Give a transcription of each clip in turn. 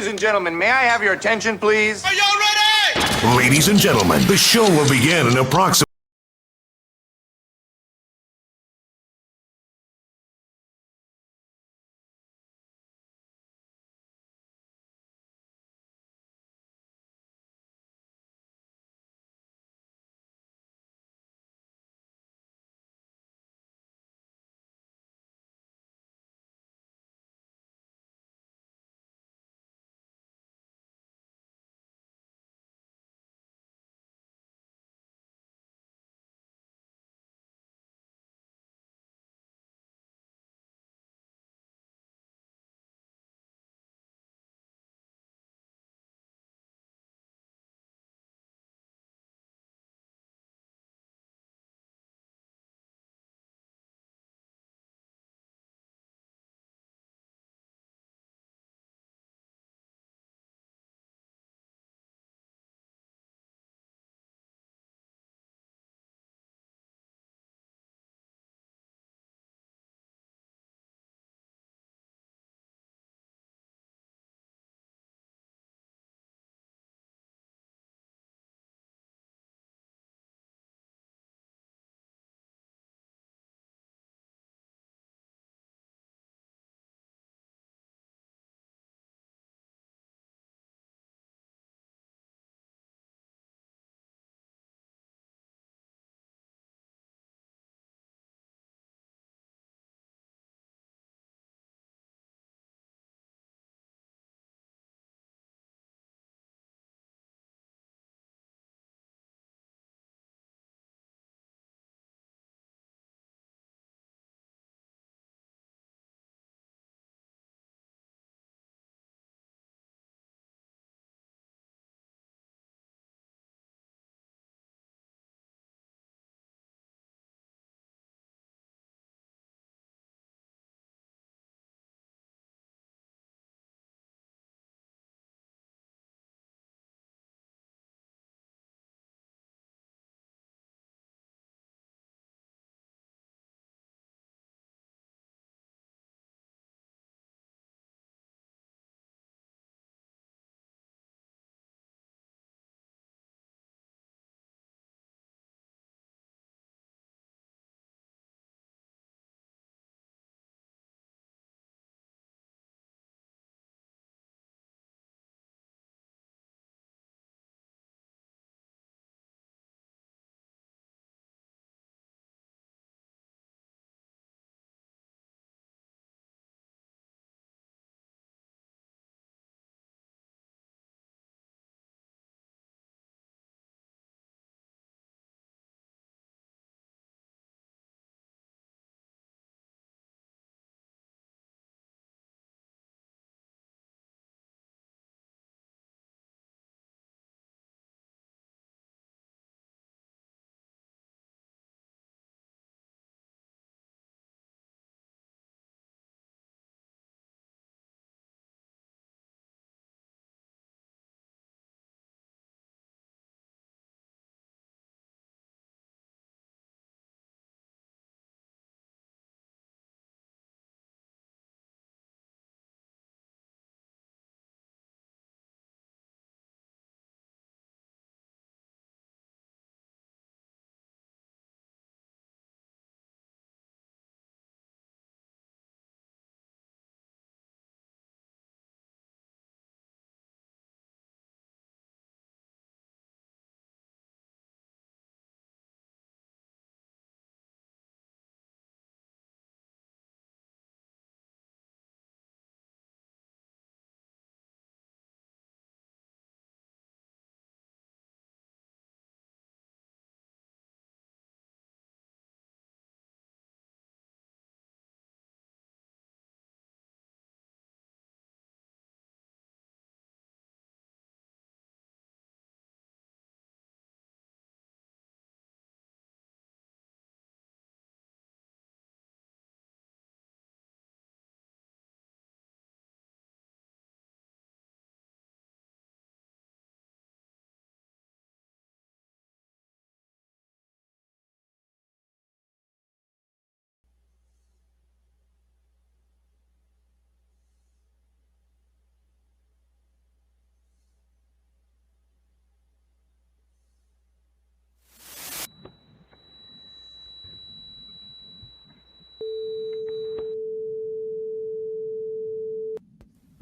Ladies and gentlemen, may I have your attention, please? Are y'all ready? Ladies and gentlemen, the show will begin in approximately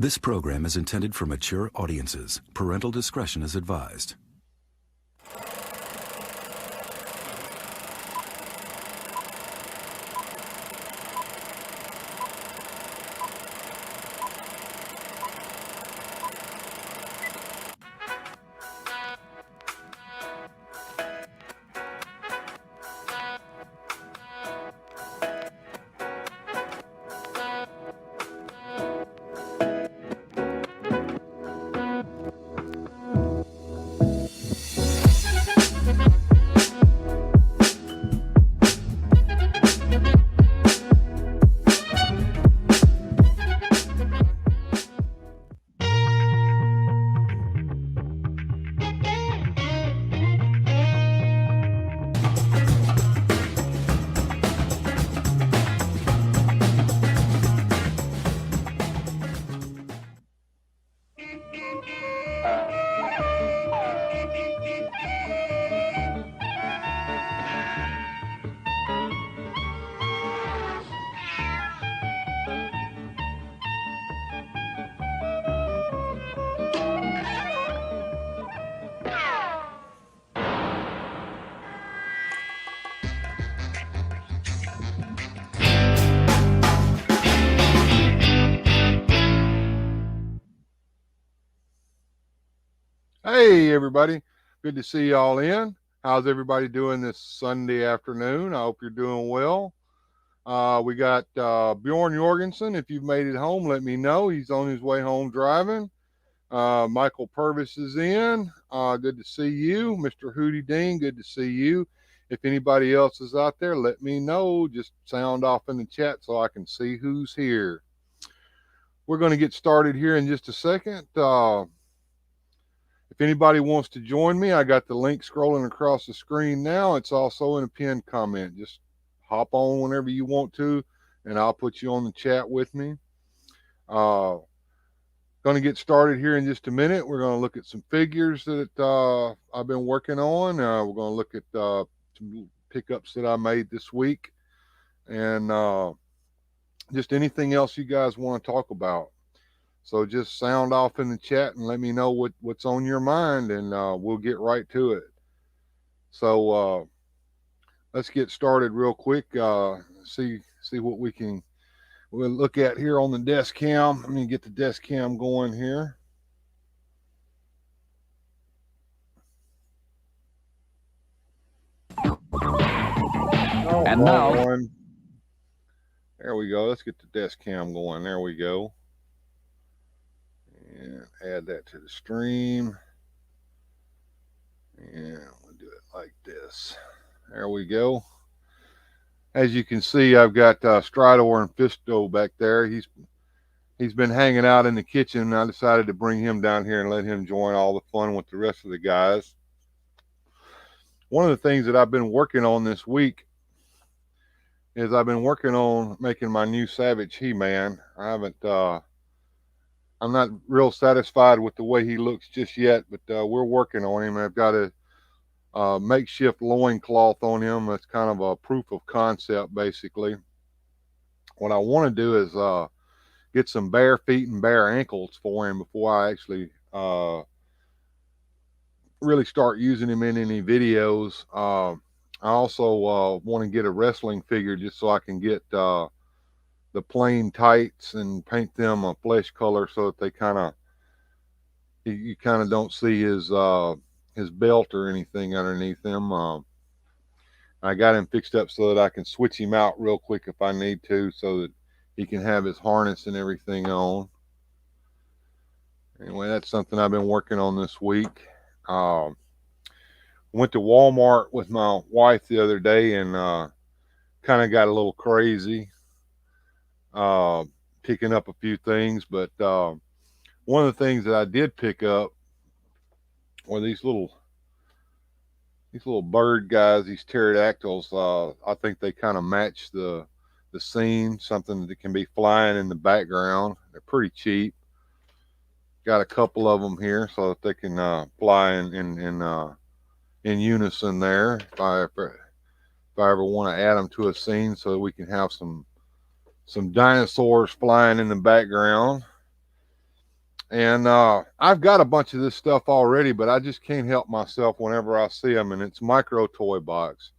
This program is intended for mature audiences. Parental discretion is advised. Hey everybody, good to see y'all in. How's everybody doing this Sunday afternoon? I hope you're doing well. We got Bjorn Jorgensen. If you've made it home, let me know. He's on his way home driving. Michael Purvis is in. Good to see you. Mr. Hootie Dean, good to see you. If anybody else is out there, let me know. Just sound off in the chat so I can see who's here. We're going to get started here in just a second. If anybody wants to join me, I got the link scrolling across the screen now. It's also in a pinned comment. Just hop on whenever you want to, and I'll put you on the chat with me. Going to get started here in just a minute. We're going to look at some figures that I've been working on. We're going to look at some pickups that I made this week, and just anything else you guys want to talk about. So just sound off in the chat and let me know what's on your mind, and we'll get right to it. So let's get started real quick. See what we'll look at here on the desk cam. Let me get the desk cam going here. Oh, and now, one. There we go. Let's get the desk cam going. There we go. And add that to the stream. And we'll do it like this. There we go. As you can see, I've got Stridor and Fisto back there. He's been hanging out in the kitchen. I decided to bring him down here and let him join all the fun with the rest of the guys. One of the things that I've been working on this week is I've been working on making my new Savage He-Man. I'm not real satisfied with the way he looks just yet, but we're working on him. I've got a makeshift loincloth on him. That's kind of a proof of concept, basically. What I want to do is get some bare feet and bare ankles for him before I actually really start using him in any videos. I also want to get a wrestling figure just so I can get the plain tights and paint them a flesh color so that they you kind of don't see his belt or anything underneath him. I got him fixed up so that I can switch him out real quick if I need to, so that he can have his harness and everything on. Anyway, that's something I've been working on this week. Went to Walmart with my wife the other day and kind of got a little crazy. Picking up a few things, but one of the things that I did pick up were these little bird guys, these pterodactyls. I think they kind of match the scene, something that can be flying in the background. They're pretty cheap. Got a couple of them here so that they can fly in unison there. If I ever want to add them to a scene so that we can have some dinosaurs flying in the background. And I've got a bunch of this stuff already, but I just can't help myself whenever I see them. And it's Micro Toy Box.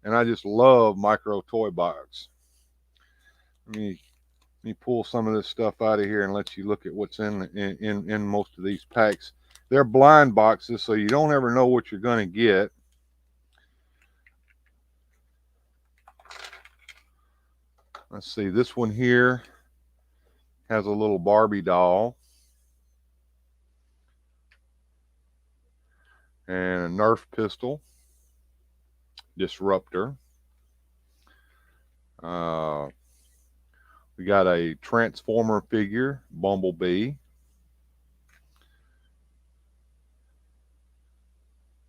And I just love Micro Toy Box. Let me pull some of this stuff out of here and let you look at what's in most of these packs. They're blind boxes, so you don't ever know what you're going to get. Let's see, this one here has a little Barbie doll and a Nerf pistol, Disruptor. We got a Transformer figure, Bumblebee.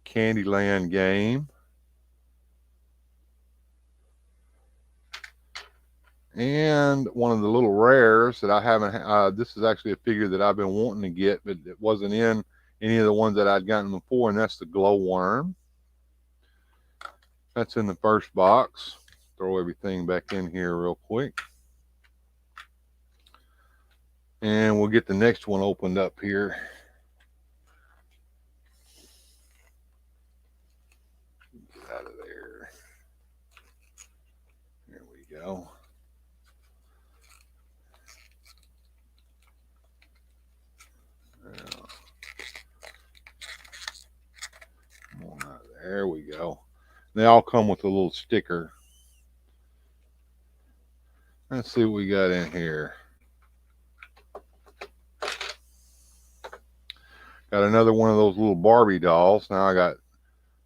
Candyland game. And one of the little rares that I haven't, this is actually a figure that I've been wanting to get, but it wasn't in any of the ones that I'd gotten before, and that's the Glowworm. That's in the first box. Throw everything back in here real quick. And we'll get the next one opened up here. Get out of there. There we go. There we go. They all come with a little sticker. Let's see what we got in here. Got another one of those little Barbie dolls. Now I got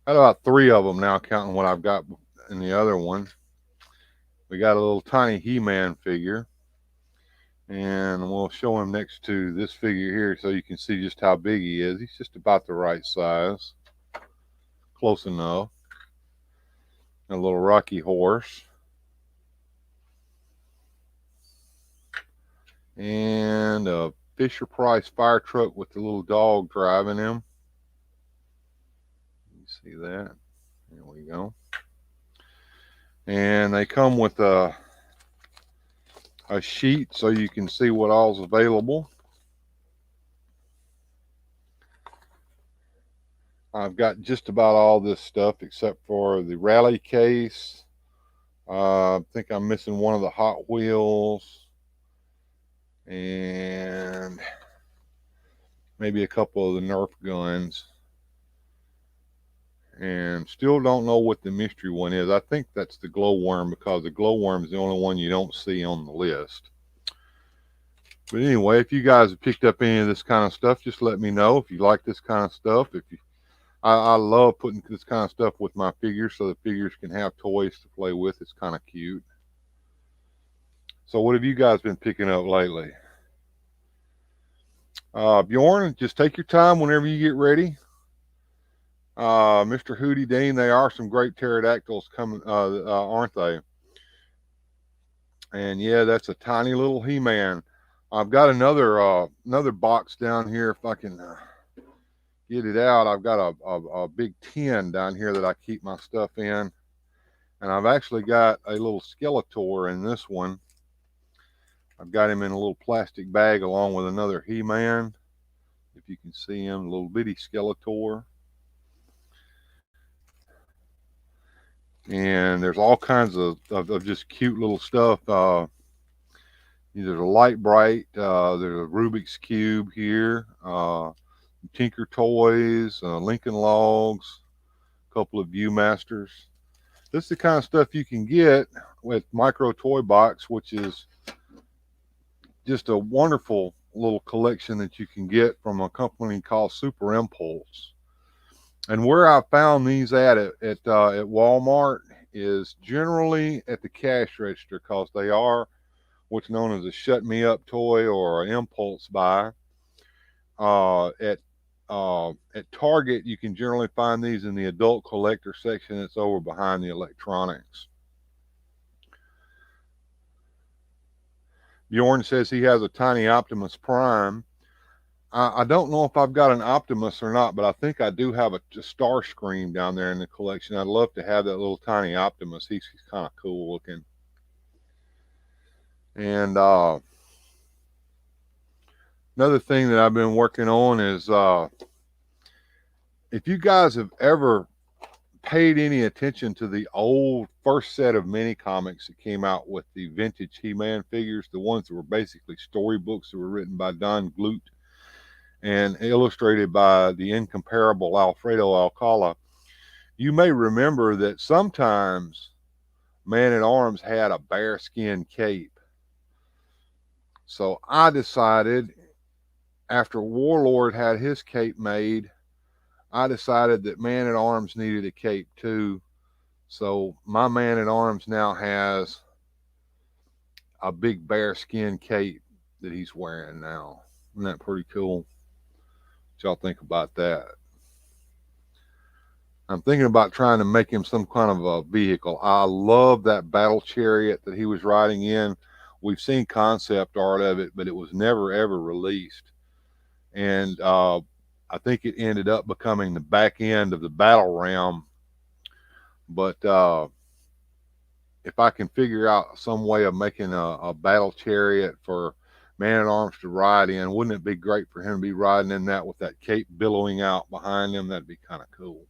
about 3 of them now, counting what I've got in the other one. We got a little tiny He-Man figure. And we'll show him next to this figure here so you can see just how big he is. He's just about the right size. Close enough. A little Rocky Horse. And a Fisher-Price fire truck with the little dog driving him. You see that? There we go. And they come with a sheet so you can see what all's available. I've got just about all this stuff except for the rally case. I think I'm missing one of the Hot Wheels. And maybe a couple of the Nerf guns. And still don't know what the mystery one is. I think that's the Glowworm, because the Glowworm is the only one you don't see on the list. But anyway, if you guys have picked up any of this kind of stuff, just let me know if you like this kind of stuff. I love putting this kind of stuff with my figures so the figures can have toys to play with. It's kind of cute. So what have you guys been picking up lately? Bjorn, just take your time whenever you get ready. Mr. Hootie Dean, they are some great pterodactyls coming, aren't they? And yeah, that's a tiny little He-Man. I've got another box down here. If I can get it out, I've got a big tin down here that I keep my stuff in. And I've actually got a little Skeletor in this one. I've got him in a little plastic bag along with another He-Man. If you can see him, a little bitty Skeletor. And there's all kinds of just cute little stuff. There's a Light Bright, there's a Rubik's Cube here, Tinker Toys, Lincoln Logs, a couple of Viewmasters. This is the kind of stuff you can get with Micro Toy Box, which is just a wonderful little collection that you can get from a company called Super Impulse. And where I found these at Walmart is generally at the cash register, because they are what's known as a shut me up toy or an impulse buy. At Target, you can generally find these in the adult collector section. It's over behind the electronics. Bjorn says he has a tiny Optimus Prime. I don't know if I've got an Optimus or not, but I think I do have a Starscream down there in the collection. I'd love to have that little tiny Optimus. He's kind of cool looking. And Another thing that I've been working on is if you guys have ever paid any attention to the old first set of mini comics that came out with the vintage He-Man figures, the ones that were basically storybooks that were written by Don Glut and illustrated by the incomparable Alfredo Alcala, you may remember that sometimes Man-at-Arms had a bearskin cape. So I decided, after Warlord had his cape made, I decided that Man-at-Arms needed a cape too. So my Man-at-Arms now has a big bearskin cape that he's wearing now. Isn't that pretty cool? What y'all think about that? I'm thinking about trying to make him some kind of a vehicle. I love that battle chariot that he was riding in. We've seen concept art of it, but it was never ever released. And I think it ended up becoming the back end of the battle ram. But if I can figure out some way of making a battle chariot for Man-at-Arms to ride in, wouldn't it be great for him to be riding in that with that cape billowing out behind him? That'd be kind of cool.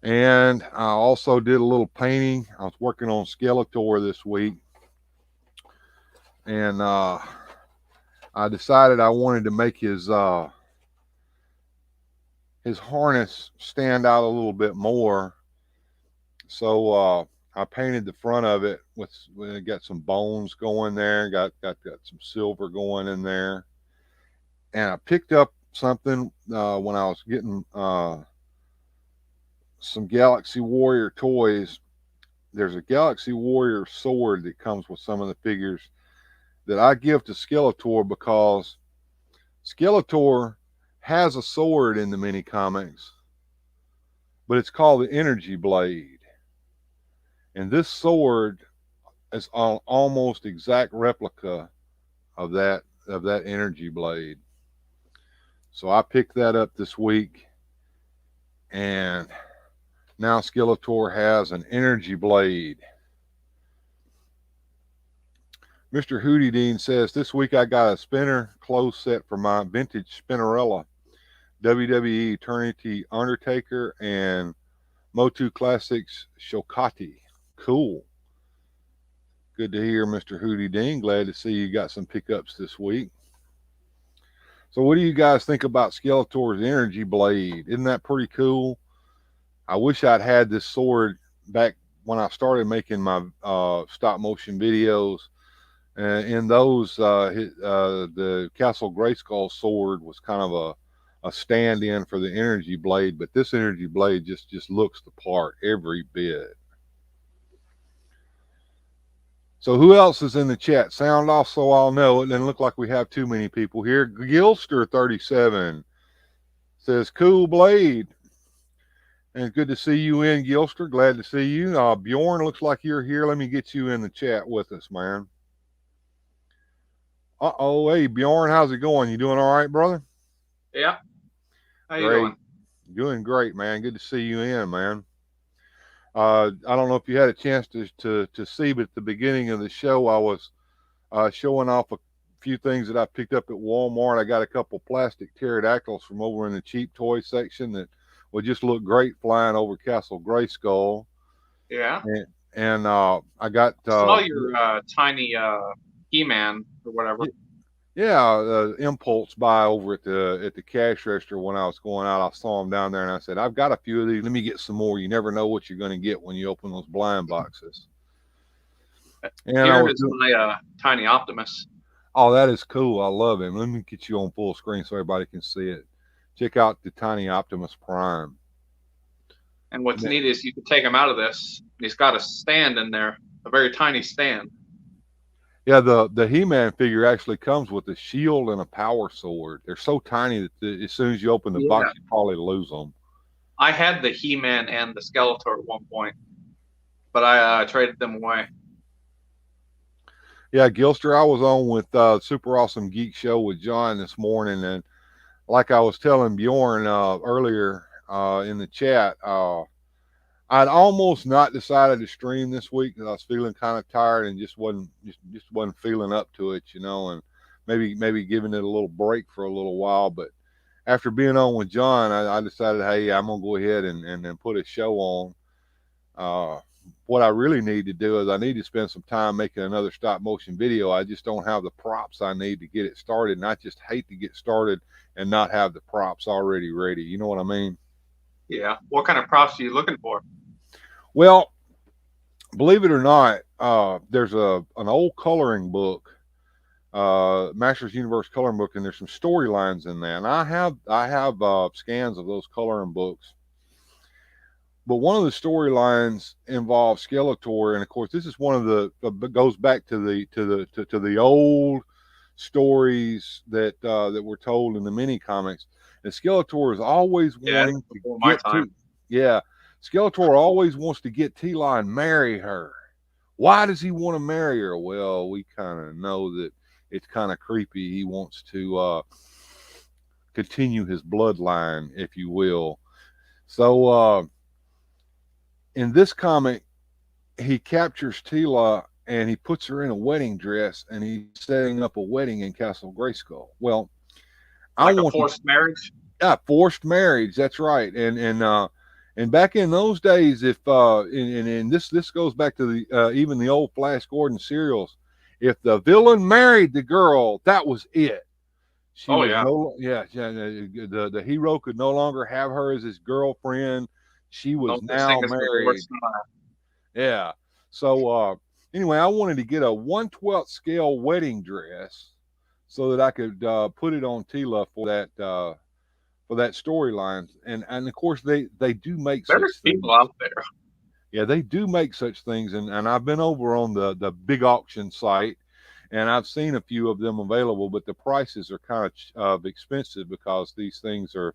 And I also did a little painting. I was working on Skeletor this week. And I decided I wanted to make his harness stand out a little bit more. So I painted the front of it with got some bones going there, got some silver going in there. And I picked up something when I was getting some Galaxy Warrior toys. There's a Galaxy Warrior sword that comes with some of the figures that I give to Skeletor, because Skeletor has a sword in the mini comics, but it's called the Energy Blade. And this sword is an almost exact replica of that Energy Blade. So I picked that up this week, and now Skeletor has an Energy Blade. Mr. Hootie Dean says, this week I got a spinner clothes set for my vintage Spinnerella, WWE Eternity Undertaker, and Motu Classics Shokati. Cool. Good to hear, Mr. Hootie Dean. Glad to see you got some pickups this week. So what do you guys think about Skeletor's Energy Blade? Isn't that pretty cool? I wish I'd had this sword back when I started making my stop motion videos. In those, the Castle Grayskull sword was kind of a stand-in for the Energy Blade, but this Energy Blade just looks the part every bit. So who else is in the chat? Sound off so I'll know. It doesn't look like we have too many people here. Gilster37 says, cool blade. And good to see you in, Gilster. Glad to see you. Bjorn, looks like you're here. Let me get you in the chat with us, man. Uh-oh, hey, Bjorn, how's it going? You doing all right, brother? Yeah. How you doing? Doing great, man. Good to see you in, man. I don't know if you had a chance to see, but at the beginning of the show, I was showing off a few things that I picked up at Walmart. I got a couple plastic pterodactyls from over in the cheap toy section that would just look great flying over Castle Grayskull. Yeah. And I got saw your tiny He-Man or whatever. Yeah, impulse buy over at the cash register when I was going out. I saw them down there, and I said, I've got a few of these. Let me get some more. You never know what you're going to get when you open those blind boxes. And here is my tiny Optimus. Oh, that is cool. I love him. Let me get you on full screen so everybody can see it. Check out the tiny Optimus Prime. And what's neat is you can take him out of this. He's got a stand in there, a very tiny stand. Yeah, the He-Man figure actually comes with a shield and a power sword. They're so tiny that as soon as you open the box, you probably lose them. I had the He-Man and the Skeletor at one point, but I traded them away. Yeah, Gilster, I was on with Super Awesome Geek Show with John this morning, and like I was telling Bjorn earlier in the chat, I'd almost not decided to stream this week because I was feeling kind of tired and just wasn't feeling up to it, you know. And maybe giving it a little break for a little while. But after being on with John, I decided, hey, I'm gonna go ahead and put a show on. What I really need to do is I need to spend some time making another stop motion video. I just don't have the props I need to get it started, and I just hate to get started and not have the props already ready. You know what I mean? Yeah. What kind of props are you looking for? Well, believe it or not, there's an old coloring book, Masters Universe coloring book, and there's some storylines in there. And I have scans of those coloring books. But one of the storylines involves Skeletor, and of course, this is one of the goes back to the old stories that were told in the mini comics. And Skeletor is always wanting to get to, Skeletor always wants to get Tila and marry her. Why does he want to marry her? Well, we kind of know that it's kind of creepy. He wants to continue his bloodline, if you will. So in this comic, he captures Tila and he puts her in a wedding dress, and he's setting up a wedding in Castle Grayskull. Well, like a forced marriage. Yeah, forced marriage. That's right. And back in those days, if and this goes back to the even the old Flash Gordon serials, if the villain married the girl, that was it. She was the hero could no longer have her as his girlfriend. She was now married. Yeah. So anyway, I wanted to get a 1/12 scale wedding dress so that I could put it on Tila for that storyline. And of course they do make There's people out there. Yeah, they do make such things, and I've been over on the big auction site, and I've seen a few of them available, but the prices are kind of expensive because these things are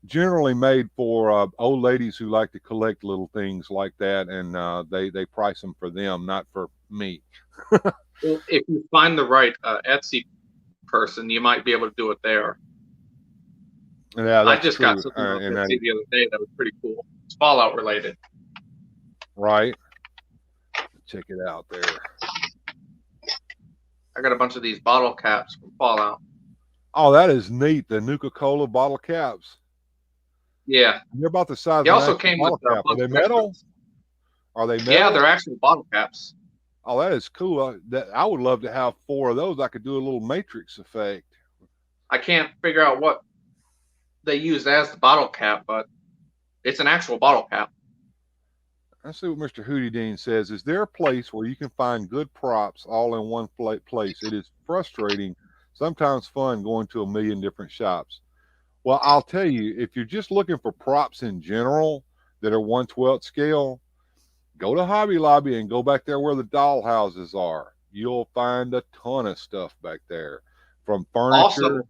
generally made for old ladies who like to collect little things like that, and they price them for them, not for me. Well, if you find the right Etsy person, you might be able to do it there. Yeah, I just got something on Etsy the other day that was pretty cool. It's Fallout related. Right. Check it out there. I got a bunch of these bottle caps from Fallout. Oh, that is neat. The Nuka-Cola bottle caps. Yeah. They're about the size they of also came with cap. Are they metal? Are they metal? Yeah, they're actually bottle caps. Oh, that is cool. I would love to have 4 of those. I could do a little matrix effect. I can't figure out what they used as the bottle cap, but it's an actual bottle cap. Let's see what Mr. Hootie Dean says. Is there a place where you can find good props all in one place? It is frustrating, sometimes fun going to a million different shops. Well, I'll tell you, if you're just looking for props in general that are 1/12 scale, go to Hobby Lobby and go back there where the doll houses are. You'll find a ton of stuff back there, from furniture.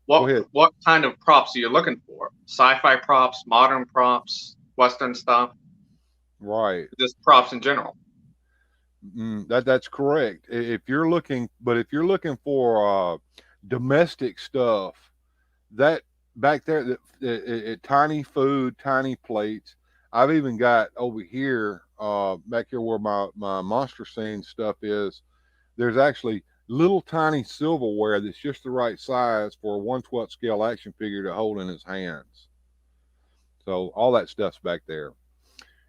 Also, what kind of props are you looking for? Sci-fi props, modern props, Western stuff? Right. Just props in general. That's correct. If you're looking for domestic stuff, that back there, tiny food, tiny plates. I've even got over here, back here where my monster scene stuff is. There's actually little tiny silverware that's just the right size for a 1/12 scale action figure to hold in his hands. So all that stuff's back there.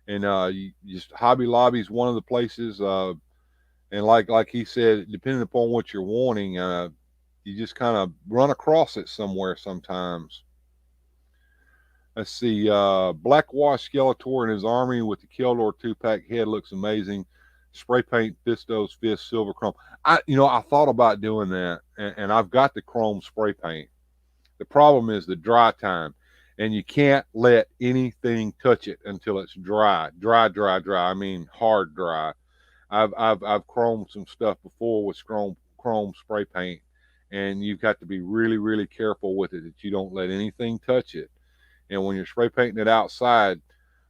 And you just Hobby Lobby is one of the places. And like he said, depending upon what you're wanting, you just kind of run across it somewhere sometimes. Let's see, Black Wash Skeletor and his army with the Keldor 2-pack head looks amazing. Spray paint Fisto's fist silver chrome. I thought about doing that, and I've got the chrome spray paint. The problem is the dry time. And you can't let anything touch it until it's dry. I mean, hard dry. I've chromed some stuff before with chrome spray paint, and you've got to be really, really careful with it that you don't let anything touch it. And when you're spray painting it outside,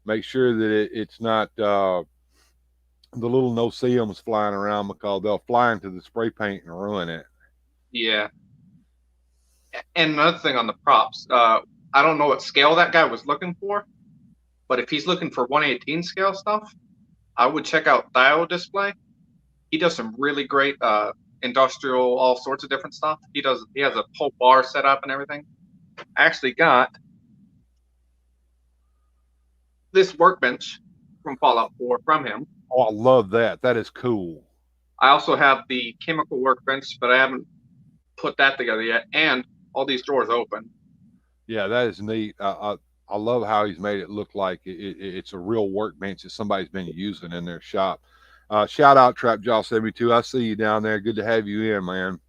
make sure that it's not the little no-see-ums flying around, because they'll fly into the spray paint and ruin it. Yeah. And another thing on the props, I don't know what scale that guy was looking for, but if he's looking for 1/18 scale stuff, I would check out Dio Display. He does some really great industrial, all sorts of different stuff. He has a whole bar set up and everything. I actually got this workbench from Fallout 4 from him. Oh, I love that. That is cool. I also have the chemical workbench, but I haven't put that together yet. And all these drawers open. Yeah, that is neat. I love how he's made it look like it's a real workbench that somebody's been using in their shop. Shout out Trapjaw72. I see you down there. Good to have you in, man.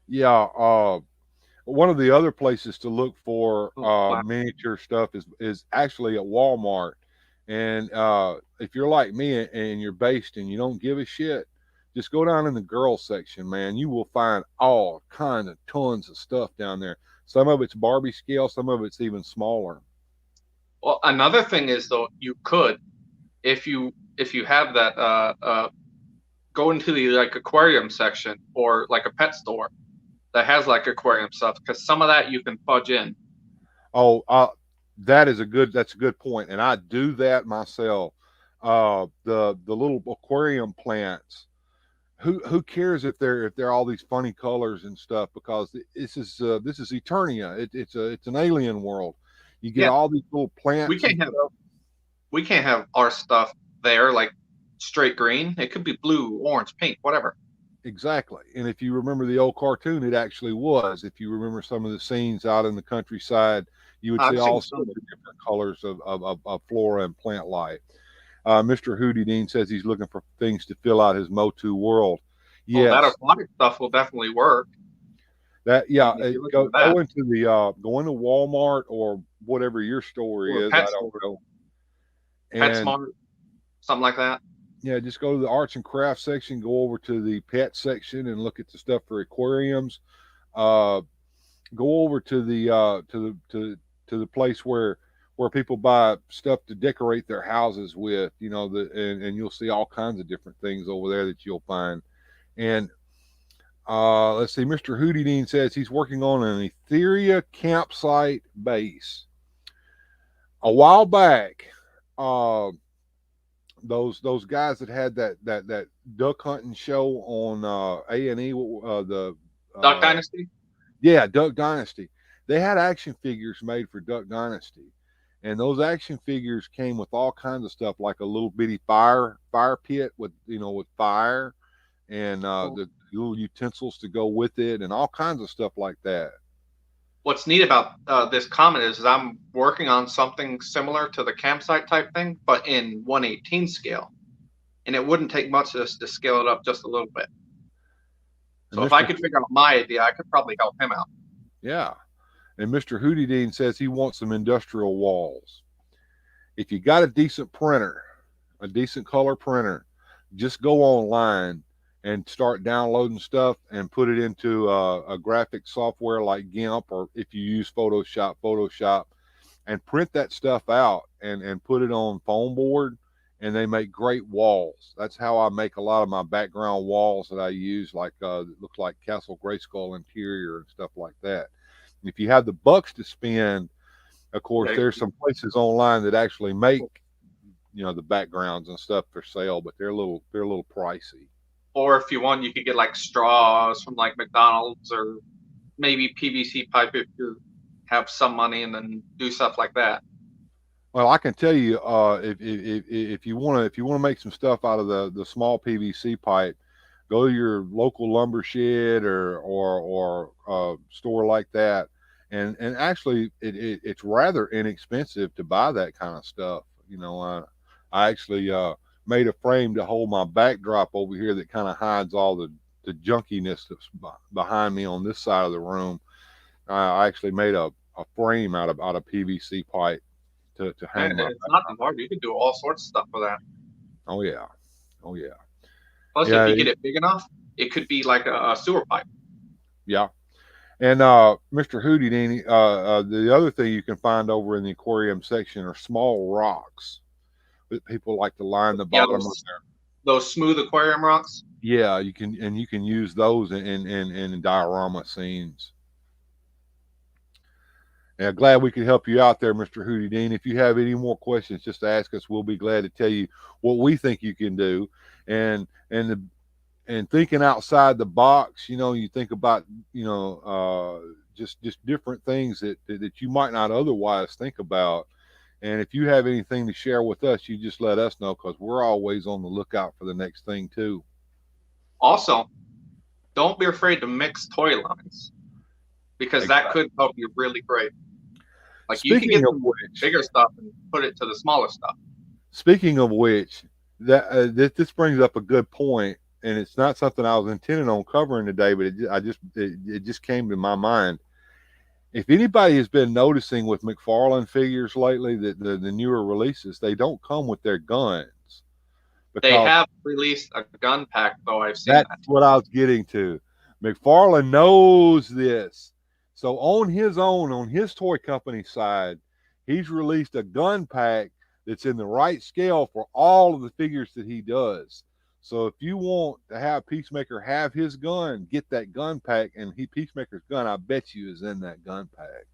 Yeah, one of the other places to look for miniature stuff is actually at Walmart. And if you're like me and you're based and you don't give a shit, just go down in the girl section, man. You will find all kinds of tons of stuff down there. Some of it's Barbie scale, some of it's even smaller. Well, another thing is though, you could, if you have that, go into the like aquarium section or like a pet store that has like aquarium stuff, because some of that you can fudge in. Oh, that's a good point, and I do that myself. The little aquarium plants. Who cares if they're all these funny colors and stuff, because this is Eternia. It's an alien world. You get all these little plants. We can't have our stuff there like straight green. It could be blue, orange, pink, whatever. Exactly. And if you remember the old cartoon, it actually was. If you remember some of the scenes out in the countryside, you would see all sorts of different colors of flora and plant life. Mr. Hootie Dean says he's looking for things to fill out his Motu world. Yes. That aquatic stuff will definitely work. Go into Walmart or whatever your store is. I don't know. PetSmart, something like that. Yeah, just go to the arts and crafts section, go over to the pet section and look at the stuff for aquariums. Go over to the place where people buy stuff to decorate their houses with, and you'll see all kinds of different things over there that you'll find. And let's see, Mr. Hootie Dean says he's working on an Etheria campsite base. A while back, those guys that had that duck hunting show on A&E, the Duck Dynasty. Yeah, Duck Dynasty. They had action figures made for Duck Dynasty, and those action figures came with all kinds of stuff, like a little bitty fire pit with fire, and the little utensils to go with it, and all kinds of stuff like that. What's neat about this comment is I'm working on something similar to the campsite type thing, but in 1/18 scale. And it wouldn't take much just to scale it up just a little bit. So if I could figure out my idea, I could probably help him out. Yeah. And Mr. Hootie Dean says he wants some industrial walls. If you got a decent printer, a decent color printer, just go online and start downloading stuff and put it into a graphic software like GIMP, or if you use Photoshop, and print that stuff out and put it on foam board, and they make great walls. That's how I make a lot of my background walls that I use, like it looks like Castle Grayskull interior and stuff like that. And if you have the bucks to spend, of course, there's some places online that actually make the backgrounds and stuff for sale, but they're a little pricey. Or if you want, you could get like straws from like McDonald's, or maybe PVC pipe if you have some money, and then do stuff like that. Well, I can tell you, if you want to make some stuff out of the small PVC pipe, go to your local lumber shed or store like that, and actually it's rather inexpensive to buy that kind of stuff. I actually made a frame to hold my backdrop over here that kind of hides all the junkiness that's behind me on this side of the room. I actually made a frame out of PVC pipe to hang. It's not that hard. You can do all sorts of stuff with that. Oh yeah. Plus, if you get it big enough, it could be like a sewer pipe. Yeah. And Mr. Hootie Dean, the other thing you can find over in the aquarium section are small rocks that people like to line the bottom of there. Those smooth aquarium rocks. Yeah, you can use those in diorama scenes. And glad we could help you out there, Mr. Hootie Dean. If you have any more questions, just ask us. We'll be glad to tell you what we think you can do. And thinking outside the box, you think about, just different things that you might not otherwise think about. And if you have anything to share with us, you just let us know, because we're always on the lookout for the next thing too. Also, don't be afraid to mix toy lines, because that could help you really great. Like, you can get some bigger stuff and put it to the smaller stuff. Speaking of which, this brings up a good point, and it's not something I was intending on covering today, but it just came to my mind. If anybody has been noticing with McFarlane figures lately, that the newer releases, they don't come with their guns. They have released a gun pack, though. I've seen that. That's what I was getting to. McFarlane knows this. So on his toy company side, he's released a gun pack that's in the right scale for all of the figures that he does. So if you want to have Peacemaker have his gun, get that gun pack, and Peacemaker's gun, I bet you, is in that gun pack.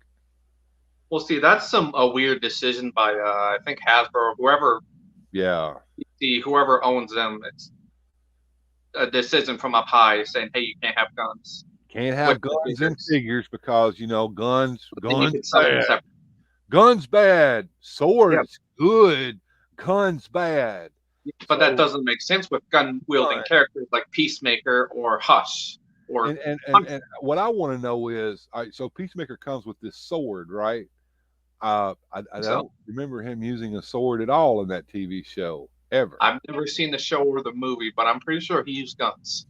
Well, see, that's a weird decision by I think Hasbro or whoever. Yeah. Whoever owns them, it's a decision from up high saying, "Hey, you can't have guns. Can't have guns in figures because guns bad. Guns bad. Swords good. Guns bad." But that doesn't make sense with gun-wielding characters like Peacemaker or Hush. And what I want to know is, so Peacemaker comes with this sword, right? I don't remember him using a sword at all in that TV show, ever. I've never seen the show or the movie, but I'm pretty sure he used guns.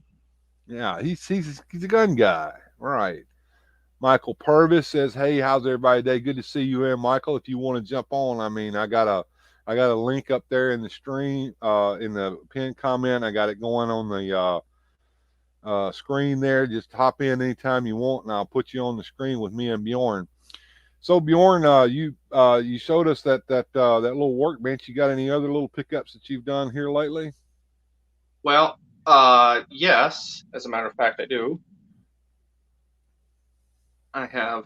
Yeah, he's a gun guy, right? Michael Purvis says, "Hey, how's everybody today? Good to see you in, Michael. If you want to jump on, I got a link up there in the stream, in the pinned comment. I got it going on the screen there. Just hop in anytime you want, and I'll put you on the screen with me and Bjorn." So Bjorn, you showed us that little workbench. You got any other little pickups that you've done here lately? Well, yes. As a matter of fact, I do. I have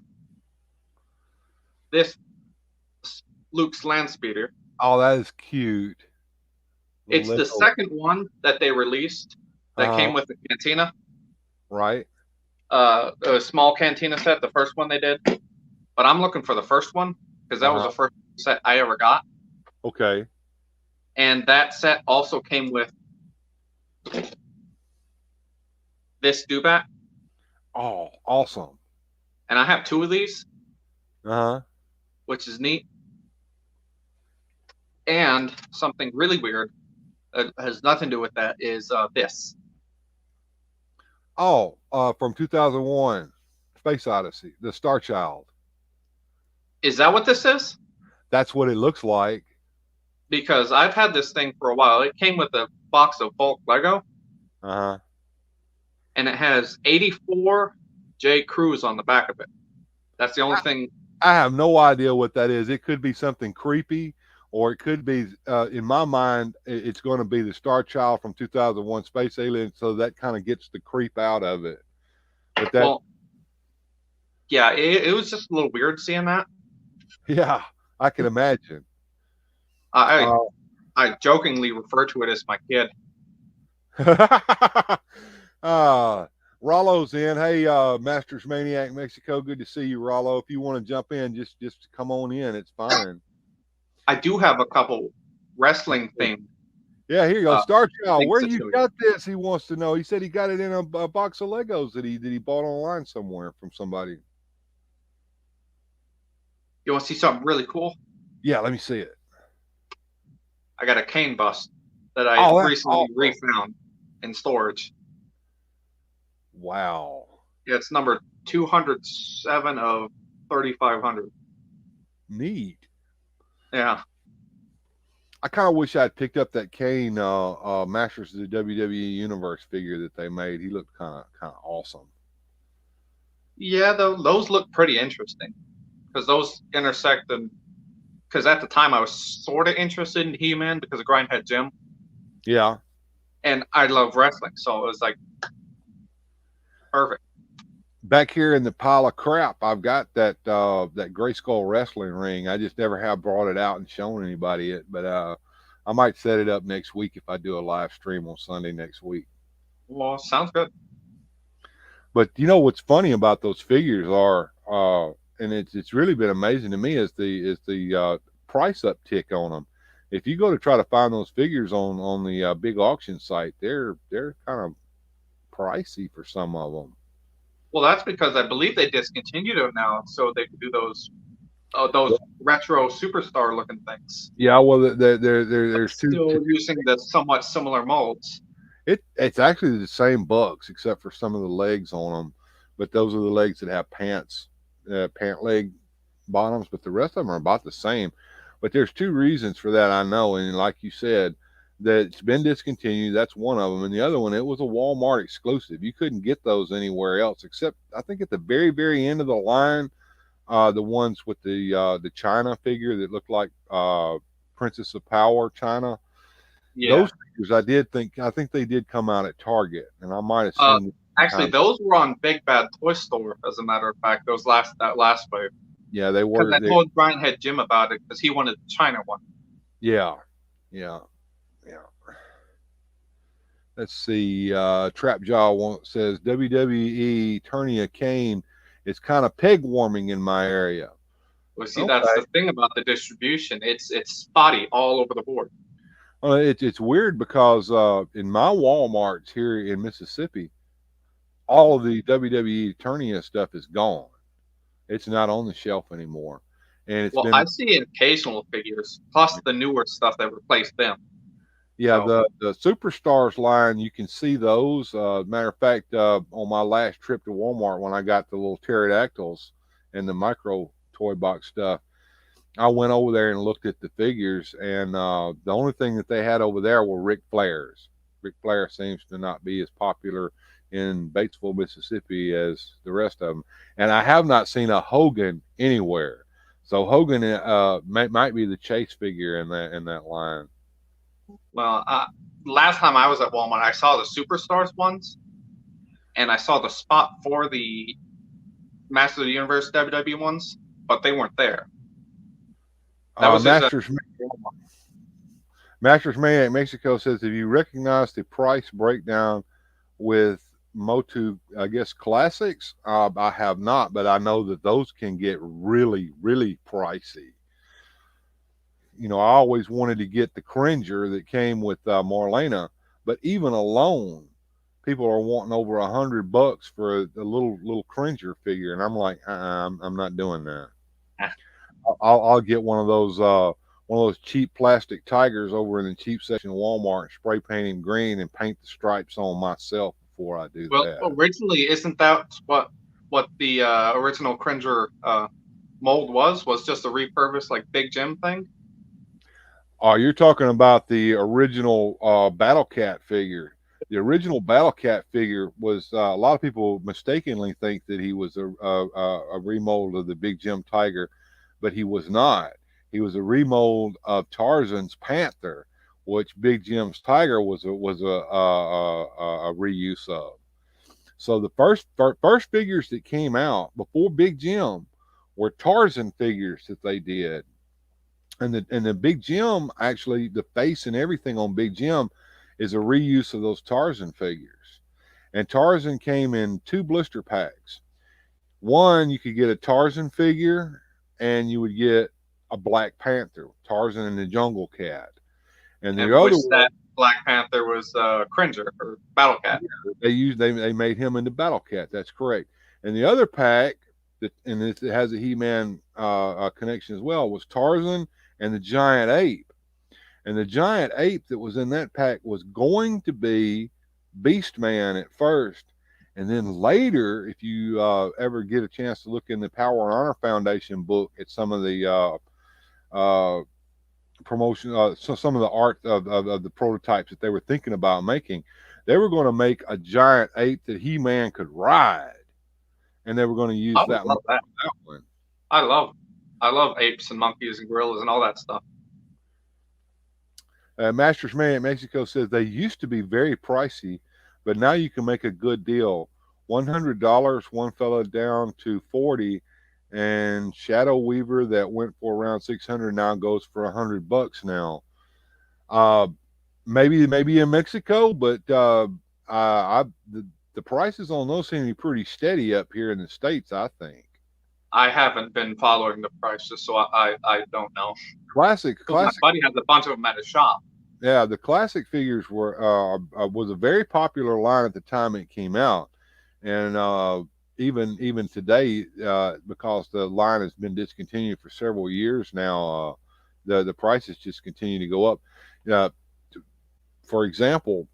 this Luke's Landspeeder. Oh, that is cute. It's the second one that they released that came with the cantina. Right. A small cantina set, the first one they did. But I'm looking for the first one, because that was the first set I ever got. Okay. And that set also came with this Dewback. Oh, awesome. And I have two of these. Which is neat. And something really weird that has nothing to do with that is this. Oh, from 2001, Space Odyssey, the Star Child. Is that what this is? That's what it looks like. Because I've had this thing for a while. It came with a box of bulk Lego. And it has 84 J. Crews on the back of it. That's the only thing. I have no idea what that is. It could be something creepy, or it could be, in my mind, it's going to be the Star Child from 2001 Space Alien, so that kind of gets the creep out of it. But that, well, yeah, it was just a little weird seeing that. Yeah, I can imagine. I jokingly refer to it as my kid. Rollo's in. Hey, Masters Maniac Mexico, good to see you, Rollo. If you want to jump in, just come on in. It's fine. I do have a couple wrestling things. Yeah, here you go. Star Child, where you got this? He wants to know. He said he got it in a box of Legos that he bought online somewhere from somebody. You want to see something really cool? Yeah, let me see it. I got a cane bust that I recently refound in storage. Wow. Yeah, it's number 207 of 3,500. Neat. Yeah. I kind of wish I'd picked up that Kane Masters of the WWE Universe figure that they made. He looked kind of awesome. Yeah, those look pretty interesting, because those intersect. Because at the time I was sort of interested in He-Man because of Grindhead Jim. Yeah. And I love wrestling, so it was like perfect. back here in the pile of crap, I've got that that Gray Skull wrestling ring. I just never have brought it out and shown anybody it, but I might set it up next week if I do a live stream on Sunday next week. Well, sounds good. But you know what's funny about those figures are, and it's really been amazing to me, is the price uptick on them. If you go to try to find those figures on the big auction site, they're kind of pricey for some of them. Well, that's because I believe they discontinued them now, so they could do those retro superstar looking things. Yeah, well, there's still using the somewhat similar molds. It's actually the same bucks except for some of the legs on them, but those are the legs that have pant leg bottoms, but the rest of them are about the same. But there's two reasons for that, I know, and like you said, that it's been discontinued. That's one of them, and the other one, it was a Walmart exclusive. You couldn't get those anywhere else except I think at the very end of the line, the ones with the China figure that looked like Princess of Power China. Yeah. Those figures, I think they did come out at Target, and I might have seen. Actually, those were on Big Bad Toy Store, as a matter of fact. that last wave. Yeah, they were. Because I told Brian Head Jim about it because he wanted the China one. Yeah. Let's see. Trapjaw says WWE Turnia Kane is kind of peg warming in my area. Well, see, that's the thing about the distribution. It's spotty all over the board. It's weird because in my Walmarts here in Mississippi, all of the WWE Turnia stuff is gone. It's not on the shelf anymore. And it's I see occasional figures, plus the newer stuff that replaced them. Yeah, the Superstars line, you can see those. Matter of fact, on my last trip to Walmart, when I got the little pterodactyls and the micro toy box stuff, I went over there and looked at the figures, and the only thing that they had over there were Ric Flairs. Ric Flair seems to not be as popular in Batesville, Mississippi as the rest of them. And I have not seen a Hogan anywhere. So Hogan might be the chase figure in that line. Well, last time I was at Walmart, I saw the Superstars ones, and I saw the spot for the Master of the Universe WWE ones, but they weren't there. That was Masters Maniac Mexico says, have you recognized the price breakdown with Motu, I guess, classics? I have not, but I know that those can get really, really pricey. You know, I always wanted to get the Cringer that came with Marlena, but even alone, people are wanting over $100 for a little Cringer figure, and I'm like, I'm not doing that. I'll get one of those cheap plastic tigers over in the cheap section of Walmart and spray paint him green and paint the stripes on myself before I do that. Well, originally, isn't that what the original Cringer mold was just a repurposed like Big Jim thing? You're talking about the original Battle Cat figure. The original Battle Cat figure was a lot of people mistakenly think that he was a remold of the Big Jim Tiger, but he was not. He was a remold of Tarzan's Panther, which Big Jim's Tiger was a reuse of. So the first figures that came out before Big Jim were Tarzan figures that they did. And the Big Jim, actually, the face and everything on Big Jim is a reuse of those Tarzan figures. And Tarzan came in 2 blister packs. One, you could get a Tarzan figure, and you would get a Black Panther, Tarzan and the Jungle Cat. And the other one, that Black Panther was Cringer or Battle Cat. They made him into Battle Cat. That's correct. And the other pack, and it has a He-Man connection as well, was Tarzan and the Giant Ape. And the Giant Ape that was in that pack was going to be Beastman at first. And then later, if you ever get a chance to look in the Power and Honor Foundation book at some of the promotion, some of the art of the prototypes that they were thinking about making, they were going to make a Giant Ape that He-Man could ride. And they were going to use that one. I love apes and monkeys and gorillas and all that stuff. Masters Man in Mexico says they used to be very pricey, but now you can make a good deal $100. One fella down to 40, and Shadow Weaver that went for around 600 now goes for $100 now. Maybe in Mexico, but the prices on those seem to be pretty steady up here in the States, I think. I haven't been following the prices, so I don't know. Classic. My buddy has a bunch of them at his shop. Yeah, the classic figures was a very popular line at the time it came out, and even today, because the line has been discontinued for several years now, the prices just continue to go up. For example,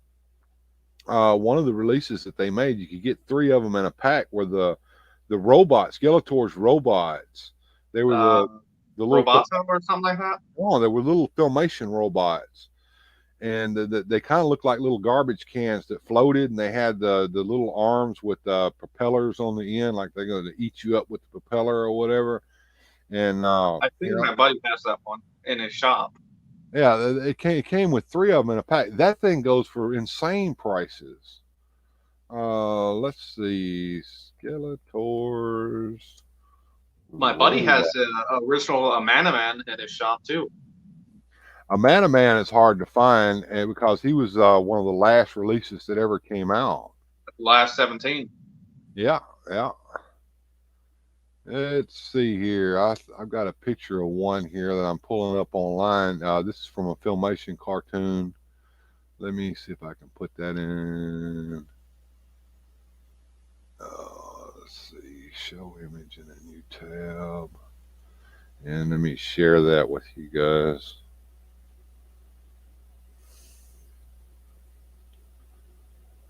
one of the releases that they made, you could get 3 of them in a pack, were the robots, Skeletor's robots. They were the little robots or something like that. Oh, they were little filmation robots, and they kind of looked like little garbage cans that floated, and they had the little arms with propellers on the end, like they're going to eat you up with the propeller or whatever. And I think my buddy has that one in his shop. Yeah, it came with 3 of them in a pack. That thing goes for insane prices. Let's see, Skeletors. My buddy has an original Man in his shop too. A Man is hard to find, and because he was one of the last releases that ever came out. Last 17. Yeah. Let's see here. I've got a picture of one here that I'm pulling up online. This is from a Filmation cartoon. Let me see if I can put that in. Let's see. Show image in a new tab. And let me share that with you guys.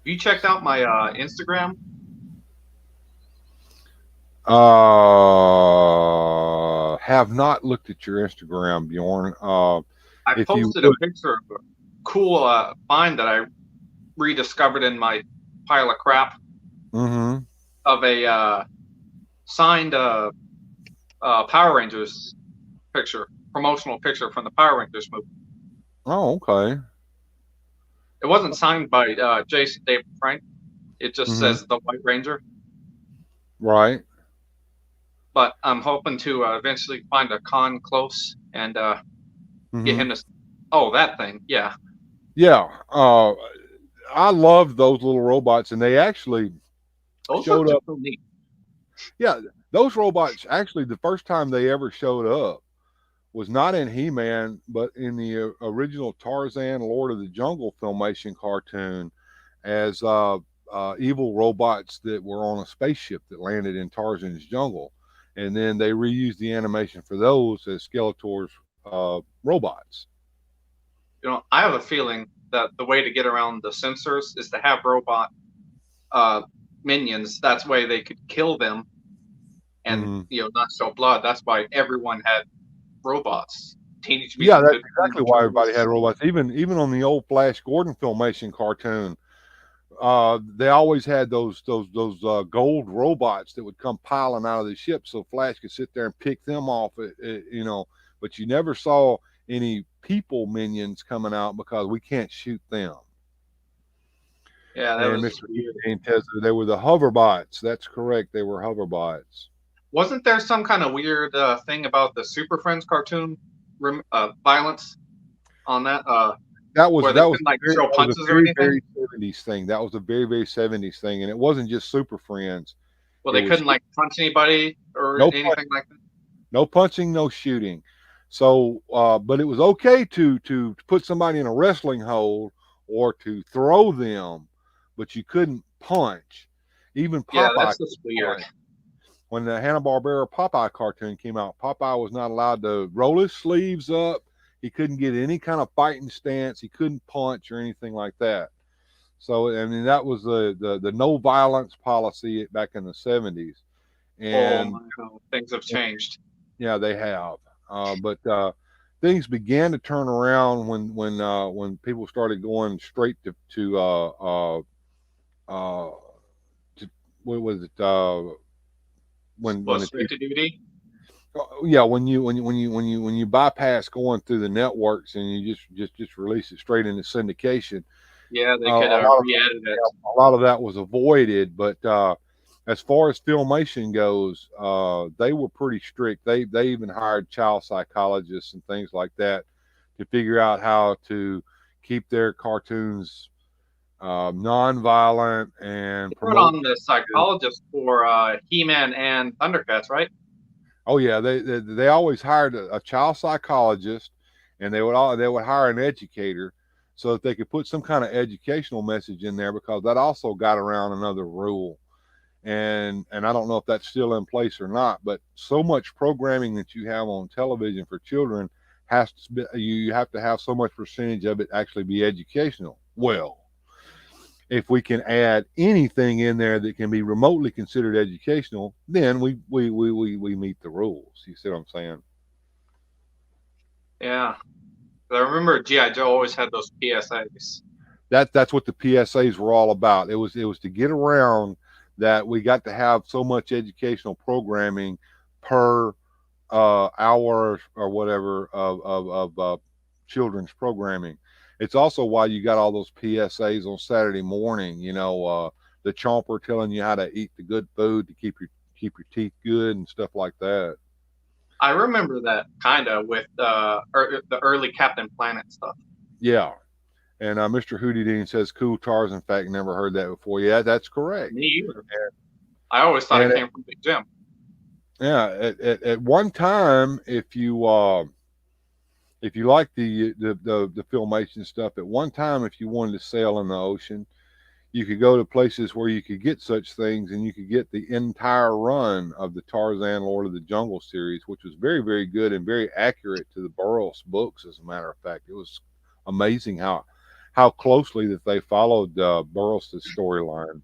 You checked out my Instagram? Have not looked at your Instagram, Bjorn. I posted a picture of a cool find that I rediscovered in my pile of crap of a signed Power Rangers picture, promotional picture from the Power Rangers movie. Oh, okay. It wasn't signed by Jason David Frank. It just says the White Ranger. Right. But I'm hoping to eventually find a con close and get him to. Oh, that thing. Yeah. Yeah. I loved those little robots, and they actually showed up. So neat. Yeah. Those robots, actually, the first time they ever showed up was not in He-Man, but in the original Tarzan Lord of the Jungle Filmation cartoon as evil robots that were on a spaceship that landed in Tarzan's jungle. And then they reused the animation for those as Skeletor's robots. You know, I have a feeling that the way to get around the censors is to have robot minions. That's why they could kill them and, not show blood. That's why everyone had robots. Teenage Mutant That's exactly why everybody had robots. Even on the old Flash Gordon Filmation cartoon, they always had those gold robots that would come piling out of the ship, so Flash could sit there and pick them off. But you never saw any people minions coming out because we can't shoot them. Yeah, that was weird. They were the hoverbots. That's correct. They were hoverbots. Wasn't there some kind of weird thing about the Super Friends cartoon violence on that? That was a very 70s thing. That was a very, very 70s thing, and it wasn't just Super Friends. Well, they couldn't punch anybody or anything like that. No punching, no shooting. So, but it was okay to put somebody in a wrestling hold or to throw them, but you couldn't punch. Even Popeye. Yeah, that's just weird. When the Hanna-Barbera Popeye cartoon came out, Popeye was not allowed to roll his sleeves up. He couldn't get any kind of fighting stance. He couldn't punch or anything like that. So, I mean, that was the no violence policy back in the 70s. And things have changed. Yeah, they have. But things began to turn around when people started going straight to what was it? When straight to DVD. Yeah, when you bypass going through the networks and you just release it straight into syndication, Yeah, they A could lot of re-edit it. a lot of that was avoided, but as far as filmation goes, they were pretty strict. They even hired child psychologists and things like that to figure out how to keep their cartoons non-violent and They brought promote. on the psychologist for He-Man and Thundercats, right? Oh yeah, they always hired a child psychologist, and they would hire an educator so that they could put some kind of educational message in there, because that also got around another rule. And I don't know if that's still in place or not, but so much programming that you have on television for children has to be, you have to have so much percentage of it actually be educational. Well, if we can add anything in there that can be remotely considered educational, then we meet the rules. You see what I'm saying? Yeah. I remember G.I. Joe always had those PSAs. That's what the PSAs were all about. It was to get around that we got to have so much educational programming per hour or whatever of children's programming. It's also why you got all those PSAs on Saturday morning. The chomper telling you how to eat the good food to keep your teeth good and stuff like that. I remember that kind of with the early Captain Planet stuff. Yeah. And Mr. Houdini says, "Cool Tars." In fact, never heard that before. Yeah, that's correct. Me either. I always thought it came from Big Jim. Yeah, at one time, if you like the filmation stuff, at one time, if you wanted to sail in the ocean, you could go to places where you could get such things, and you could get the entire run of the Tarzan Lord of the Jungle series, which was very, very good and very accurate to the Burroughs books. As a matter of fact, it was amazing how closely that they followed Burroughs' storyline.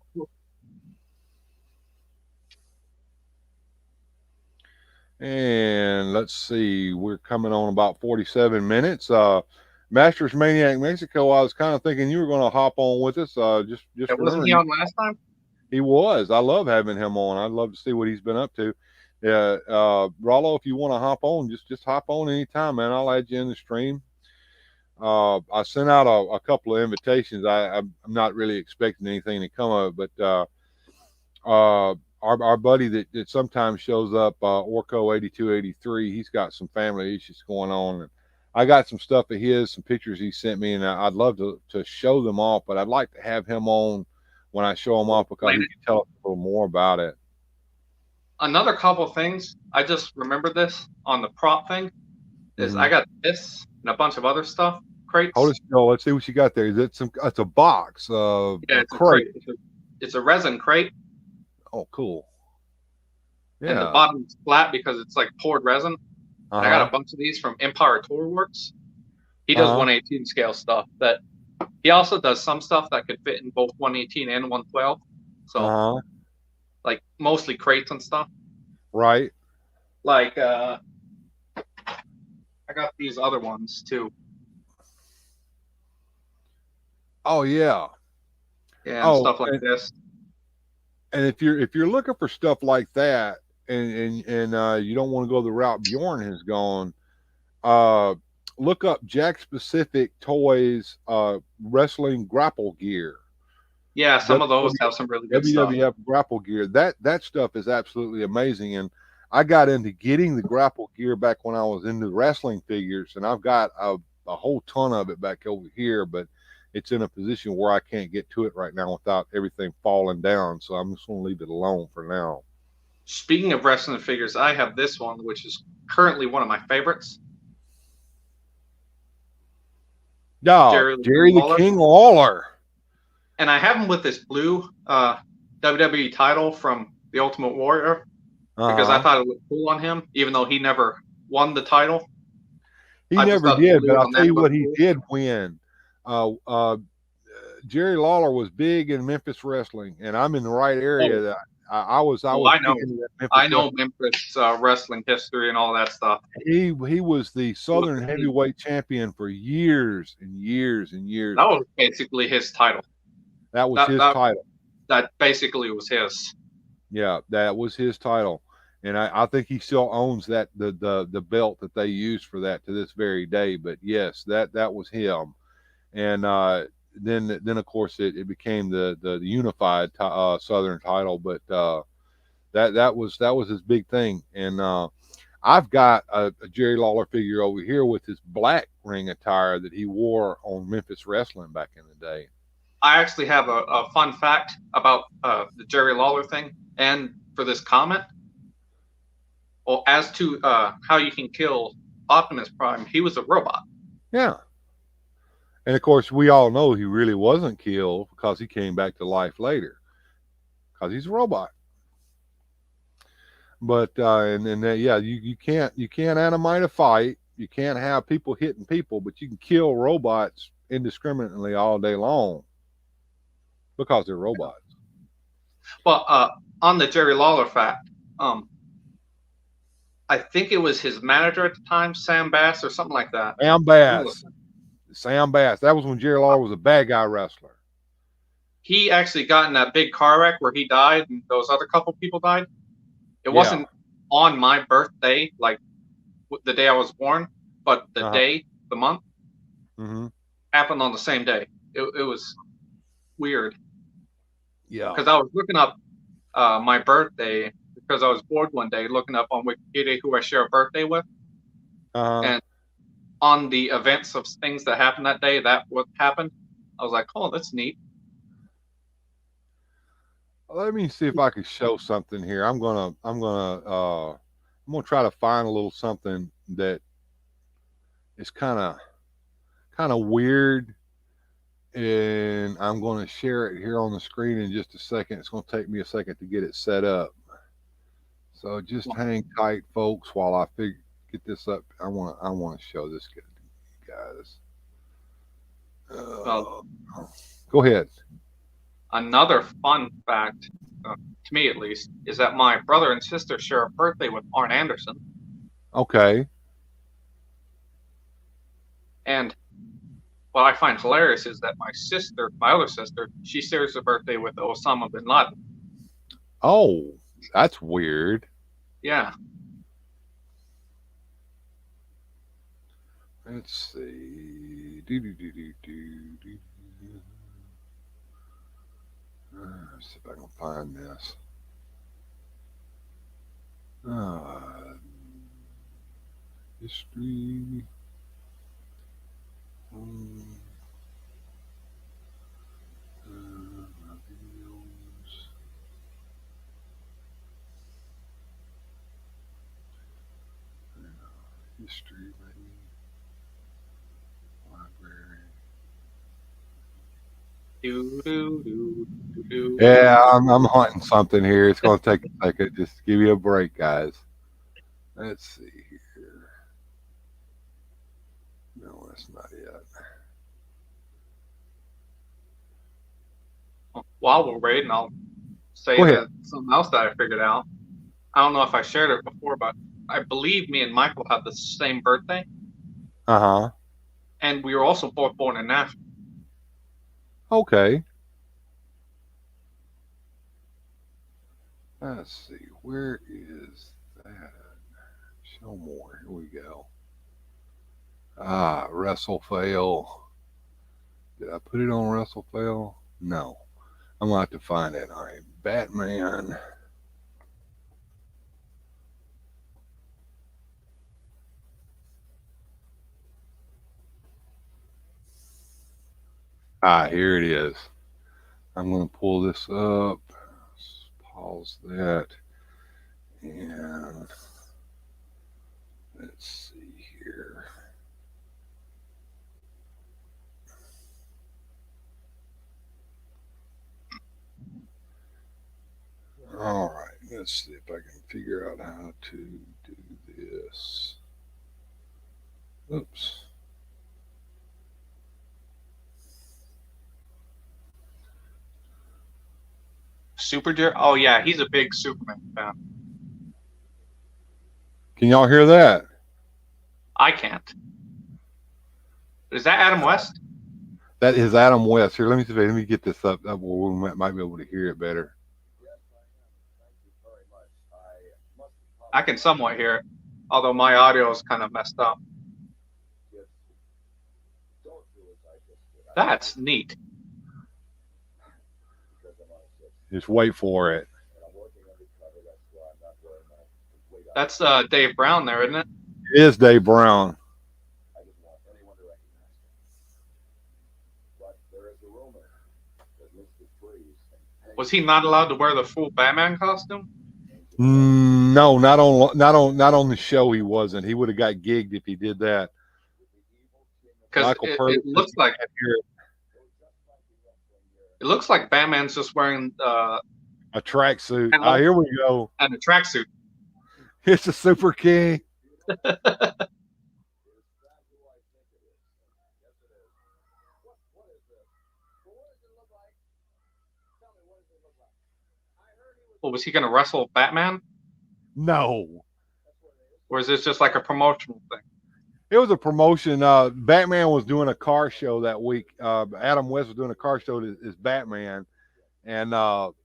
And let's see, we're coming on about 47 minutes. Masters Maniac Mexico, I was kind of thinking you were going to hop on with us. Just Wasn't he on last time? He was. I love having him on. I'd love to see what he's been up to. Yeah, Rollo, if you want to hop on, just hop on anytime, man. I'll add you in the stream. I sent out a couple of invitations. I'm not really expecting anything to come of it, but our buddy that sometimes shows up, Orco 8283, he's got some family issues going on, and I got some stuff of his, some pictures he sent me, and I'd love to show them off, but I'd like to have him on when I show them off, because he can tell us a little more about it. Another couple of things, I just remembered this on the prop thing, is I got this and a bunch of other stuff, crates. Hold it still. Let's see what you got there. Is it it's a box? Yeah, it's a crate. It's a resin crate. Oh, cool. Yeah. And the bottom's flat because it's like poured resin. I got a bunch of these from Empire Tour Works. He does 118 scale stuff. That he also does some stuff that could fit in both 118 and 112. So, like mostly crates and stuff. Right. Like I got these other ones too. Oh yeah. Yeah, and stuff like this. And if you're looking for stuff like that, and you don't want to go the route Bjorn has gone, look up Jack Specific Toys wrestling grapple gear. Yeah, some of those have some really good stuff. WWF grapple gear. That stuff is absolutely amazing. And I got into getting the grapple gear back when I was into wrestling figures, and I've got a whole ton of it back over here, but it's in a position where I can't get to it right now without everything falling down. So I'm just going to leave it alone for now. Speaking of wrestling figures, I have this one, which is currently one of my favorites. Jerry the King Lawler. And I have him with this blue WWE title from the Ultimate Warrior because I thought it looked cool on him, even though he never won the title. He never did, but I'll tell you what he did win. Jerry Lawler was big in Memphis wrestling, and I'm in the right area. I know Memphis wrestling history and all that stuff. He was the Southern Heavyweight Champion for years and years and years. That was basically his title. That was his title. That basically was his. Yeah, that was his title, and I think he still owns that the belt that they use for that to this very day. But yes, that was him, and then of course it became the unified Southern title. But that was his big thing. And I've got a Jerry Lawler figure over here with his black ring attire that he wore on Memphis Wrestling back in the day. I actually have a fun fact about the Jerry Lawler thing, and for this comment. Well, as to how you can kill Optimus Prime, he was a robot. Yeah. And of course, we all know he really wasn't killed because he came back to life later because he's a robot. But yeah, you can't animate a fight. You can't have people hitting people, but you can kill robots indiscriminately all day long because they're robots. Well, on the Jerry Lawler fact, I think it was his manager at the time, Sam Bass or something like that. Sam Bass. That was when Jerry Lawler was a bad guy wrestler. He actually got in that big car wreck where he died and those other couple people died. It wasn't on my birthday, like the day I was born, but the day, the month, happened on the same day. It was weird. Yeah. Because I was looking up my birthday because I was bored one day looking up on Wikipedia who I share a birthday with. And on the events of things that happened that day, that what happened, I was like, oh, that's neat. Let me see if I can show something here. I'm gonna try to find a little something that is kind of weird, and I'm going to share it here on the screen in just a second. It's going to take me a second to get it set up, so just hang tight, folks, while I get this up. I want to show this to you guys. Go ahead. Another fun fact, to me at least, is that my brother and sister share a birthday with Arn Anderson. Okay. And what I find hilarious is that my other sister, she shares a birthday with Osama bin Laden. Oh, that's weird. Yeah. Let's see. Let's see if I can find this. History. Videos. History, maybe. Library. Yeah, I'm hunting something here. It's going to take a second. Just give you a break, guys. Let's see here. No, that's not it. While we're waiting, I'll say that something else that I figured out. I don't know if I shared it before, but I believe me and Michael have the same birthday. And we were also both born in Nashville. Okay. Let's see. Where is that? Show more. Here we go. WrestleFail. Did I put it on WrestleFail? No. I'm going to have to find it. All right. Batman. Here it is. I'm going to pull this up. Let's pause that. And let's see here. All right. Let's see if I can figure out how to do this. Oops. Oh yeah, he's a big Superman fan. Can y'all hear that? I can't. Is that Adam West? That is Adam West. Here, let me get this up where we might be able to hear it better. I can somewhat hear it, although my audio is kind of messed up. That's neat. Just wait for it. That's Dave Brown there, isn't it? It is Dave Brown. Was he not allowed to wear the full Batman costume? No, not on the show. He wasn't. He would have got gigged if he did that. Because it looks like Batman's just wearing a tracksuit. Here we go. And a tracksuit. It's a Super King. Well, was he going to wrestle Batman? No. Or is this just like a promotional thing? It was a promotion. Batman was doing a car show that week. Adam West was doing a car show as Batman. And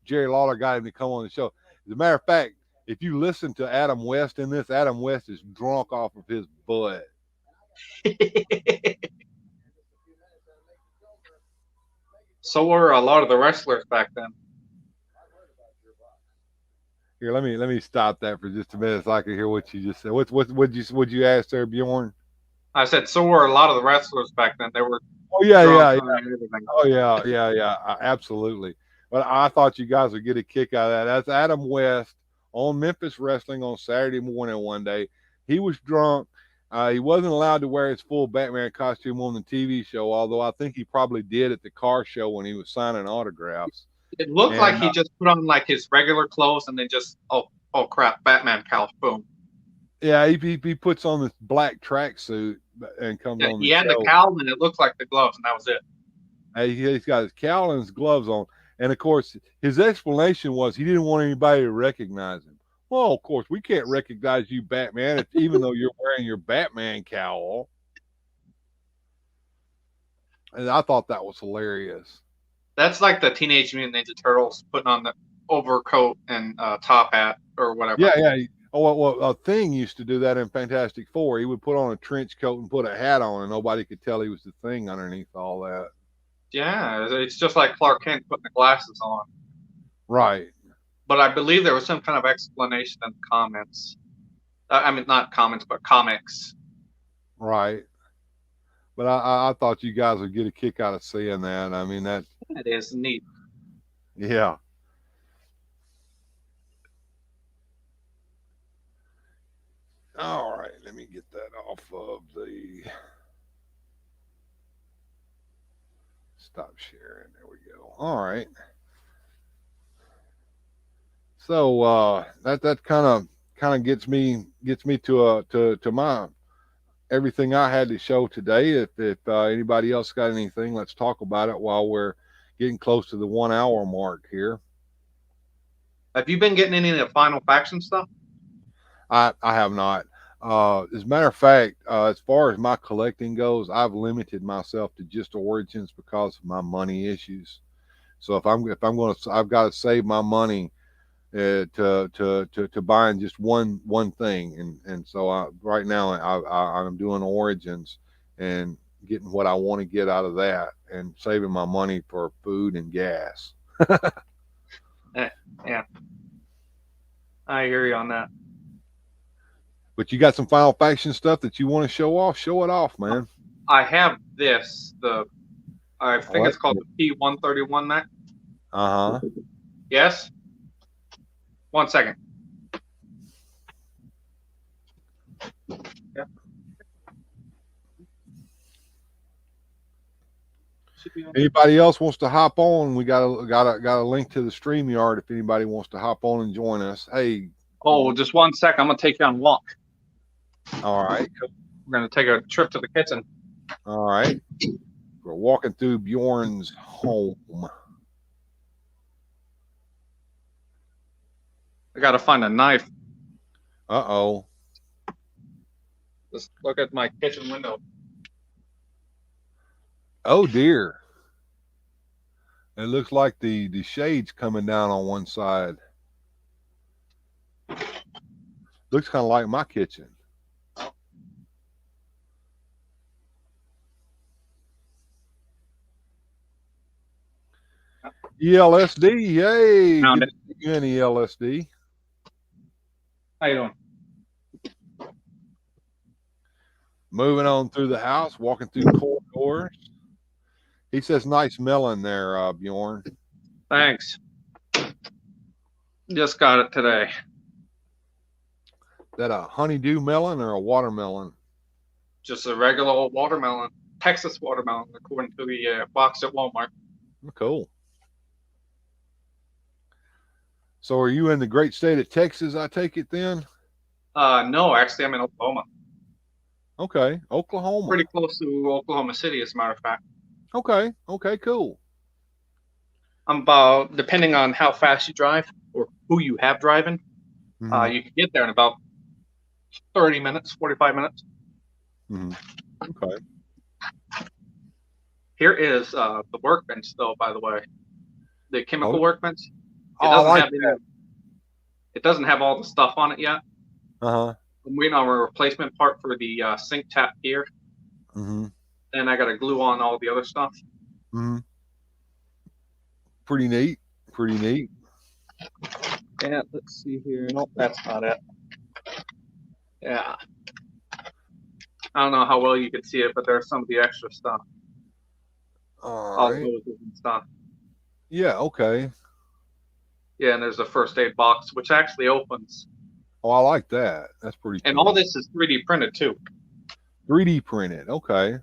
Jerry Lawler got him to come on the show. As a matter of fact, if you listen to Adam West in this, Adam West is drunk off of his butt. So were a lot of the wrestlers back then. Here, let me stop that for just a minute so I can hear what you just said. Would you ask there, Bjorn? I said so were a lot of the wrestlers back then. They were. Oh yeah. Oh yeah. Absolutely. But I thought you guys would get a kick out of that. That's Adam West on Memphis Wrestling on Saturday morning one day. He was drunk. He wasn't allowed to wear his full Batman costume on the TV show, although I think he probably did at the car show when he was signing autographs. It looked like he just put on like his regular clothes and then just oh crap, Batman cowl, boom. Yeah, he puts on this black tracksuit and comes on. He had the cowl and it looked like the gloves, and that was it. He's got his cowl and his gloves on, and of course his explanation was he didn't want anybody to recognize him. Well, of course we can't recognize you, Batman, even though you're wearing your Batman cowl. And I thought that was hilarious. That's like the Teenage Mutant Ninja Turtles putting on the overcoat and top hat or whatever. Yeah. Oh, well, Thing used to do that in Fantastic Four. He would put on a trench coat and put a hat on, and nobody could tell he was the Thing underneath all that. Yeah, it's just like Clark Kent putting the glasses on. Right. But I believe there was some kind of explanation in the comments. I mean, not comments, but comics. Right. But I thought you guys would get a kick out of seeing that. I mean, that is neat. Yeah. All right, let me get that off of the stop sharing. There we go. All right. So that kind of gets me to my everything I had to show today. If anybody else got anything, let's talk about it while we're getting close to the 1 hour mark here. Have you been getting any of the Final Faction stuff? I have not. As a matter of fact, as far as my collecting goes, I've limited myself to just Origins because of my money issues. So if I'm going to, I've got to save my money to buying just one thing, and so right now I'm doing Origins and getting what I want to get out of that, and saving my money for food and gas. Yeah, I hear you on that. But you got some Final Faction stuff that you want to show off? Show it off, man. I have this. I think it's called the P-131 mech. Uh-huh. Yes? 1 second. Yeah. Anybody else wants to hop on? We got a link to the StreamYard if anybody wants to hop on and join us. Hey. Oh, just 1 second. I'm going to take you on a walk. All right. We're going to take a trip to the kitchen. All right. We're walking through Bjorn's home. I got to find a knife. Uh-oh. Just look at my kitchen window. Oh, dear. It looks like the shade's coming down on one side. Looks kind of like my kitchen. ELSD, yay! Found Good to see you in ELSD. How you doing? Moving on through the house, walking through corridors. He says, "Nice melon there, Bjorn." Thanks. Just got it today. That a honeydew melon or a watermelon? Just a regular old watermelon, Texas watermelon, according to the box at Walmart. Cool. So, are you in the great state of Texas? I take it then. No, actually, I'm in Oklahoma. Okay, Oklahoma. Pretty close to Oklahoma City, as a matter of fact. Okay, cool. I'm about, depending on how fast you drive or who you have driving, Mm-hmm. you can get there in about 30 minutes, 45 minutes. Mm-hmm. Okay. Here is the workbench, though, by the way. The chemical workbench. It I doesn't like have any, that. it doesn't have all the stuff on it yet. Uh-huh. I'm waiting on a replacement part for the sink tap here. Mm-hmm. Then I got to glue on all the other stuff. Mm-hmm. Pretty neat. Yeah, let's see here. Nope, that's not it. Yeah. I don't know how well you can see it, but there's some of the extra stuff. All right. Hoses and stuff. Yeah, okay. Yeah, and there's a first aid box, which actually opens. Oh, I like that. That's pretty cool. And all this is 3D printed, too. 3D printed. Okay.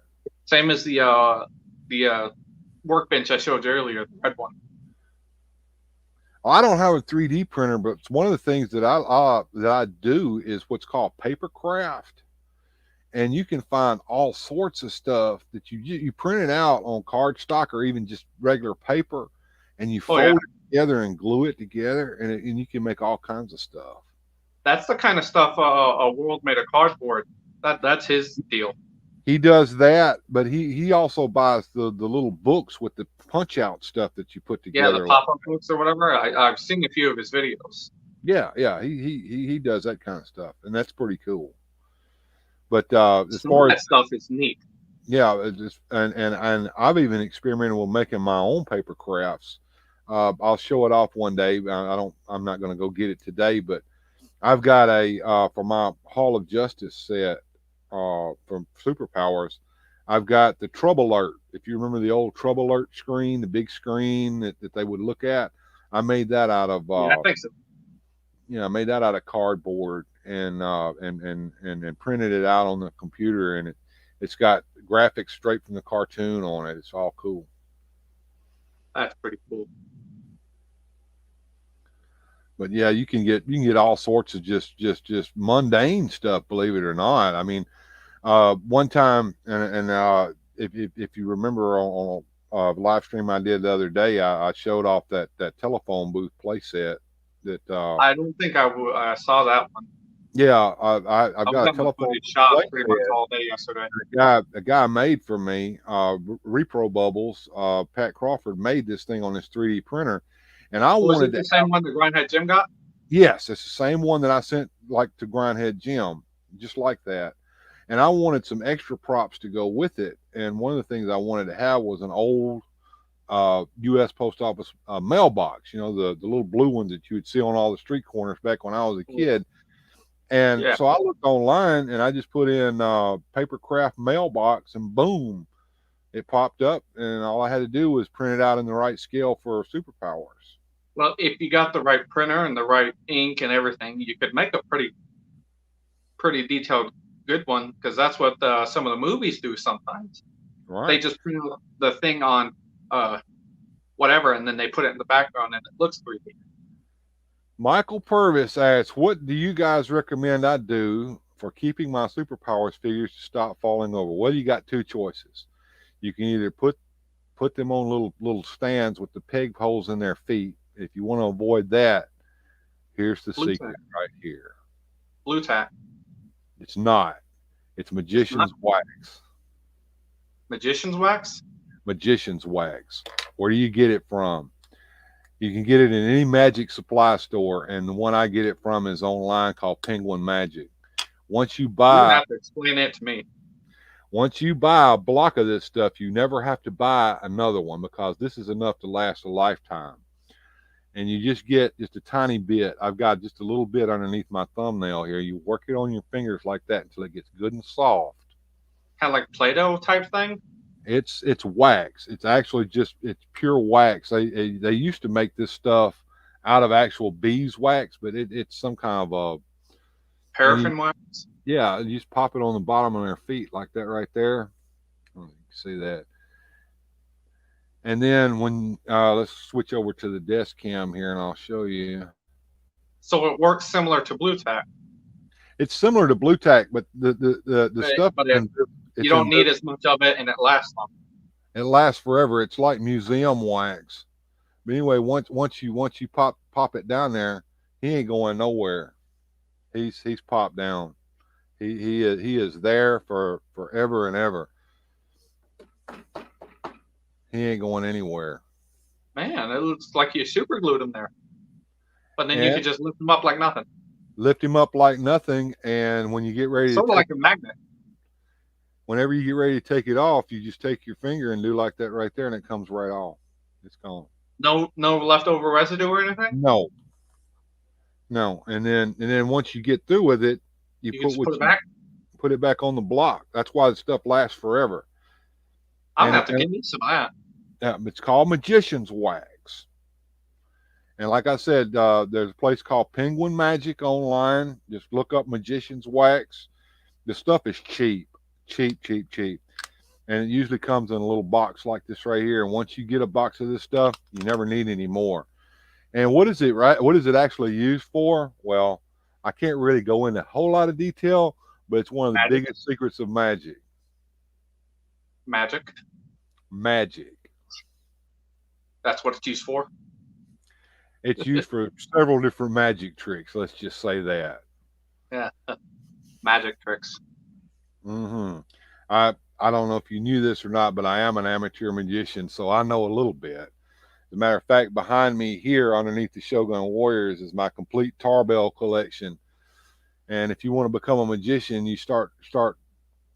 Same as the workbench I showed you earlier, the red one. I don't have a 3D printer, but one of the things that I do is what's called paper craft, and you can find all sorts of stuff that you print it out on cardstock or even just regular paper, and you fold it together and glue it together, and you can make all kinds of stuff. That's the kind of stuff a world made of cardboard. That's his deal. He does that, but he also buys the little books with the punch out stuff that you put together. Yeah, the pop-up books or whatever. I've seen a few of his videos. Yeah, he does that kind of stuff, and that's pretty cool. But as far as that stuff is neat. Yeah, and I've even experimented with making my own paper crafts. I'll show it off one day. I'm not going to go get it today, but I've got for my Hall of Justice set from Superpowers. I've got the Trouble Alert. If you remember the old Trouble Alert screen, the big screen that they would look at, I made that out of. Yeah, I think so. I made that out of cardboard and printed it out on the computer, and it's got graphics straight from the cartoon on it. It's all cool. That's pretty cool. But yeah, you can get all sorts of just mundane stuff, believe it or not. I mean, one time, and if you remember on a live stream I did the other day, I showed off that telephone booth playset that. I don't think I saw that one. Yeah, I've got a telephone shop pretty much all day yesterday. A guy made for me, Repro Bubbles. Pat Crawford made this thing on his 3D printer, and I wanted the same one that Grindhead Jim got. Yes, it's the same one that I sent to Grindhead Jim, just like that. And I wanted some extra props to go with it. And one of the things I wanted to have was an old U.S. Post Office mailbox. The little blue ones that you would see on all the street corners back when I was a kid. And so I looked online and I just put in paper craft mailbox, and boom, it popped up. And all I had to do was print it out in the right scale for Superpowers. Well, if you got the right printer and the right ink and everything, you could make a pretty detailed good one, because that's what some of the movies do sometimes. Right. They just print the thing on whatever, and then they put it in the background and it looks 3D. Michael Purvis asks, what do you guys recommend I do for keeping my Superpowers figures to stop falling over? Well, you got two choices. You can either put them on little stands with the peg holes in their feet. If you want to avoid that, here's the secret right here. Blue tack. It's not. It's Magician's Wax. Magician's Wax? Magician's Wax. Where do you get it from? You can get it in any magic supply store, and the one I get it from is online called Penguin Magic. Once you buy, you have to explain it to me. Once you buy a block of this stuff, you never have to buy another one because this is enough to last a lifetime. And you just get just a tiny bit. I've got just a little bit underneath my thumbnail here. You work it on your fingers like that until it gets good and soft. Kind of like Play-Doh type thing. It's wax. It's actually just it's pure wax. They used to make this stuff out of actual beeswax, but it's some kind of Paraffin wax. yeah. You just pop it on the bottom of their feet like that right there. You can see that. And then when let's switch over to the desk cam here, and I'll show you. So it works similar to Blue Tack. It's similar to Blue Tack, but the stuff. But you don't need as much of it, and it lasts long. It lasts forever. It's like museum wax. But anyway, once you pop it down there, he ain't going nowhere. He's popped down. He is there for forever and ever. He ain't going anywhere. Man, it looks like you super glued him there. But then you can just lift him up like nothing. Lift him up like nothing, and when you get ready, sort of like a magnet. Whenever you get ready to take it off, you just take your finger and do like that right there, and it comes right off. It's gone. No leftover residue or anything. No. And then once you get through with it, you put it back on the block. That's why the stuff lasts forever. I'm gonna have to give me some of that. Yeah, it's called magician's wax. And like I said, there's a place called Penguin Magic online. Just look up magician's wax. The stuff is cheap. And it usually comes in a little box like this right here. And once you get a box of this stuff, you never need any more. And what is it actually used for? Well, I can't really go into a whole lot of detail, but it's one of the biggest secrets of magic. Magic. That's what it's used for. It's used for several different magic tricks. Let's just say that. Yeah. Magic tricks. Mm-hmm. I don't know if you knew this or not, but I am an amateur magician, so I know a little bit. As a matter of fact, behind me here underneath the Shogun Warriors is my complete tarbell collection. And if you want to become a magician, you start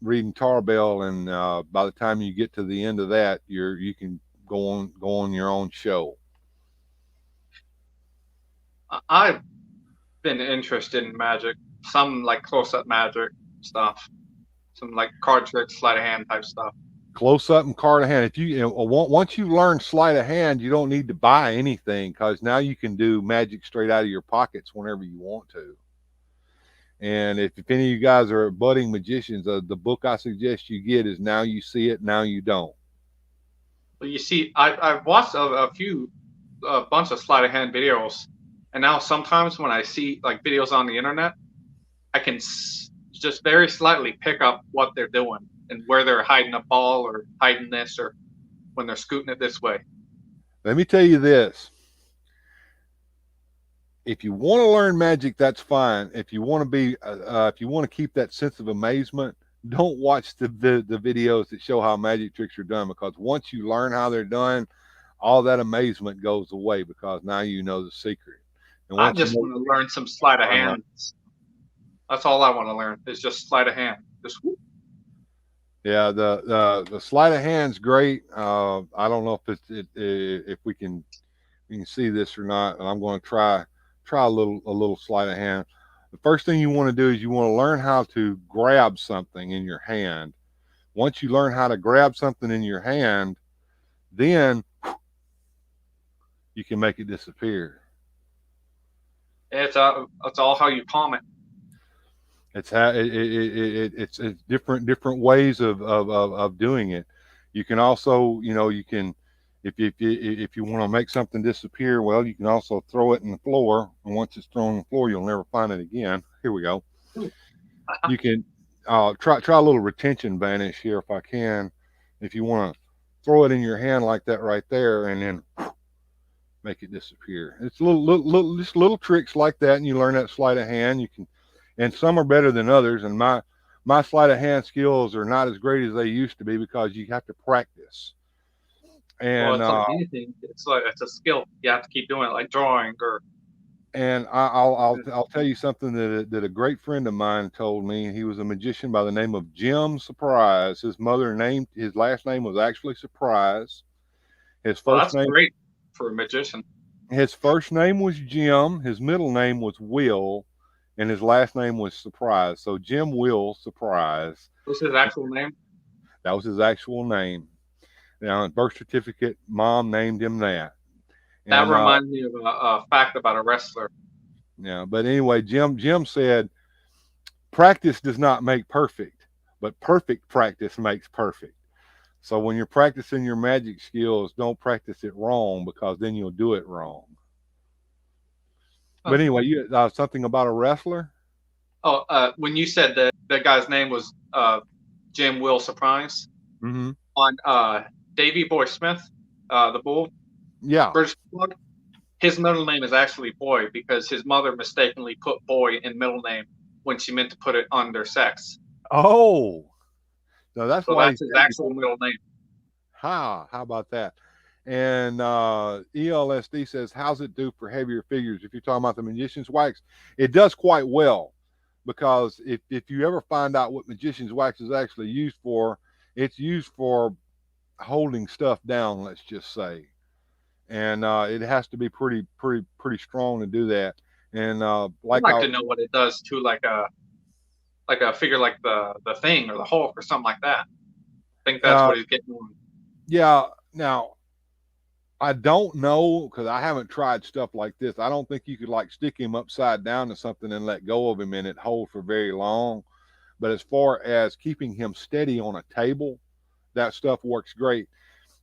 reading tarbell, and by the time you get to the end of that, you can go on your own show. I've been interested in magic, some like close-up magic stuff, some like card tricks, sleight of hand type stuff. Close up and card of hand. If once you learn sleight of hand, you don't need to buy anything, because now you can do magic straight out of your pockets whenever you want to. And if any of you guys are budding magicians, the book I suggest you get is Now You See It, Now You Don't. Well, you see, I've watched a bunch of sleight of hand videos, and now sometimes when I see like videos on the internet, I can just very slightly pick up what they're doing and where they're hiding a ball or hiding this, or when they're scooting it this way. Let me tell you this. If you want to learn magic, that's fine. If you want to keep that sense of amazement, don't watch the videos that show how magic tricks are done, because once you learn how they're done, all that amazement goes away, because now you know the secret. And I just want to learn some sleight of hand. That's all I want to learn is just sleight of hand. Just whoop. Yeah, the sleight of hand's great. I don't know if we can see this or not, and I'm going to try a little sleight of hand. The first thing you want to do is you want to learn how to grab something in your hand. Once you learn how to grab something in your hand, then you can make it disappear. It's all how you palm it. It's how it's different ways of doing it. You can also, you can, if you want to make something disappear, well, you can also throw it in the floor, and once it's thrown on the floor, you'll never find it again. Here we go. You can try a little retention vanish here if I can. If you want to throw it in your hand like that right there, and then make it disappear. It's just little tricks like that, and you learn that sleight of hand. You can, and some are better than others. And my sleight of hand skills are not as great as they used to be, because you have to practice. And well, it's like anything. It's a skill. You have to keep doing it, like drawing or And I'll tell you something that a great friend of mine told me. He was a magician by the name of Jim Surprise. His last name was actually Surprise. His Well, first that's name great for a magician. was Jim. His middle name was Will, and his last name was Surprise. So Jim Will Surprise. What's his actual name? That was his actual name. Now, his birth certificate, mom named him that. That And, reminds me of a fact about a wrestler. yeah, but anyway, Jim said, practice does not make perfect, but perfect practice makes perfect. So when you're practicing your magic skills, don't practice it wrong, because then you'll do it wrong. But anyway, you something about a wrestler? Oh, when you said that the guy's name was Jim Will Surprise Mm-hmm. on Davy Boy Smith, the Bull, Yeah. British Bulldog, his middle name is actually Boy because his mother mistakenly put Boy in middle name when she meant to put it on their sex. Oh, no, that's So why that's his actual middle name. How about that? And ELSD says, how's it do for heavier figures? If you're talking about the Magician's Wax, it does quite well, because if you ever find out what Magician's Wax is actually used for, it's used for holding stuff down, let's just say. And it has to be pretty strong to do that. And I'd like to know what it does to like a figure like the Thing or the Hulk or something like that. I think that's what he's getting on. Yeah. Now, I don't know, because I haven't tried stuff like this. I don't think you could like stick him upside down to something and let go of him and it hold for very long. But as far as keeping him steady on a table, that stuff works great.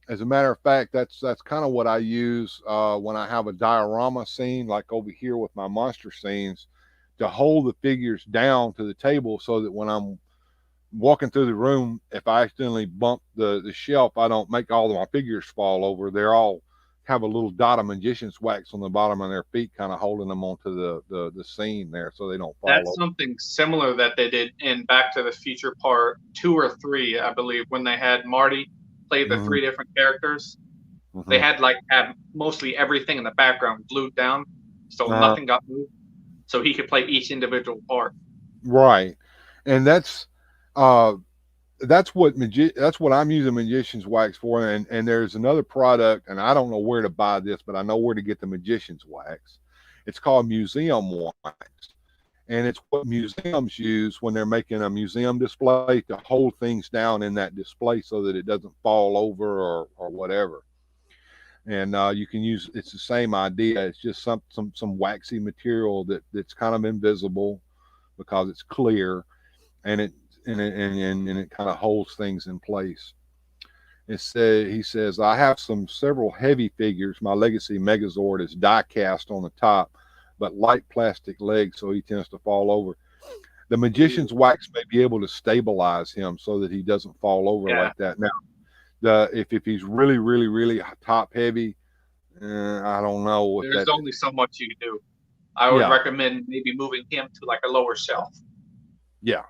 As a matter of fact, that's kind of what I use when I have a diorama scene, like over here with my monster scenes, to hold the figures down to the table, so that when I'm walking through the room, if I accidentally bump the shelf, I don't make all of my figures fall over. They're all have a little dot of Magician's Wax on the bottom of their feet, kind of holding them onto the scene there, so they don't fall That's over. something similar that they did in Back to the Future Part 2 or 3, I believe, when they had Marty play the three different characters. They had mostly everything in the background glued down, so nothing got moved, so he could play each individual part. Right, and that's what I'm using Magician's Wax for. And there's another product, and I don't know where to buy this, but I know where to get the Magician's Wax. It's called Museum Wax, and it's what museums use when they're making a museum display, to hold things down in that display so that it doesn't fall over or whatever. And you can use, it's the same idea. It's just some waxy material that's kind of invisible because it's clear, and it kind of holds things in place. He says, I have several heavy figures. My Legacy Megazord is die cast on the top, but light plastic legs, so he tends to fall over. The Magician's Wax may be able to stabilize him so that he doesn't fall over like that. Now, if he's really top heavy, I don't know. There's only so much you can do. I would recommend maybe moving him to like a lower shelf. Yeah.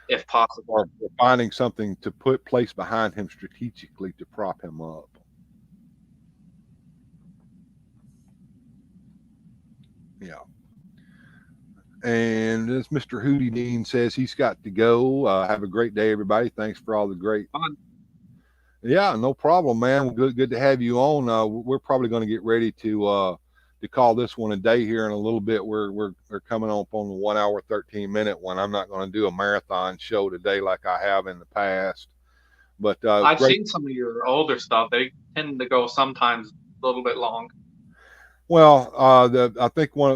If possible. Or finding something to place behind him strategically to prop him up. Yeah. And this Mr. Hootie Dean says he's got to go. Have a great day, everybody. Thanks for all the great. Fun. Yeah, no problem, man. Good to have you on. We're probably going to get ready to call this one a day here in a little bit. We're coming up on the 1 hour 13-minute one. I'm not going to do a marathon show today like I have in the past. But I've seen some of your older stuff. They tend to go sometimes a little bit long. Well, I think one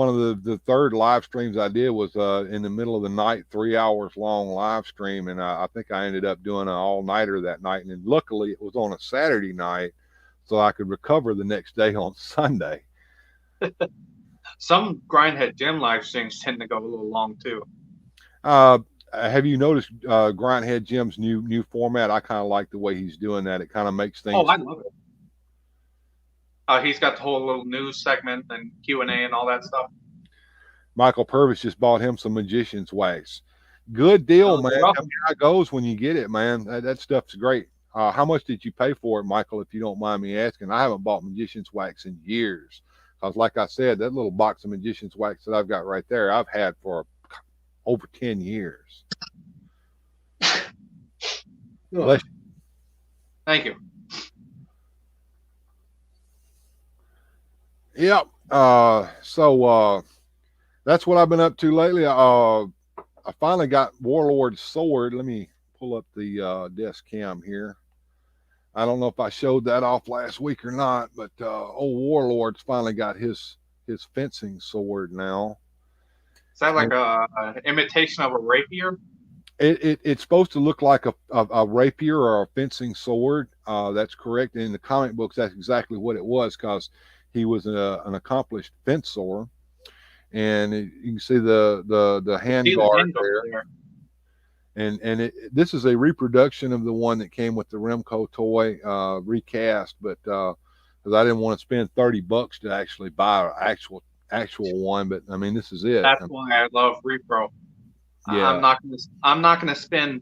of the third live streams I did was in the middle of the night, 3 hours long live stream, and I think I ended up doing an all-nighter that night. And luckily, it was on a Saturday night, so I could recover the next day on Sunday. Some Grindhead Gym live streams tend to go a little long too. Have you noticed Grindhead Jim's new format? I kind of like the way he's doing that. It kind of makes things. Oh, I love it. He's got the whole little news segment and Q&A and all that stuff. Michael Purvis just bought him some Magician's Wax. Good deal, man. Tell me how it goes when you get it, man. That stuff's great. How much did you pay for it, Michael, if you don't mind me asking? I haven't bought Magician's Wax in years. Because like I said, that little box of Magician's Wax that I've got right there, I've had for over 10 years. Bless you. Thank you. Yep. So that's what I've been up to lately. I finally got Warlord's sword. Let me pull up the desk cam here. I don't know if I showed that off last week or not, but old Warlord's finally got his fencing sword now. Is that like an imitation of a rapier? It's supposed to look like a rapier or a fencing sword. That's correct. And in the comic books, that's exactly what it was, because he was an accomplished fencer. And you can see the hand guard there. And this is a reproduction of the one that came with the Remco toy, recast, but because I didn't want to spend $30 to actually buy an actual one. But I mean, this is it. That's why I love repro. Yeah. I'm not gonna spend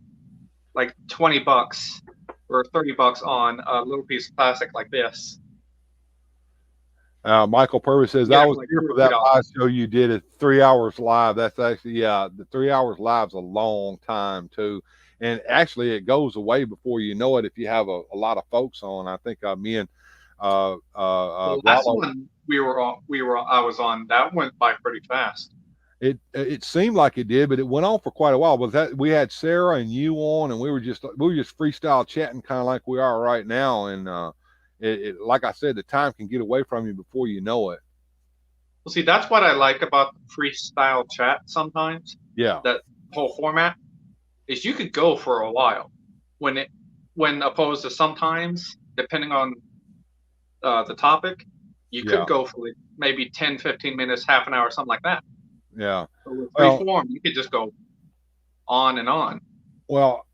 like $20 or $30 on a little piece of plastic like this. Michael Purvis says, Yeah, I was like here for that live show you did at 3 hours live. That's actually, the 3 hours live is a long time too. And actually it goes away before you know it if you have a lot of folks on. I think me and the last one I was on, that went by pretty fast. It seemed like it did, but it went on for quite a while. But that we had Sarah and you on, and we were just freestyle chatting, kind of like we are right now. And like I said, the time can get away from you before you know it. Well, see, that's what I like about the freestyle chat sometimes. Yeah. That whole format is you could go for a while when opposed to sometimes, depending on the topic, you could go for like maybe 10, 15 minutes, half an hour, something like that. Yeah. So with freeform, you could just go on and on. Well,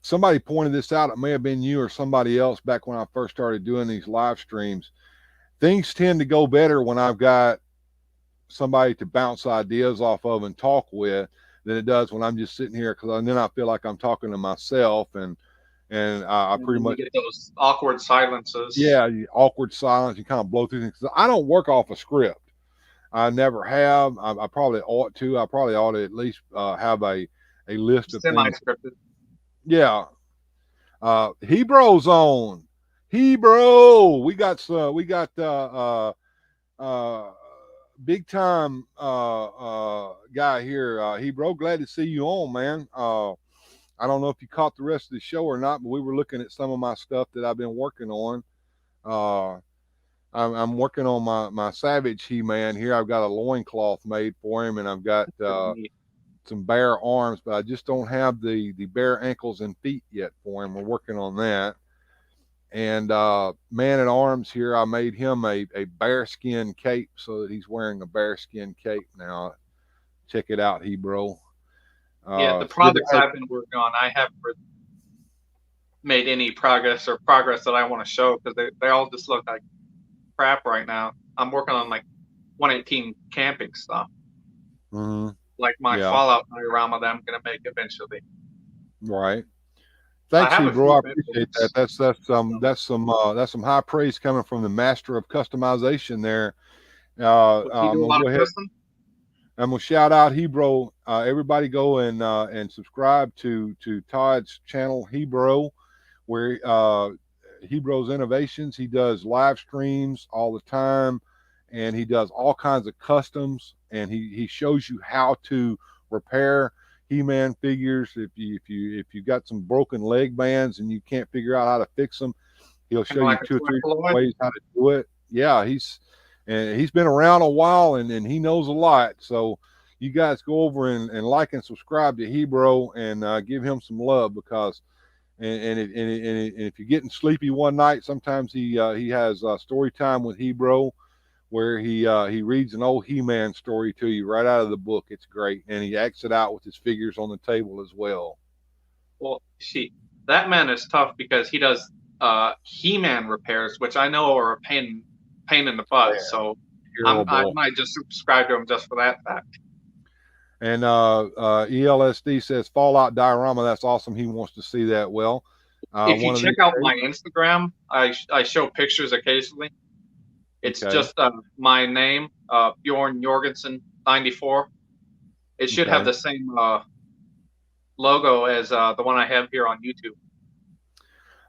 somebody pointed this out. It may have been you or somebody else back when I first started doing these live streams. Things tend to go better when I've got somebody to bounce ideas off of and talk with than it does when I'm just sitting here, because then I feel like I'm talking to myself, and I pretty much get those awkward silences. Yeah, awkward silence. You kind of blow through things. I don't work off a script. I never have. I probably ought to. I probably ought to at least have a list of things. Semi-scripted. Yeah. Hebro's on. Hebro. We got big time guy here. Hebro, glad to see you on, man. I don't know if you caught the rest of the show or not, but we were looking at some of my stuff that I've been working on. I'm working on my Savage He-Man here. I've got a loincloth made for him, and I've got some bare arms, but I just don't have the bare ankles and feet yet for him. We're working on that. And Man at Arms here, I made him a bearskin cape so that he's wearing a bearskin cape now. Check it out, Hebro. Yeah, the projects I've been working on, I haven't made any progress that I want to show, because they all just look like crap right now. I'm working on like 118 camping stuff. Mm-hmm. Like my Fallout diorama that I'm going to make eventually. Right. Thanks, Hebro. I appreciate that. That's some high praise coming from the master of customization there. I'm gonna shout out Hebro. Everybody go and subscribe to Todd's channel, Hebro, where Hebro's Innovations. He does live streams all the time, and he does all kinds of customs, and he shows you how to repair He-Man figures. If you got some broken leg bands and you can't figure out how to fix them, he'll show you 2 or 3 ways how to do it. Yeah, he's been around a while, and he knows a lot. So you guys go over and like and subscribe to Hebro and give him some love, because and if you're getting sleepy one night, sometimes he has story time with Hebro, where he reads an old He-Man story to you right out of the book. It's great, and he acts it out with his figures on the table as well. Well, that man is tough, because he does He-Man repairs, which I know are a pain in the butt. So I might just subscribe to him just for that fact. And ELSD says Fallout diorama. That's awesome. He wants to see that. Well, if you check out my Instagram, I show pictures occasionally. It's Okay. just my name, Bjorn Jorgensen 94. It should have Okay. the same logo as the one I have here on YouTube.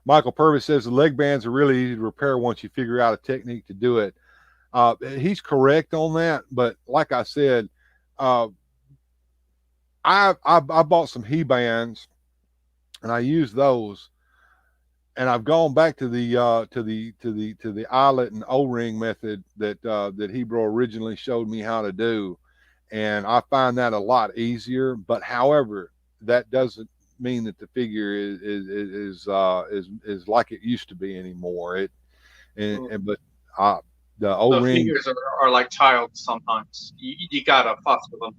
Michael Purvis says the leg bands are really easy to repair once you figure out a technique to do it. He's correct on that, but like I said, I bought some He-bands and I used those, and I've gone back to the eyelet and O-ring method that Hebro originally showed me how to do, and I find that a lot easier. But however, that doesn't mean that the figure is like it used to be anymore. But the O-ring, figures are like child sometimes. You gotta fuss with them.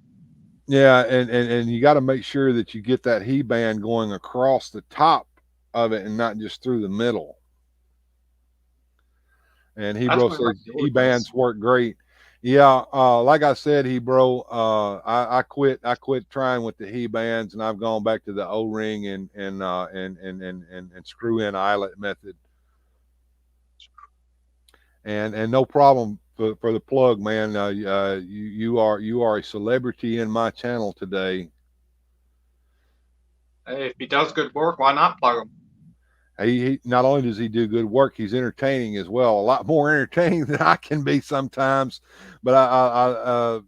yeah, and you got to make sure that you get that He-band going across the top of it and not just through the middle. And Hebro says He-bands work great. Yeah, like I said, Hebro, I quit trying with the He-bands, and I've gone back to the O-ring and screw in eyelet method. And no problem for the plug, man. You are a celebrity in my channel today. Hey, if he does good work, why not plug him? He not only does he do good work, he's entertaining as well. A lot more entertaining than I can be sometimes. But I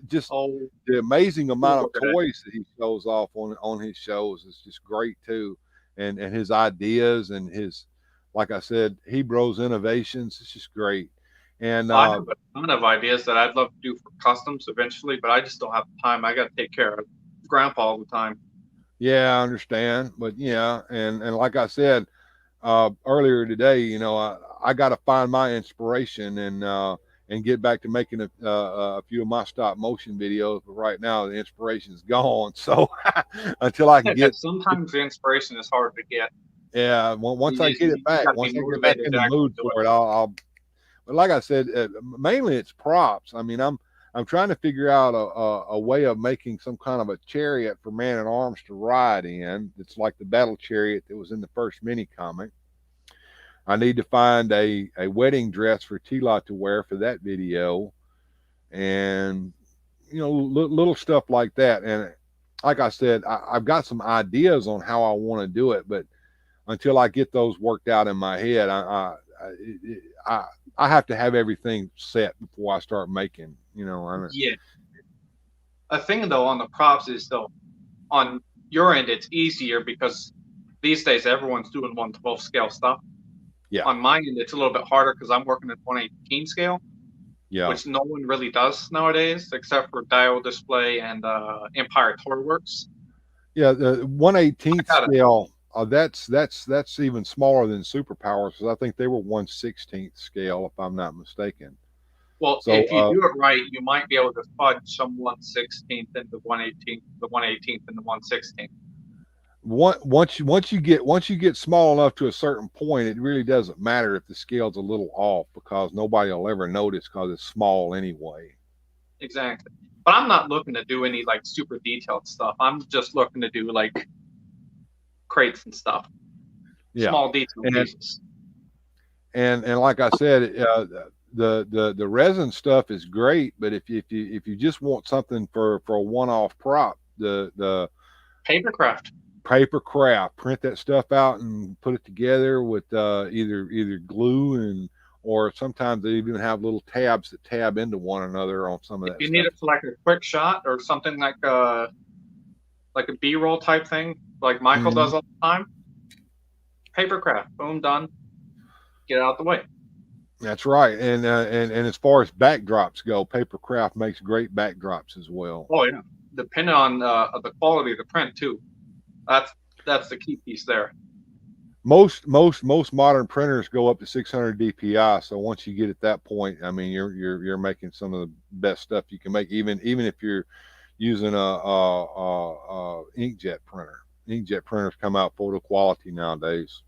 just the amazing amount of toys that he shows off on his shows is just great too, and his ideas and his, like I said, Hebro's innovations. It's just great. And I have a ton of ideas that I'd love to do for customs eventually, but I just don't have time. I got to take care of Grandpa all the time. Yeah, I understand, but yeah, and like I said earlier today, you know, I got to find my inspiration and get back to making a few of my stop motion videos. But right now, the inspiration's gone. So until I can get, sometimes the inspiration is hard to get. Yeah, once I get it back, once I get back in the mood for it, I'll. But like I said, mainly it's props. I mean, I'm trying to figure out a way of making some kind of a chariot for Man-at-Arms to ride in. It's like the battle chariot that was in the first mini comic. I need to find a wedding dress for Tila to wear for that video, and you know, little stuff like that. And like I said, I've got some ideas on how I want to do it, but until I get those worked out in my head, I have to have everything set before I start making, you know. Yeah. A thing though on the props is though, on your end it's easier because these days everyone's doing 1/12 scale stuff. Yeah. On my end it's a little bit harder because I'm working at 1/18 scale. Yeah. Which no one really does nowadays except for Dio Display and Empire Toy Works. Yeah, the 1/18 scale. That's even smaller than Superpowers, because I think they were 1/16 scale, if I'm not mistaken. Well, so, if you do it right, you might be able to fudge some 1/16 into 1/18, the 1/18 and the 1/16. Once you get small enough to a certain point, it really doesn't matter if the scale's a little off, because nobody will ever notice because it's small anyway. Exactly. But I'm not looking to do any like super detailed stuff. I'm just looking to do like crates and stuff. Yeah. Small detail pieces. And like I said, the resin stuff is great, but if you just want something for a one-off prop, the papercraft, print that stuff out and put it together with either glue or sometimes they even have little tabs that tab into one another on some of that. If you need it for like a quick shot or something like a B-roll type thing, like Michael does all the time, papercraft, boom, done. Get it out the way. That's right, and as far as backdrops go, papercraft makes great backdrops as well. Oh yeah, depending on the quality of the print too. That's the key piece there. Most modern printers go up to 600 DPI, so once you get at that point, I mean, you're making some of the best stuff you can make, even if you're using a inkjet printer. Inkjet printers come out photo quality nowadays.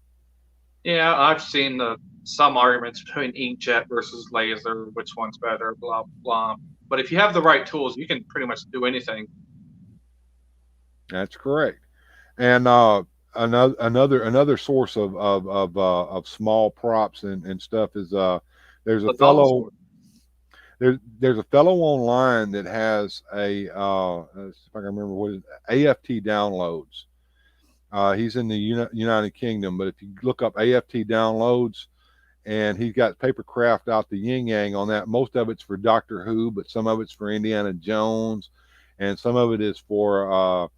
Yeah, I've seen some arguments between inkjet versus laser, which one's better, blah blah. But if you have the right tools, you can pretty much do anything. That's correct. And another source of small props and stuff is There's a The double fellow. sword. There's a fellow online that has a if I can remember what it is, AFT downloads. He's in the United Kingdom, but if you look up AFT downloads, and he's got papercraft out the yin yang on that. Most of it's for Doctor Who, but some of it's for Indiana Jones, and some of it is for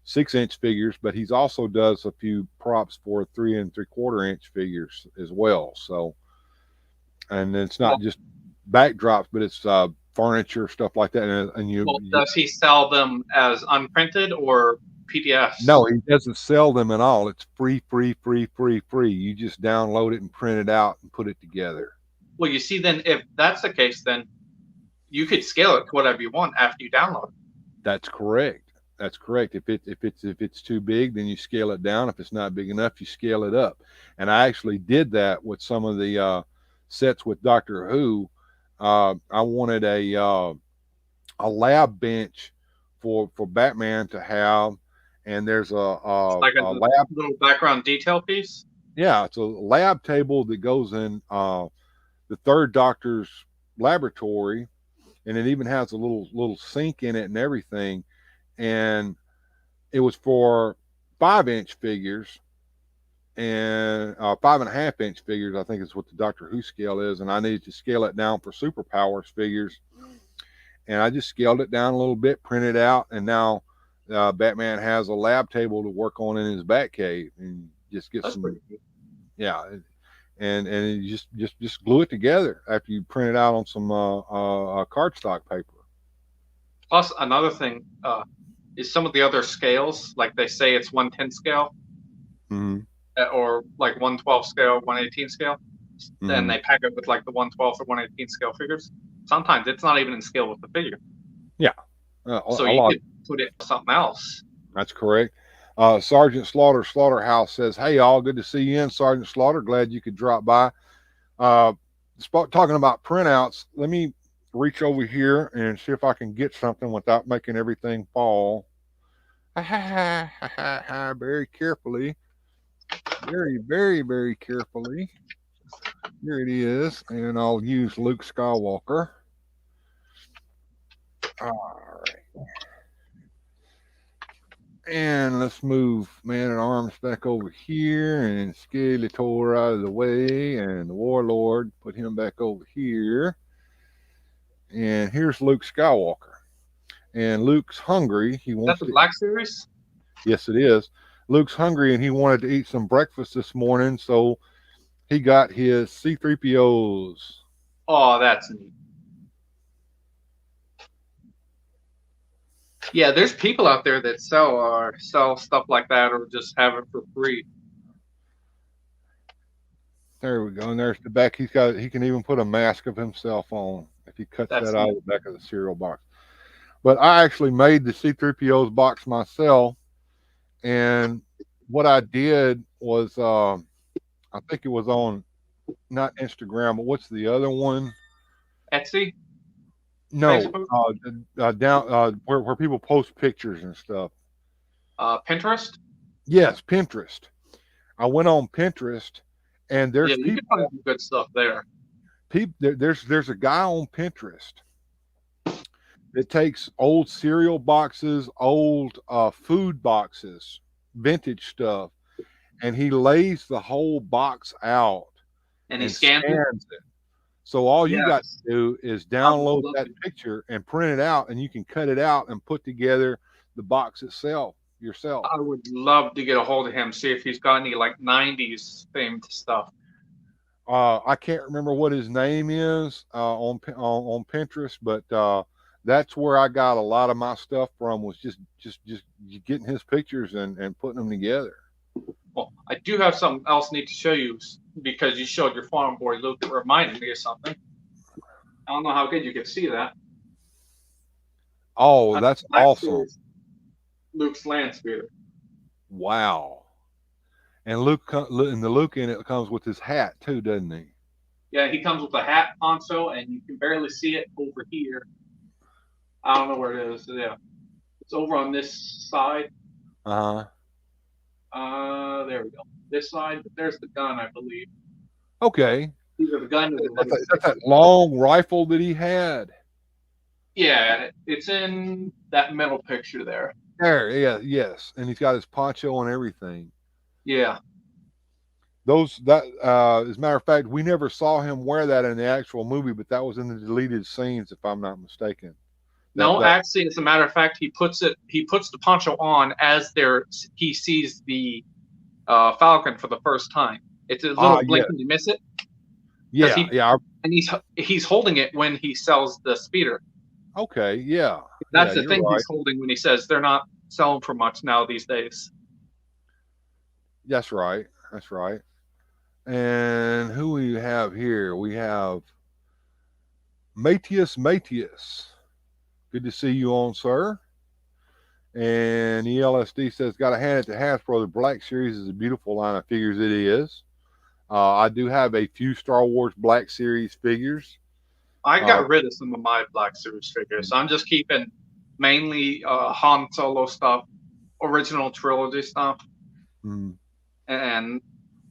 6-inch figures. But he's also does a few props for 3 3/4-inch figures as well. So, and it's not just backdrops, but it's furniture, stuff like that. And Does he sell them as unprinted or PDFs? No, he doesn't sell them at all. It's free. You just download it and print it out and put it together. Well, you see, then if that's the case, then you could scale it to whatever you want after you download it. That's correct. If it's too big, then you scale it down. If it's not big enough, you scale it up. And I actually did that with some of the sets with Doctor Who. I wanted a lab bench for Batman to have, and there's like a lab little background detail piece. Yeah, it's a lab table that goes in the Third Doctor's laboratory, and it even has a little sink in it and everything. And it was for 5-inch figures and 5.5-inch figures, I think is what the Doctor Who scale is. And I needed to scale it down for Superpowers figures. And I just scaled it down a little bit, printed out, and now Batman has a lab table to work on in his Batcave, and just get some, yeah, and you just glue it together after you print it out on some cardstock paper. Plus, another thing is some of the other scales, like they say it's 110 scale, or like 112 scale, 118 scale. Then they pack it with like the 112 or 118 scale figures. Sometimes it's not even in scale with the figure. Yeah. So you could put it something else. That's correct. Sergeant Slaughterhouse says, "Hey, y'all, good to see you in, Sergeant Slaughter. Glad you could drop by." Talking about printouts, let me reach over here and see if I can get something without making everything fall. Very carefully. Very carefully. Here it is, and I'll use Luke Skywalker. All right. And let's move Man at Arms back over here, and Skeletor out of the way, and the Warlord, put him back over here. And here's Luke Skywalker. And Luke's hungry. He wants That's the Black Series? Yes, it is. Luke's hungry, and he wanted to eat some breakfast this morning, so he got his C-3POs. Oh, that's neat. Yeah, there's people out there that sell stuff like that, or just have it for free. There we go. And there's the back. He can even put a mask of himself on if he cuts that out of the back of the cereal box. But I actually made the C-3PO's box myself, and what I did was I think it was on not Instagram, but what's the other one? Etsy? No, down where people post pictures and stuff. Pinterest? Yes, Pinterest. I went on Pinterest, and there's you can find some good stuff there. There's a guy on Pinterest that takes old cereal boxes, old food boxes, vintage stuff, and he lays the whole box out and he scans it. So all you got to do is download that picture and print it out, and you can cut it out and put together the box itself yourself. I would love to get a hold of him, see if he's got any like 90s themed stuff. I can't remember what his name is on Pinterest, but that's where I got a lot of my stuff from, was just getting his pictures and putting them together. Well, I do have something else I need to show you, because you showed your farm boy Luke. It reminded me of something. I don't know how good you can see that. Oh, that's awesome. Luke's Landspeeder. Wow. And the Luke in it comes with his hat too, doesn't he? Yeah, he comes with a hat, poncho, and you can barely see it over here. I don't know where it is. Yeah, it's over on this side. There we go. This side, but there's the gun, I believe. Okay. Either the gun or the laser. That's that long rifle that he had. Yeah, it's in that middle picture there. There, yeah, yes, and he's got his poncho and everything. Yeah. As a matter of fact, we never saw him wear that in the actual movie, but that was in the deleted scenes, if I'm not mistaken. Actually, as a matter of fact, he puts the poncho on as he sees the Falcon for the first time. It's a little blink and you miss it. Yeah. And he's holding it when he sells the speeder. Okay, yeah. That's the thing he's holding when he says they're not selling for much now these days. That's right. And who we have here? We have Matius. Good to see you on, sir. And ELSD says, got to hand it to Hasbro. The Black Series is a beautiful line of figures. It is. I do have a few Star Wars Black Series figures. I got rid of some of my Black Series figures. I'm just keeping mainly Han Solo stuff, original trilogy stuff, and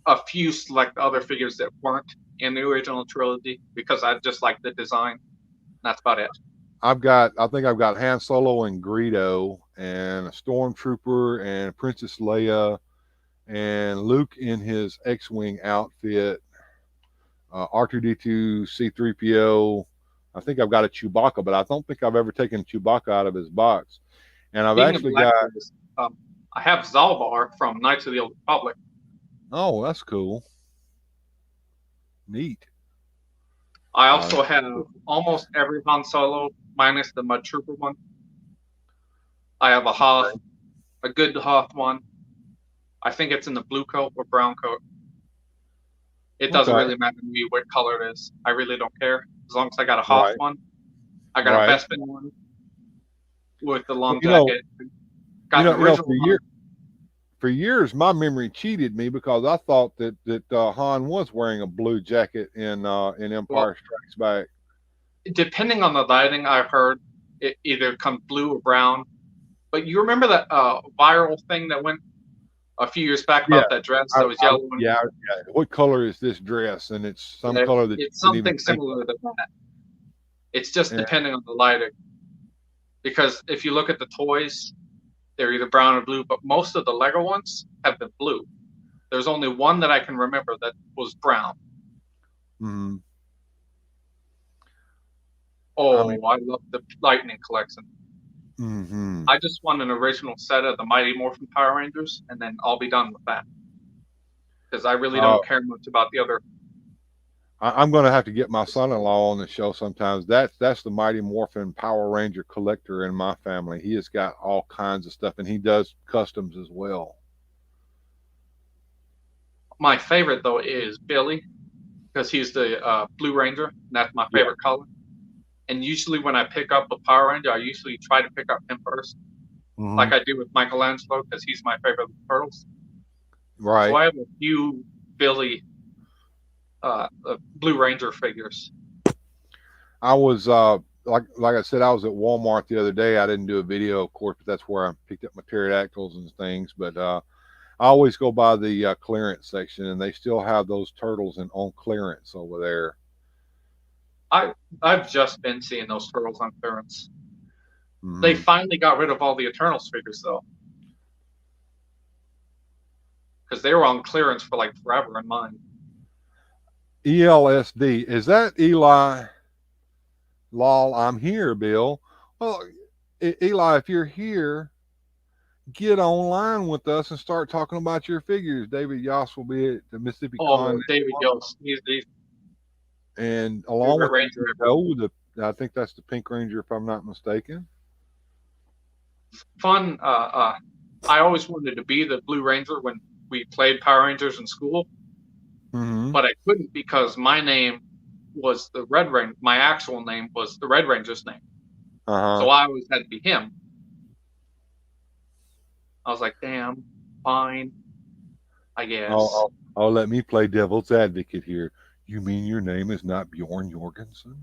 a few select other figures that weren't in the original trilogy because I just like the design. That's about it. I think I've got Han Solo and Greedo and a Stormtrooper and Princess Leia and Luke in his X-Wing outfit, R2-D2, C-3PO. I think I've got a Chewbacca, but I don't think I've ever taken Chewbacca out of his box. And I've actually got... I have Zalbar from Knights of the Old Republic. Oh, that's cool. Neat. I also have almost every Han Solo minus the Mud Trooper one. I have a Hoth, a good Hoth one. I think it's in the blue coat or brown coat. It doesn't really matter to me what color it is. I really don't care. As long as I got a Hoth one. I got a Bespin one with the long jacket. For years, my memory cheated me because I thought that Han was wearing a blue jacket in Empire Strikes Back. Depending on the lighting, I've heard it either comes blue or brown. But you remember that viral thing that went a few years back about that dress that was yellow? Yeah. What color is this dress? And it's some color that it's something similar to that. It's just depending on the lighting. Because if you look at the toys, they're either brown or blue, but most of the Lego ones have been blue. There's only one that I can remember that was brown. Mm-hmm. Oh, I love the Lightning collection. Mm-hmm. I just want an original set of the Mighty Morphin Power Rangers, and then I'll be done with that. Because I really don't care much about the other. I'm going to have to get my son-in-law on the show sometimes. That's the Mighty Morphin Power Ranger collector in my family. He has got all kinds of stuff, and he does customs as well. My favorite, though, is Billy, because he's the Blue Ranger, and that's my favorite color. And usually when I pick up a Power Ranger, I usually try to pick up him first, like I do with Michelangelo, because he's my favorite of the turtles. Right. So I have a few Billy Blue Ranger figures. I was like I said, I was at Walmart the other day. I didn't do a video, of course, but that's where I picked up my pterodactyls and things. But I always go by the clearance section, and they still have those turtles on clearance over there. I've just been seeing those turtles on clearance. They finally got rid of all the Eternals figures, though, because they were on clearance for like forever in mine. ELSD, is that Eli? Lol, I'm here, Bill. Well, Eli, if you're here, get online with us and start talking about your figures. David Yost will be at the Mississippi Con. David Yost, he's and along with Ranger. I think that's the Pink Ranger, if I'm not mistaken. Fun. I always wanted to be the Blue Ranger when we played Power Rangers in school. But I couldn't because my name was the Red Ranger. My actual name was the Red Ranger's name. So I always had to be him. I was like, damn, fine, I guess. Oh, let me play devil's advocate here. You mean your name is not Bjorn Jorgensen?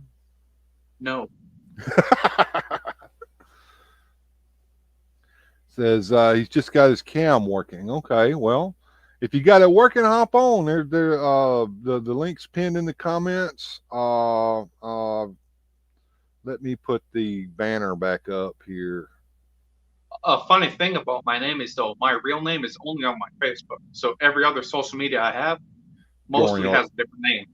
No. Says he's just got his cam working. Okay, well, if you got it working, hop on. The link's pinned in the comments. Let me put the banner back up here. A funny thing about my name is, though, my real name is only on my Facebook. So every other social media I have mostly has a different name.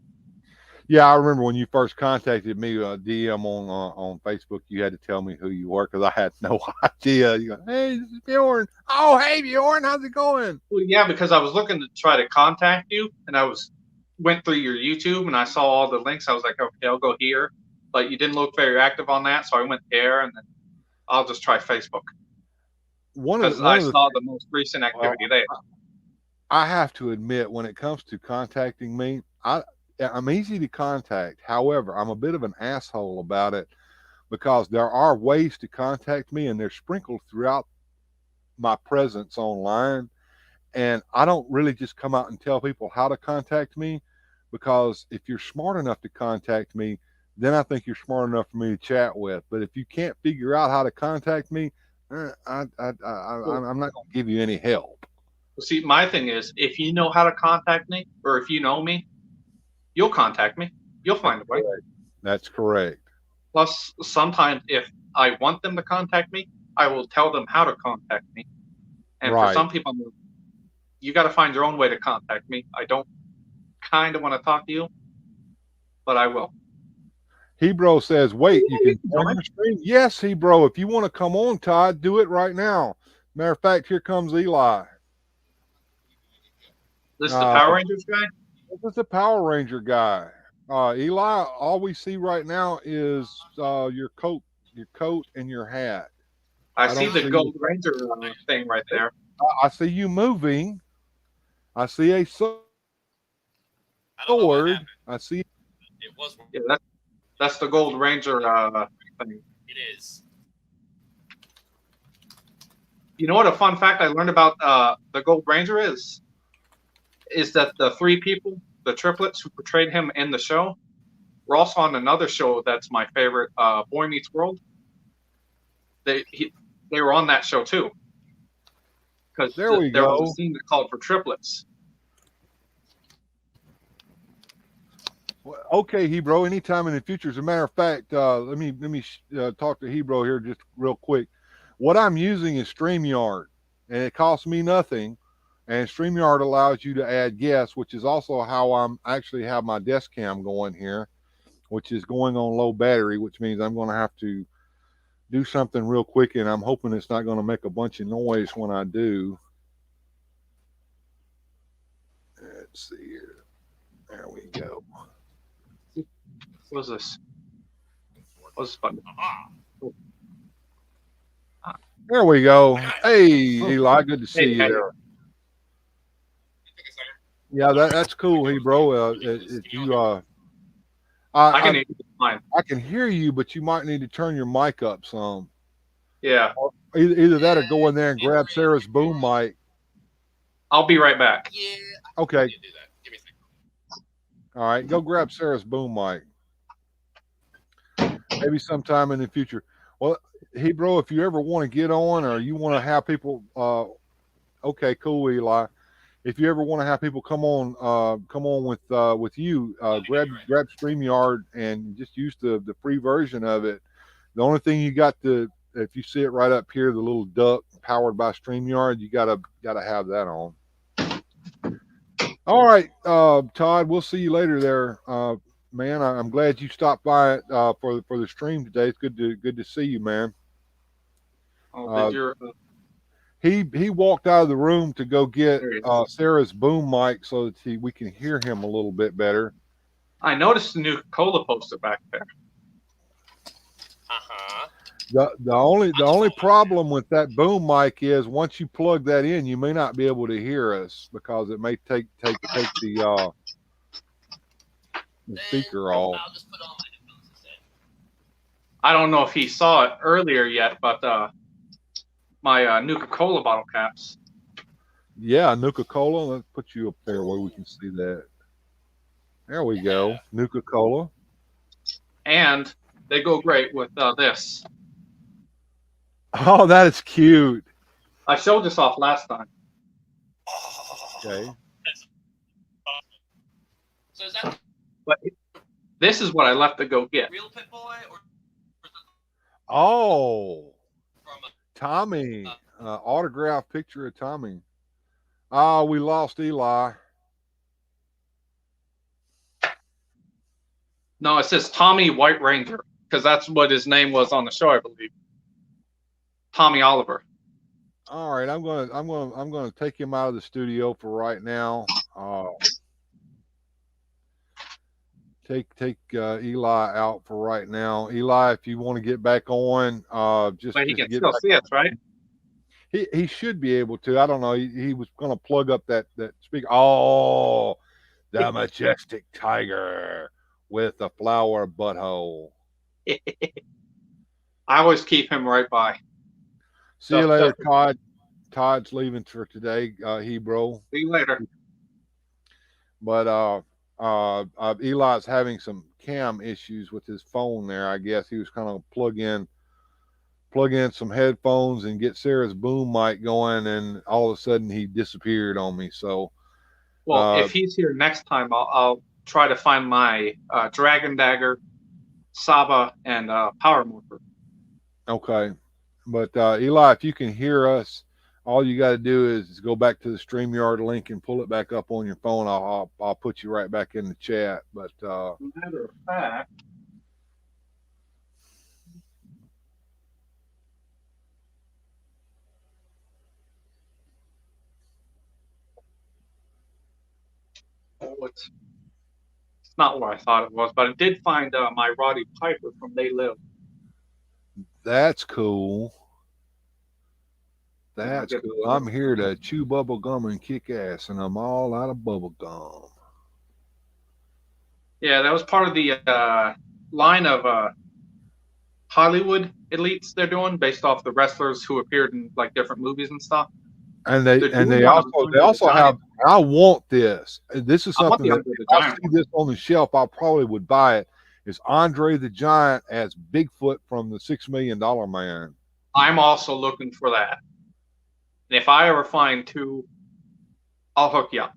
Yeah, I remember when you first contacted me, DM on Facebook, you had to tell me who you were because I had no idea. You go, hey, this is Bjorn. Oh, hey, Bjorn, how's it going? Well, yeah, because I was looking to try to contact you, and went through your YouTube, and I saw all the links. I was like, okay, I'll go here. But you didn't look very active on that, so I went there, and then I'll just try Facebook. Because I saw the most recent activity there. I have to admit, when it comes to contacting me, I'm easy to contact. However, I'm a bit of an asshole about it because there are ways to contact me, and they're sprinkled throughout my presence online. And I don't really just come out and tell people how to contact me, because if you're smart enough to contact me, then I think you're smart enough for me to chat with. But if you can't figure out how to contact me, I'm not going to give you any help. See, my thing is, if you know how to contact me, or if you know me, you'll contact me. You'll find a way. That's correct. Plus, sometimes if I want them to contact me, I will tell them how to contact me. And for some people, you got to find your own way to contact me. I don't kind of want to talk to you, but I will. Hebro says, wait, you can join the stream? Yes, Hebro. If you want to come on, Todd, do it right now. Matter of fact, here comes Eli. This is the Power Rangers guy? This is the Power Ranger guy. Eli, all we see right now is your coat and your hat. I see the Gold Ranger thing right there. I see you moving. I see a sword. I see. It was. Yeah, that's the Gold Ranger thing. It is. You know what a fun fact I learned about the Gold Ranger is that the three people, the triplets who portrayed him in the show, were also on another show that's my favorite, Boy Meets World. They were on that show too. Because there was a scene that called for triplets. Okay, Hebro. Anytime in the future. As a matter of fact, let me talk to Hebro here just real quick. What I'm using is StreamYard, and it costs me nothing. And StreamYard allows you to add guests, which is also how I'm actually have my desk cam going here, which is going on low battery, which means I'm going to have to do something real quick, and I'm hoping it's not going to make a bunch of noise when I do. Let's see here. There we go. What is this? What's this button? There we go. Hey, Eli, good to see you there. Yeah, that's cool, Hebro. I can hear you, but you might need to turn your mic up some. Yeah. Either that or go in there and grab Sarah's boom mic. I'll be right back. Yeah. Okay. Do that. Give me a second. All right, go grab Sarah's boom mic. Maybe sometime in the future. Well, Hebro, if you ever want to get on, or you want to have people, okay, cool, Eli. If you ever want to have people come on with you, grab StreamYard and just use the free version of it. The only thing you got to, if you see it right up here, the little duck powered by StreamYard, you gotta have that on. All right, Todd, we'll see you later there, man. I'm glad you stopped by it for the stream today. It's good to see you, man. He walked out of the room to go get Sarah's boom mic so that we can hear him a little bit better. I noticed the new cola poster back there. The only problem with that boom mic is once you plug that in, you may not be able to hear us because it may take the speaker off. I'll just put on my headphones instead. I don't know if he saw it earlier yet, but my Nuka-Cola bottle caps. Yeah, Nuka-Cola. Let's put you up there where we can see that. There we go. Nuka-Cola. And they go great with this. Oh, that is cute. I showed this off last time. Okay. So is that But this is what I left to go get. real Pit Boy or Oh, from Tommy. Autograph picture of Tommy. Oh, we lost Eli. No, it says Tommy White Ranger because that's what his name was on the show, I believe. Tommy Oliver. All right, I'm gonna take him out of the studio for right now. Take Eli out for right now. Eli, if you want to get back on, just But he just can get still back see us, right? He should be able to. I don't know. He was going to plug up that speaker. Oh, the majestic tiger with a flower butthole. I always keep him right by. See you later, Just- Todd. Todd's leaving for today, Hebro. See you later. But Eli's having some cam issues with his phone there. I guess he was kind of plug in some headphones and get Sarah's boom mic going, and all of a sudden he disappeared on me. So, Well, if he's here next time, I'll try to find my Dragon Dagger, Saba, and Power Morpher. okay. But Eli, if you can hear us, all you got to do is go back to the StreamYard link and pull it back up on your phone. I'll put you right back in the chat. But Matter of fact, it's not what I thought it was, but I did find my Roddy Piper from They Live. that's cool. Yeah, I That's get cool. it. I'm here to chew bubble gum and kick ass, and I'm all out of bubble gum. Yeah, that was part of the line of Hollywood elites they're doing based off the wrestlers who appeared in like different movies and stuff. And They're they doing one of Andre they also the have. Giant. I want this. This is I want something the that Andre the if I Giant see this on the shelf, I probably would buy it. Is Andre the Giant as Bigfoot from the $6 Million Man? I'm also looking for that. And if I ever find two, I'll hook you up.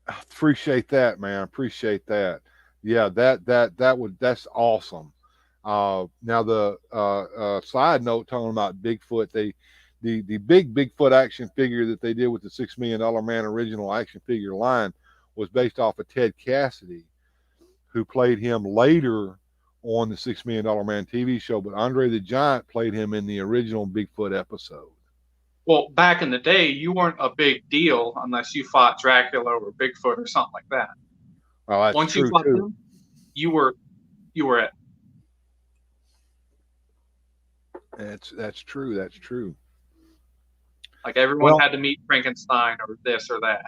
Appreciate that, man. Appreciate that. Yeah, that's awesome. Now the side note talking about Bigfoot, the big Bigfoot action figure that they did with the $6 Million Man original action figure line was based off of Ted Cassidy, who played him later on the $6 Million Man TV show. But Andre the Giant played him in the original Bigfoot episode. Well, back in the day, you weren't a big deal unless you fought Dracula or Bigfoot or something like that. Well, that's Once true you fought too. them, you were it. That's true. That's true. Like everyone Well- had to meet Frankenstein or this or that.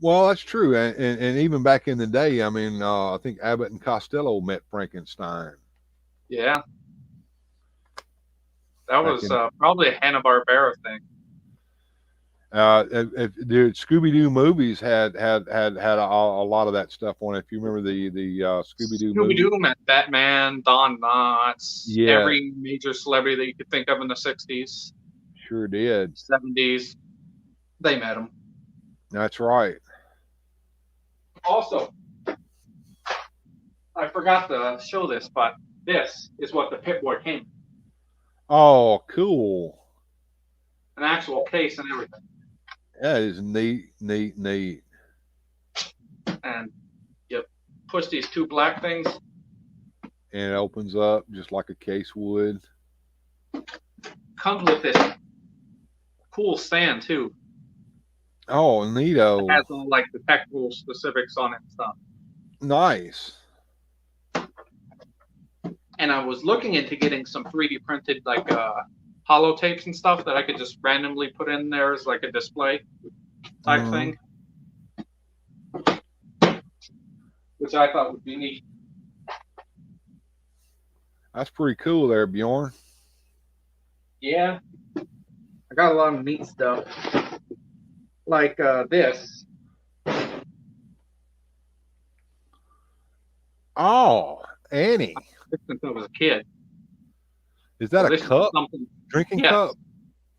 Well, that's true, and even back in the day, I mean, I think Abbott and Costello met Frankenstein. Yeah. That Back was in- probably a Hanna-Barbera thing. Dude, Scooby-Doo movies had a lot of that stuff on it. If you remember the Scooby-Doo movie. Scooby-Doo met Batman, Don Knotts, Yeah. every major celebrity that you could think of in the 60s, Sure did. 70s. They met him. That's right. Also, I forgot to show this, but this is what the Pip-Boy came in. Oh, cool. An actual case and everything. That is neat. And you push these two black things. And it opens up just like a case would. Comes with this cool stand, too. Oh, neato. It has all like the technical specifics on it and stuff. Nice. And I was looking into getting some 3D printed like hollow tapes and stuff that I could just randomly put in there as like a display type thing, which I thought would be neat. That's pretty cool there, Bjorn. Yeah, I got a lot of neat stuff like this. Oh, Annie. Since I was a kid. Is that This a is cup? something- Drinking Yes. cup?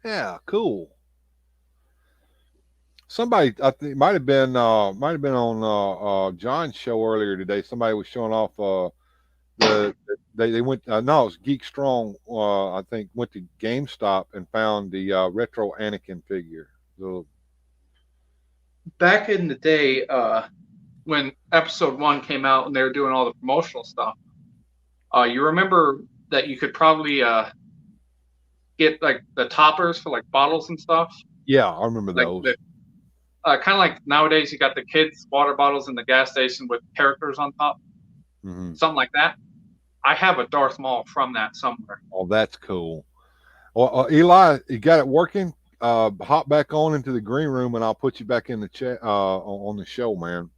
Yeah, cool. somebody I think might have been on John's show earlier today. Somebody was showing off they went no, it was Geek Strong. I think went to GameStop and found the retro Anakin figure. So, Back in the day, when episode 1 came out and they were doing all the promotional stuff, you remember that you could probably get like the toppers for like bottles and stuff. yeah, I remember Like those. kind of like nowadays you got the kids water bottles in the gas station with characters on top, something like that. I have a Darth Maul from that somewhere. Oh, that's cool. Well, Eli, you got it working? Hop back on into the green room, and I'll put you back in the chat on the show, man.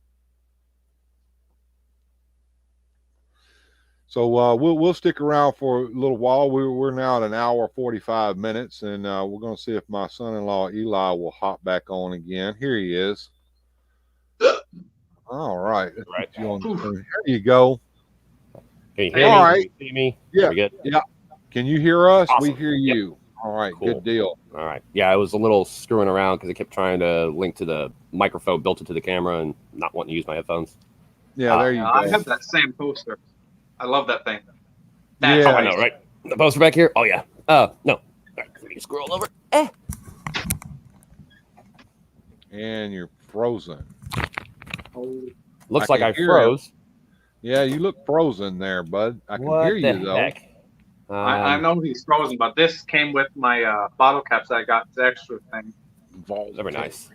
So we'll stick around for a little while. We're now at an hour 45 minutes, and we're going to see if my son-in-law Eli will hop back on again. Here he is. All right. Right. There you go. Can you hear All me? right. Can you see me? Yeah. We good? Yeah. Can you hear us? Awesome. We hear you. All right. Cool. Good deal. All right. Yeah, I was a little screwing around because I kept trying to link to the microphone built into the camera and not wanting to use my headphones. Yeah, there you go. I have that same poster. I love that thing. Yeah. Oh, I know, right? The poster back here? Oh, yeah. No. All right, let me scroll over. And you're frozen. Looks I like can I hear froze. Yeah, you look frozen there, bud. I can What hear the you, though. heck? I know he's frozen, but this came with my bottle caps that I got, the extra thing. Very nice.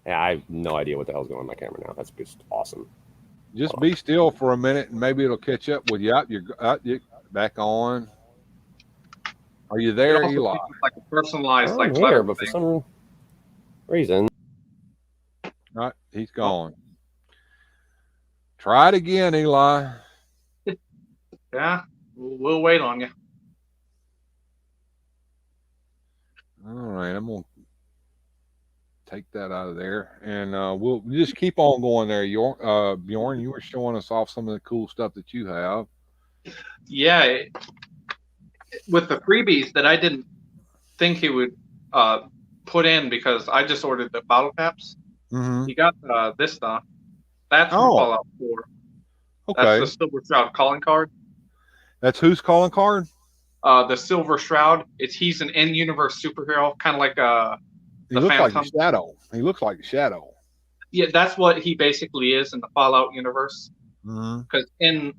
Yeah, I have no idea what the hell's going on my camera now. That's just awesome. Just be still for a minute, and maybe it'll catch up with you. You're back on. Are you there, It also Eli? comes with, like a personalized, I'm like here, letter but for thing. some reason. All right, he's gone. Try it again, Eli. Yeah, we'll wait on you. All right, I'm gonna take that out of there, and we'll just keep on going there. Bjorn, you were showing us off some of the cool stuff that you have. Yeah, with the freebies that I didn't think he would put in because I just ordered the bottle caps. Mm-hmm. He got this stuff. That's from Oh. Fallout 4. Okay, That's the Silver Shroud calling card. that's whose calling card? The Silver Shroud. He's an in-universe superhero, kind of like He the looks like Phantom. a shadow. He looks like a shadow. Yeah, that's what he basically is in the Fallout universe. Mm-hmm. Because in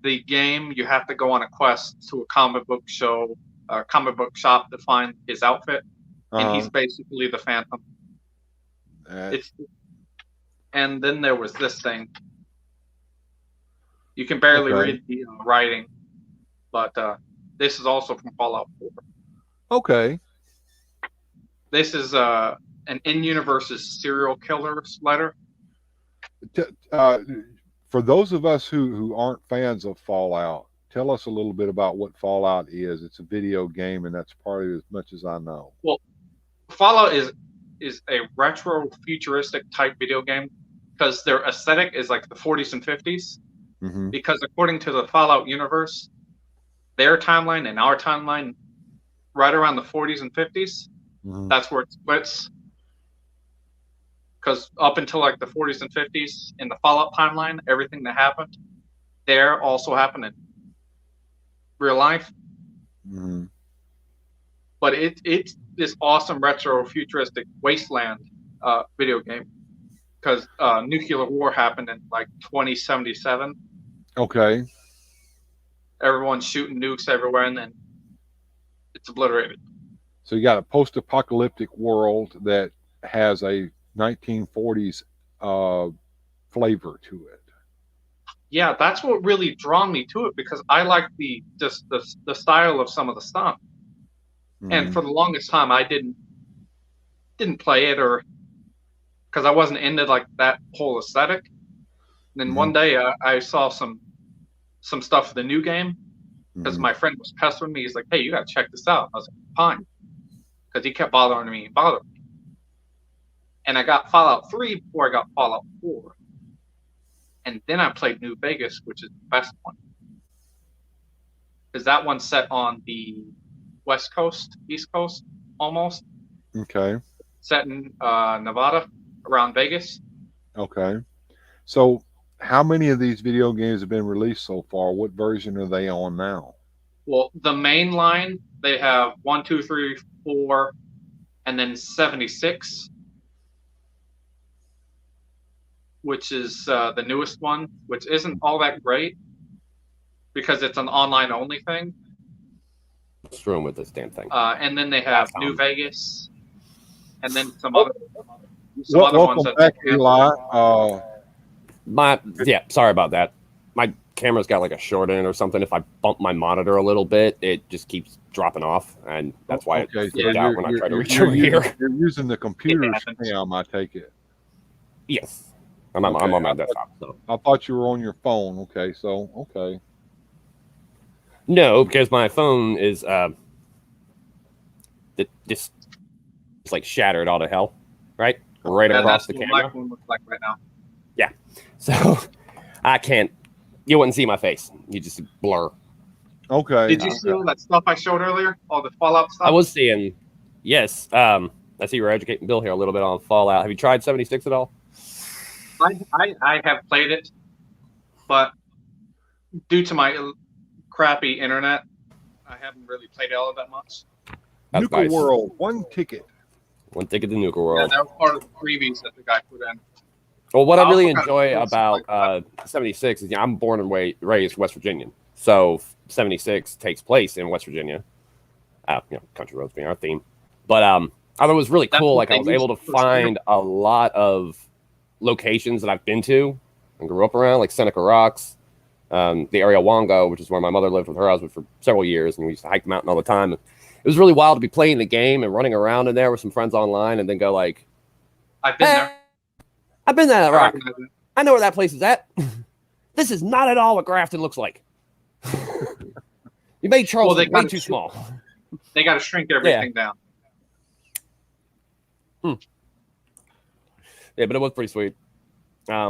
the game, you have to go on a quest to a comic book shop to find his outfit, and he's basically the Phantom. And then there was this thing. You can barely read the writing, but this is also from Fallout 4. Okay. This is an in-universe's serial killer's letter. For those of us who aren't fans of Fallout, tell us a little bit about what Fallout is. It's a video game, and that's probably as much as I know. Well, Fallout is a retro futuristic type video game because their aesthetic is like the 40s and 50s. Mm-hmm. Because according to the Fallout universe, their timeline and our timeline, right around the 40s and 50s, Mm-hmm. that's where it splits. Because up until like the 40s and 50s in the Fallout timeline, everything that happened there also happened in real life. Mm-hmm. But it's this awesome retro futuristic wasteland video game because nuclear war happened in like 2077. Okay. Everyone's shooting nukes everywhere, and then it's obliterated. So you got a post-apocalyptic world that has a 1940s flavor to it. Yeah, that's what really drawn me to it because I like the style of some of the stuff. Mm-hmm. And for the longest time, I didn't play it, or because I wasn't into like that whole aesthetic. And then one day I saw some stuff for the new game because my friend was pestering me. He's like, "Hey, you gotta check this out." I was like, "Fine," because he kept bothering me. And I got Fallout 3 before I got Fallout 4. And then I played New Vegas, which is the best one. Because that one's set on the West Coast, East Coast, almost. Okay. set in Nevada, around Vegas. Okay. So, how many of these video games have been released so far? What version are they on now? Well, the main line, they have 1, 2, 3, 4, and then 76, which is the newest one, which isn't all that great because it's an online only thing. Screwing with this damn thing. And then they have New Vegas, and then some Oh. other ones Welcome that back, they have. Eli. Sorry about that. My camera's got like a short in it or something. If I bump my monitor a little bit, it just keeps dropping off, and that's why it freaked out when I try to reach over here. You're using the computer cam, I take it. Yes, I'm on my desktop. So. I thought you were on your phone. Okay, so okay. No, because my phone is just it's like shattered all to hell, right? Right across the That's camera. what my phone looks like right now. Yeah, so I can't. You wouldn't see my face. You just blur. Okay. Did you see all that stuff I showed earlier? All the Fallout stuff? I was seeing. Yes. I see you're educating Bill here a little bit on Fallout. Have you tried 76 at all? I have played it, but due to my crappy internet, I haven't really played all of that much. That's Nuka nice. World, one ticket. One ticket to Nuka Yeah, World. that was part of the freebies that the guy put in. Well, what I really also enjoy kinda about 76 is I'm born and raised West Virginian. So 76 takes place in West Virginia. Country roads being our theme. But I thought it was really That's cool. what Like I was they able to used to find a lot of locations that I've been to and grew up around, like Seneca Rocks, the area of Wongo, which is where my mother lived with her husband for several years, and we used to hike the mountain all the time. It was really wild to be playing the game and running around in there with some friends online, and then go like, I've been there. I've been to that I rock. recognize it. I know where that place is at. This is not at all what Grafton looks like. You made Charles they way gotta too shoot- small. They got to shrink everything down. Yeah, but it was pretty sweet. I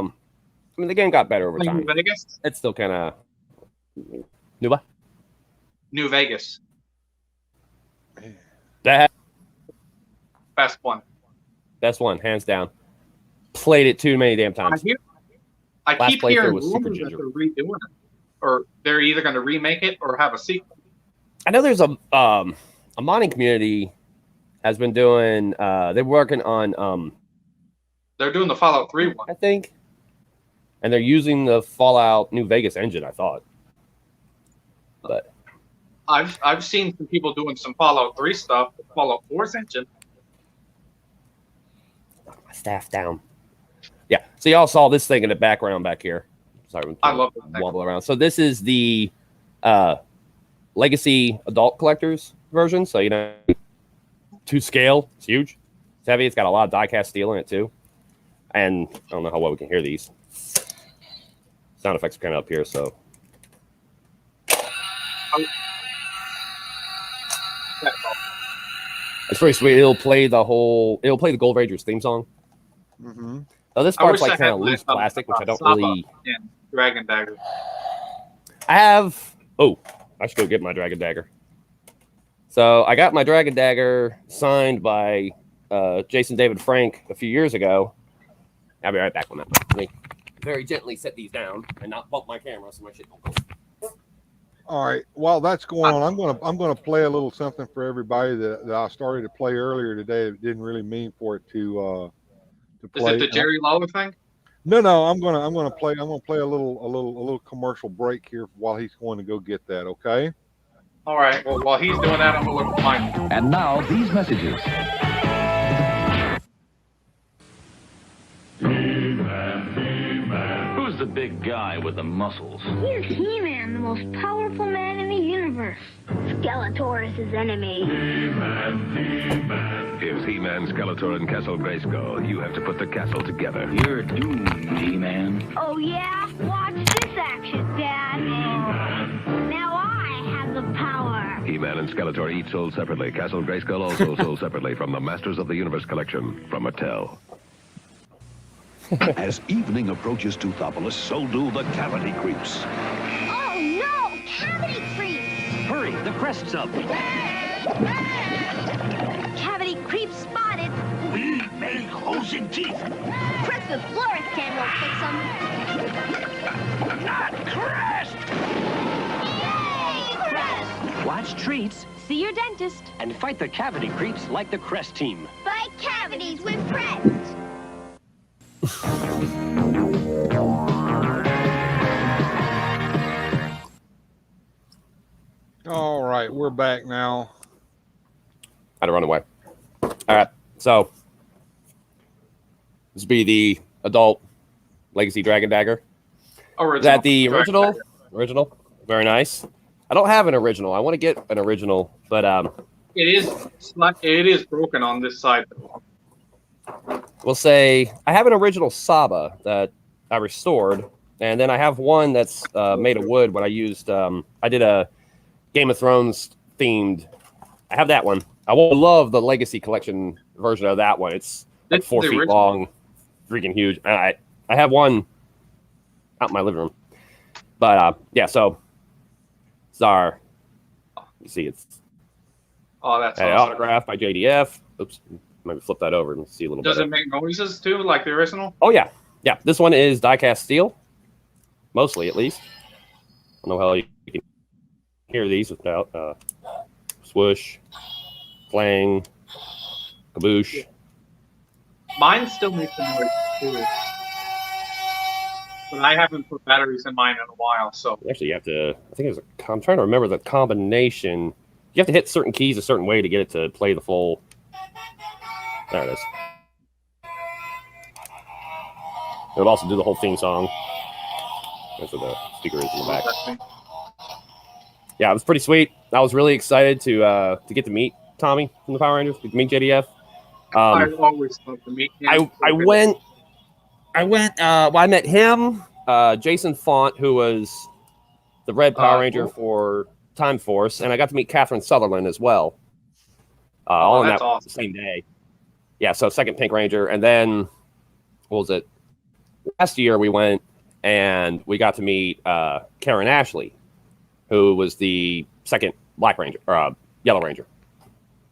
mean, the game got better over Like time. New Vegas? It's still kind of new. What? New Vegas. That Best one. That's one, hands down. Played it too many damn times. I Last keep playthrough hearing was Super rumors that Ginger. they're redoing it. Or they're either going to remake it or have a sequel. I know there's a modding community has been doing. They're working on They're doing the Fallout 3 one. I think, and they're using the Fallout New Vegas engine. I thought, but I've seen some people doing some Fallout 3 stuff with Fallout 4's engine. my staff down. Yeah, so y'all saw this thing in the background back here. Sorry, I love this thing. wobble around. So this is the Legacy Adult Collectors version. So to scale, it's huge. It's heavy. It's got a lot of die-cast steel in it too. And I don't know how well we can hear these. Sound effects are kind of up here, so. It's pretty sweet. It'll play the Gold Rangers theme song. Mm-hmm. Now this I part's wish like I kind had of loose that, plastic, which I don't Saba really. and Dragon Dagger. I have. Oh, I should go get my Dragon Dagger. So I got my Dragon Dagger signed by Jason David Frank a few years ago. I'll be right back on that. Let me very gently set these down and not bump my camera so my shit don't go. All right. While that's going on, I'm gonna play a little something for everybody that I started to play earlier today. It didn't really mean for it to Is play. it the Jerry Lawler thing? No, I'm gonna play a little commercial break here while he's going to go get that. Okay. All right. Well, while he's doing that, I'm going to look at mine. And now these messages. Who's the big guy with the muscles? He's He-Man, the most powerful man in the universe. Skeletor is his enemy. Here's He-Man, Skeletor, and Castle Grayskull. You have to put the castle together. You're doomed, He-Man. Oh, yeah? Watch this action, Dad. Now I have the power. He-Man and Skeletor each sold separately. Castle Grayskull also sold separately from the Masters of the Universe collection from Mattel. As evening approaches Toothopolis, so do the cavity creeps. Oh, no! Cavity creep! Hurry, the crest's up. Cavity creep spotted! Stupid florist can won't fix them. Not crest! Yay! Crest! Watch treats See your dentist. and fight the cavity creeps like the Crest team. Fight cavities with Crest. All right, we're back now. Had to run away. All right, so this would be the adult Legacy Dragon Dagger. Is that the original? Original, very nice. I don't have an original. I want to get an original, but It is broken on this side. we'll say I have an original Saba that I restored, and then I have one that's made of wood. When I used, I did a Game of Thrones themed. I have that one. I will love the Legacy Collection version of that one. It's like 4 feet long, freaking huge. I have one out in my living room, but yeah. So it's our. You see, it's that's an awesome. autograph by JDF. Oops, maybe flip that over and see a little. Does better. it make noises too, like the original? Oh yeah, yeah. This one is die-cast steel, mostly at least. I don't know how you can hear these without swoosh, clang, kaboosh. Mine still makes a noise too. But I haven't put batteries in mine in a while, so. Actually, you have to. I think I'm trying to remember the combination. You have to hit certain keys a certain way to get it to play the full. There it is. It would also do the whole theme song. That's what the speaker is in the back. Yeah, it was pretty sweet. I was really excited to get to meet Tommy from the Power Rangers, to meet JDF. I always love to meet him. I met him, Jason Font, who was the Red Power Ranger for Time Force, and I got to meet Catherine Sutherland as well. All on that same day. Yeah, so second Pink Ranger, and then what was it? Last year we went and we got to meet Karen Ashley, who was the second Black Ranger or Yellow Ranger,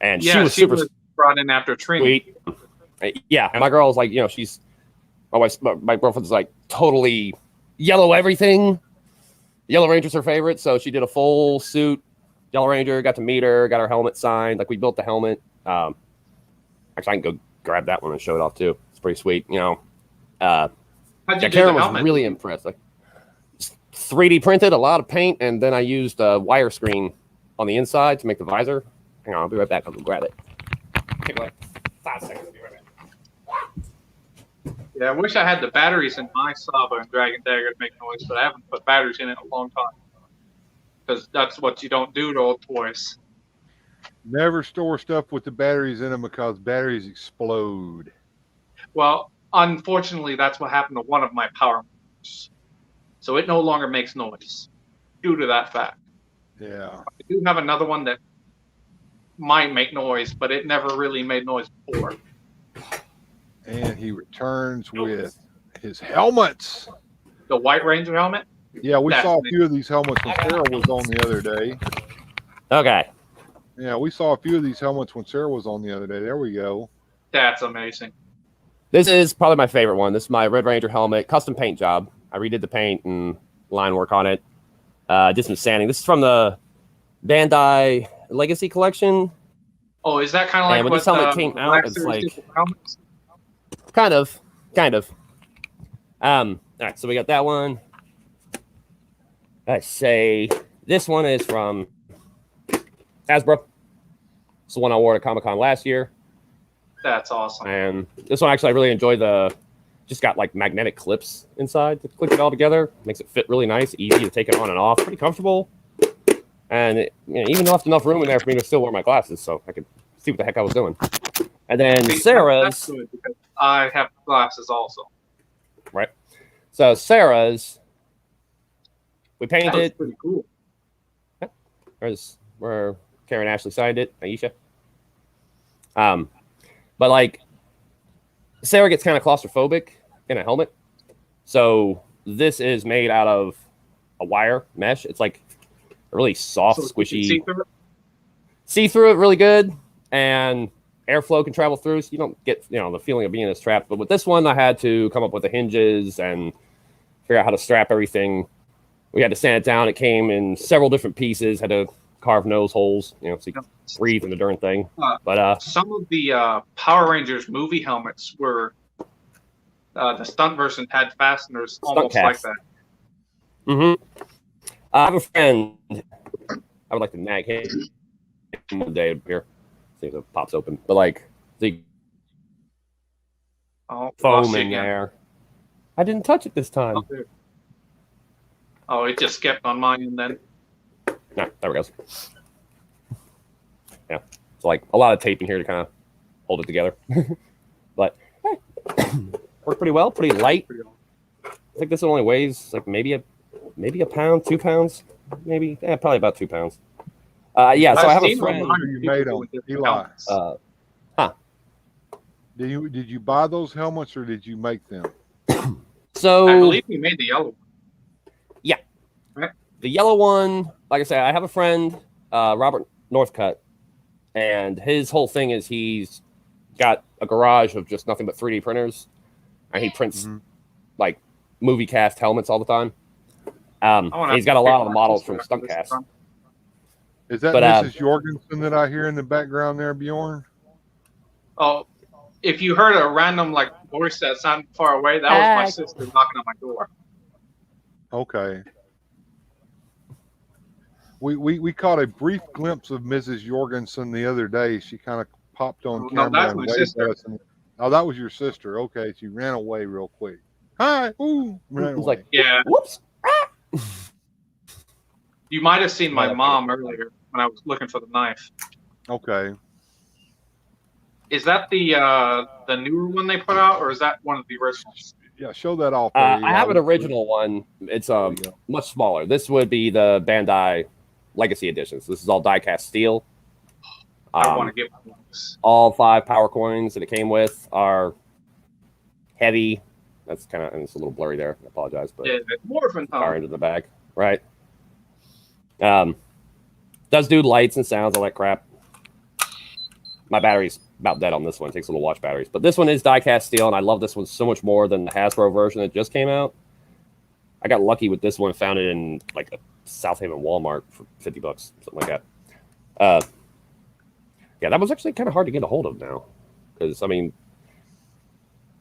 and she was super brought in after Trini. Sweet. Yeah, and my girl was like, she's my girlfriend's like totally yellow everything. Yellow Ranger's her favorite, so she did a full suit Yellow Ranger. Got to meet her, got her helmet signed. Like we built the helmet. Actually, I can go grab that one and show it off too. It's pretty sweet. Karen was really impressed. Like 3D printed a lot of paint, and then I used a wire screen on the inside to make the visor. Hang on, I'll be right back. I'll go grab it. Take like 5 seconds. I'll be right back. Yeah, I wish I had the batteries in my Saba and Dragon Dagger to make noise, but I haven't put batteries in it in a long time. Because that's what you don't do to old toys. Never store stuff with the batteries in them because batteries explode. Well, unfortunately, that's what happened to one of my Power Rangers. So it no longer makes noise due to that fact. Yeah. I do have another one that might make noise, but it never really made noise before. And he returns with his helmets. The White Ranger helmet? Yeah, we saw a few of these helmets when Sarah was on the other day. Okay. Yeah, we saw a few of these helmets when Sarah was on the other day. There we go. That's amazing. This is probably my favorite one. This is my Red Ranger helmet, custom paint job. I redid the paint and line work on it. Did some sanding. This is from the Bandai Legacy Collection. Oh, is that kind of like when this helmet came out? It's like kind of. All right, so we got that one. I say this one is from Hasbro. It's the one I wore at Comic-Con last year. That's awesome. And this one, actually, I really enjoy just got like magnetic clips inside to clip it all together. Makes it fit really nice, easy to take it on and off, pretty comfortable. And even left enough room in there for me to still wear my glasses so I could see what the heck I was doing. And then Sarah's. That's good because I have glasses also. Right. So Sarah's. We painted. That was pretty cool. Yeah. There's where Karen Ashley signed it, Aisha. But like Sarah gets kind of claustrophobic in a helmet. So this is made out of a wire mesh. It's like a really soft, squishy. See through it really good. And airflow can travel through, so you don't get the feeling of being as trapped. But with this one, I had to come up with the hinges and figure out how to strap everything. We had to sand it down. It came in several different pieces. Had to carve nose holes, so you can breathe in the darn thing. But some of the Power Rangers movie helmets were the stunt version had fasteners almost caps. like that. Mm-hmm. I have a friend. I would like to nag him one day up here. See if it pops open. But like the foam in there. I didn't touch it this time. Oh, it just skipped on mine and then. No, there we go. Yeah, it's like a lot of tape in here to kind of hold it together. But hey, worked pretty well, pretty light. I think this one only weighs like maybe a pound, 2 pounds, maybe. Yeah, probably about 2 pounds. Yeah, so I have a friend. You made them, Eli. Did you buy those helmets or did you make them? So I believe you made the yellow one. Yeah. The yellow one, like I said, I have a friend, Robert Northcutt, and his whole thing is he's got a garage of just nothing but 3D printers, and he prints like movie cast helmets all the time. He's got a lot of the models from Stuntcast. Is that Mrs. Jorgensen that I hear in the background there, Bjorn? Oh, if you heard a random like voice that sounded far away, that was my sister knocking on my door. Okay. We caught a brief glimpse of Mrs. Jorgensen the other day. She kind of popped on camera that's and my waved sister. at us. Oh, that was your sister. Okay, she ran away real quick. Hi. Ooh, ran away. Like, yeah. Whoops. You might have seen my mom earlier when I was looking for the knife. Okay. Is that the newer one they put out, or is that one of the originals? Yeah, show that off. I have an original one. It's much smaller. This would be the Bandai Legacy Editions. This is all die-cast steel. I want to get one of those. All 5 power coins that it came with are heavy. That's kind of, and it's a little blurry there. I apologize, but yeah, it's morphin' far into the back, right? Does do lights and sounds, all that crap. My battery's about dead on this one. It takes a little watch batteries. But this one is die-cast steel, and I love this one so much more than the Hasbro version that just came out. I got lucky with this one. Found it in like a South Haven Walmart for $50, something like that. Yeah, that was actually kind of hard to get a hold of now. Because, I mean,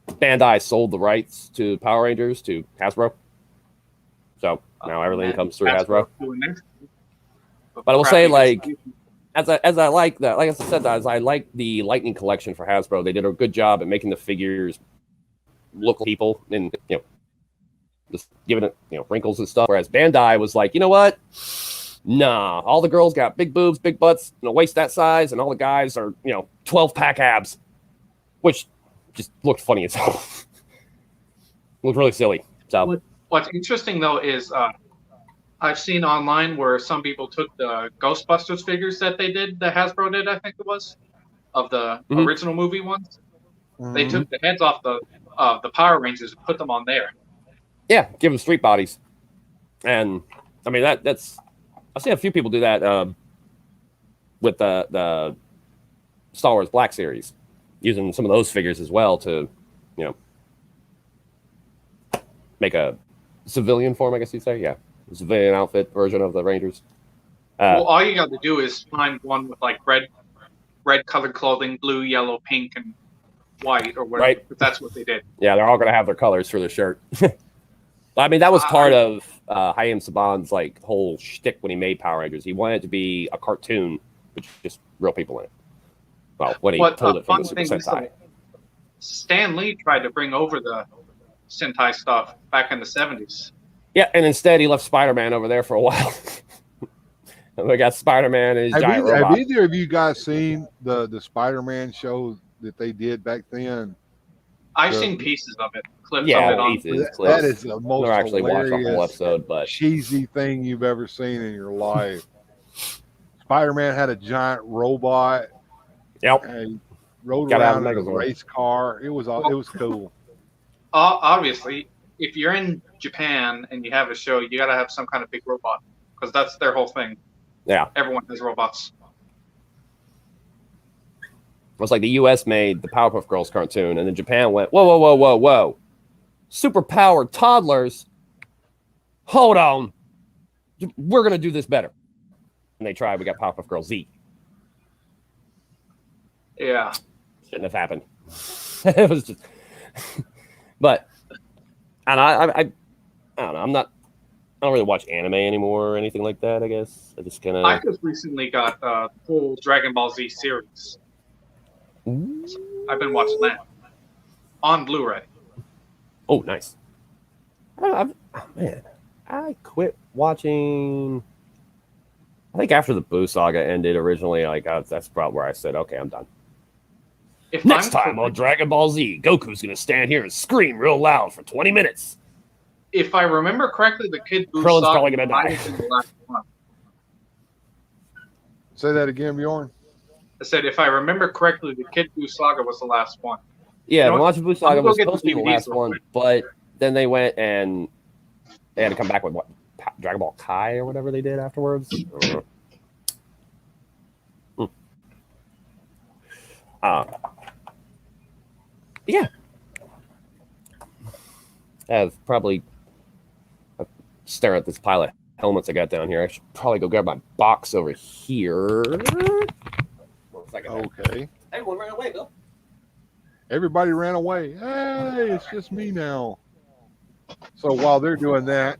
Bandai sold the rights to Power Rangers to Hasbro. So now everything comes through Hasbro. But I will say, like, as I like that, like I said, as I like the Lightning collection for Hasbro, they did a good job at making the figures look like people and just giving it wrinkles and stuff. Whereas Bandai was like, you know what? Nah, all the girls got big boobs, big butts, waist that size, and all the guys are 12-pack abs, which just looked funny as hell. Looked really silly. So what's interesting though is I've seen online where some people took the Ghostbusters figures that they did, the Hasbro did, I think it was, of the original movie ones. They took the heads off the Power Rangers and put them on there. Yeah, give them street bodies. And I mean that's I've seen a few people do that with the Star Wars Black Series, using some of those figures as well to make a civilian form, I guess you'd say. Yeah. Civilian outfit version of the Rangers. Well, all you got to do is find one with like red colored clothing, blue, yellow, pink, and white, or whatever. Right. If that's what they did. Yeah, they're all going to have their colors for their shirt. I mean, that was part of Hayam Saban's like whole shtick when he made Power Rangers. He wanted it to be a cartoon, with just real people in it. Well, when he told it from the Super Sentai. Stan Lee tried to bring over the Sentai stuff back in the 70s. Yeah, and instead he left Spider-Man over there for a while. We got Spider-Man and his giant robot. Have either of you guys seen the Spider-Man show that they did back then? I've seen pieces of it, clips yeah, of it. Pieces, clips. That is the most actually watched the whole episode, but cheesy thing you've ever seen in your life. Spider-Man had a giant robot. Yep. And rode around in a race car. It was cool. Obviously, if you're in Japan and you have a show, you got to have some kind of big robot because that's their whole thing. Yeah. Everyone has robots. was like the U.S. made the Powerpuff Girls cartoon, and then Japan went, whoa, whoa, whoa, whoa, whoa, superpowered toddlers. Hold on, we're gonna do this better. And they tried. We got Powerpuff Girls Z. Yeah. Shouldn't have happened. It was just, but, and I don't know. I don't really watch anime anymore or anything like that. I guess I just kind of. I just recently got the full Dragon Ball Z series. I've been watching that on Blu-ray. Oh, nice. Man, I quit watching. I think after the Boo saga ended originally, that's probably where I said, okay, I'm done. Next time on Dragon Ball Z, Goku's gonna stand here and scream real loud for 20 minutes. If I remember correctly, the Kid Buu Krillin's saga probably gonna die. might have been the last one. Say that again, Bjorn. I said, if I remember correctly, the Kid Buu saga was the last one. Yeah, You know the what? Majin Buu saga I'm gonna was go get supposed to be the DVDs last real one, quick. but then they went and they had to come back with what Dragon Ball Kai or whatever they did afterwards. Yeah. I've probably stare at this pile of helmets I got down here. I should probably go grab my box over here. Okay. Everyone ran away, Bill. Everybody ran away. Hey, it's just me now. So while they're doing that,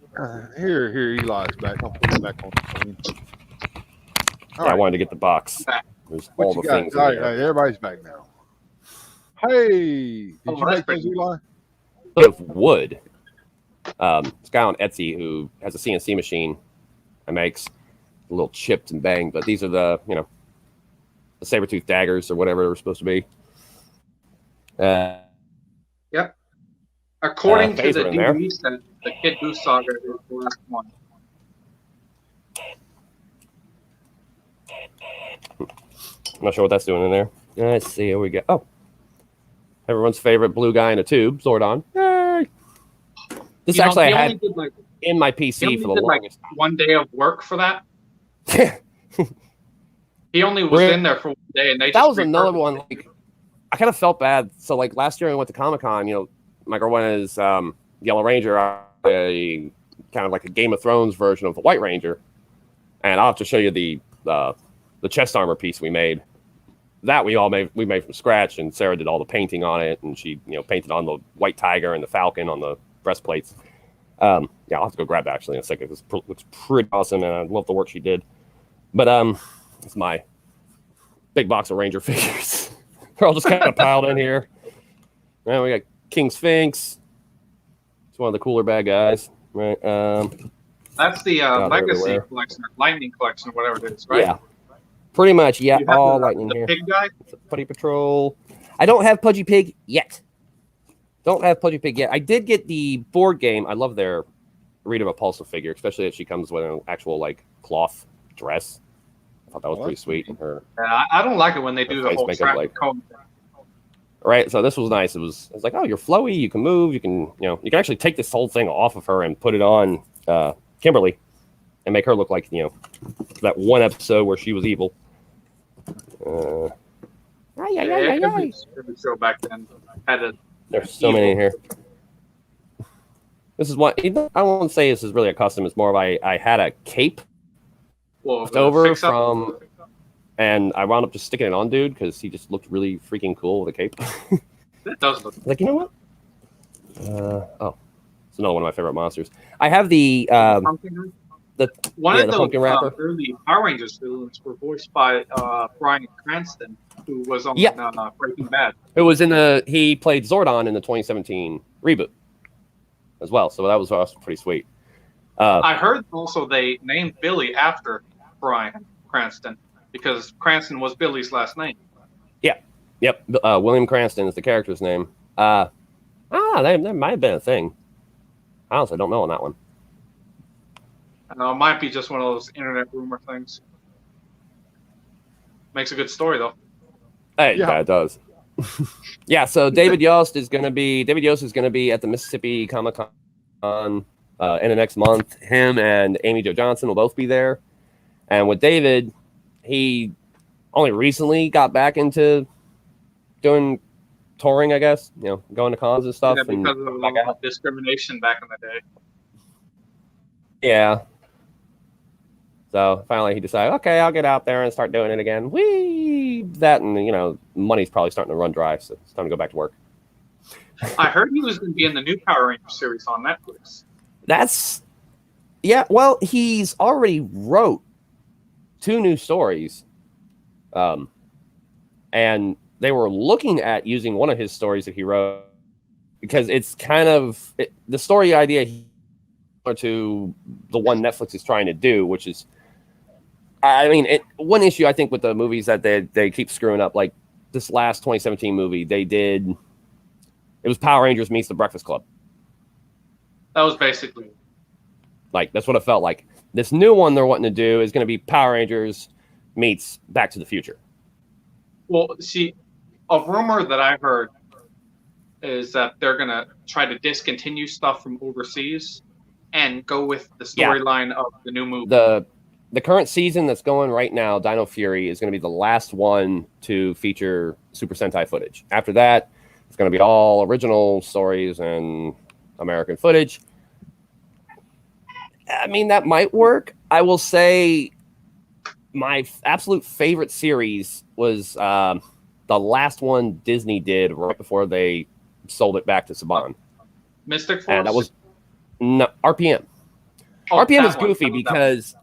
here, Eli's back. I'll put him back on the screen. All I right. wanted to get the box. There's all What the you got? things. All in right, here. all right, everybody's back now. Hey, did you make those, Eli? Of wood. This guy on Etsy who has a CNC machine and makes a little chipped and banged, but these are the the saber-tooth daggers or whatever they're supposed to be. Yep. According to the phaser in there. DVD set, the Kid Buu saga is the last one. I'm not sure what that's doing in there. Let's see. Here we go. Oh, everyone's favorite blue guy in a tube, Zordon. Yay! This You know, actually he I only had did, like, in my he PC only for the did, like, longest time. 1 day of work for that. He only was in there for 1 day, and they That just was another repurposed one. it. Like, I kind of felt bad. So, like last year, I went to Comic-Con. My girl went as Yellow Ranger, a kind of like a Game of Thrones version of the White Ranger. And I'll have to show you the chest armor piece we made. That we made from scratch, and Sarah did all the painting on it, and she painted on the White Tiger and the Falcon on the breastplates. I'll have to go grab that actually in a second. It looks pretty awesome, and I love the work she did. But it's my big box of Ranger figures. They're all just kind of piled in here. And we got King Sphinx. It's one of the cooler bad guys, right? That's the God, Legacy everywhere. collection, or Lightning collection, or whatever it is, right? Yeah, pretty much. Yeah, You have all the lightning here. pig guy? Putty Patrol. I don't have Pudgy Pig yet. I did get the board game. I love their Rita Repulsa figure, especially if she comes with an actual like cloth dress. I thought that was pretty sweet. Her I don't like it when they do the face whole makeup, traffic like- cone thing. right. So this was nice. It was like, oh, you're flowy. You can move. You can you can actually take this whole thing off of her and put it on Kimberly and make her look like that one episode where she was evil. Every show back then had a There's so many in here. This is what I won't say this is really a custom. It's more of I had a cape left over from, and I wound up just sticking it on dude because he just looked really freaking cool with a cape. That does look Like, you know what? It's another one of my favorite monsters. I have the one yeah, of the the pumpkin wrapper. early Power Rangers villains were voiced by Bryan Cranston, who was on Breaking Bad. It was he played Zordon in the 2017 reboot as well, so that was also pretty sweet. I heard also they named Billy after Bryan Cranston because Cranston was Billy's last name. Yep, William Cranston is the character's name. That might have been a thing. I honestly don't know on that one. It might be just one of those internet rumor things. Makes a good story though. Hey, yeah, it does. Yeah, so David Yost is going to be at the Mississippi Comic Con in the next month. Him and Amy Jo Johnson will both be there. And with David, he only recently got back into doing touring, I guess. You know, going to cons and stuff. Yeah, and because of discrimination back in the day. yeah. So finally he decided, okay, I'll get out there and start doing it again. Whee! That and, you know, money's probably starting to run dry, so it's time to go back to work. I heard he was going to be in the new Power Rangers series on Netflix. Yeah, well, he's already wrote 2 new stories. And they were looking at using one of his stories that he wrote because it's kind of the story idea to the one Netflix is trying to do, which is, I mean, one issue I think with the movies that they keep screwing up, like this last 2017 movie, it was Power Rangers meets The Breakfast Club. That was basically, like, that's what it felt like. This new one they're wanting to do is going to be Power Rangers meets Back to the Future. well, see, a rumor that I heard is that they're going to try to discontinue stuff from overseas and go with the storyline of the new movie. The current season that's going right now, Dino Fury, is going to be the last one to feature Super Sentai footage. After that, it's going to be all original stories and American footage. I mean, that might work. I will say my absolute favorite series was the last one Disney did right before they sold it back to Saban. Mystic Force? And that was RPM. Oh, RPM is that one. goofy because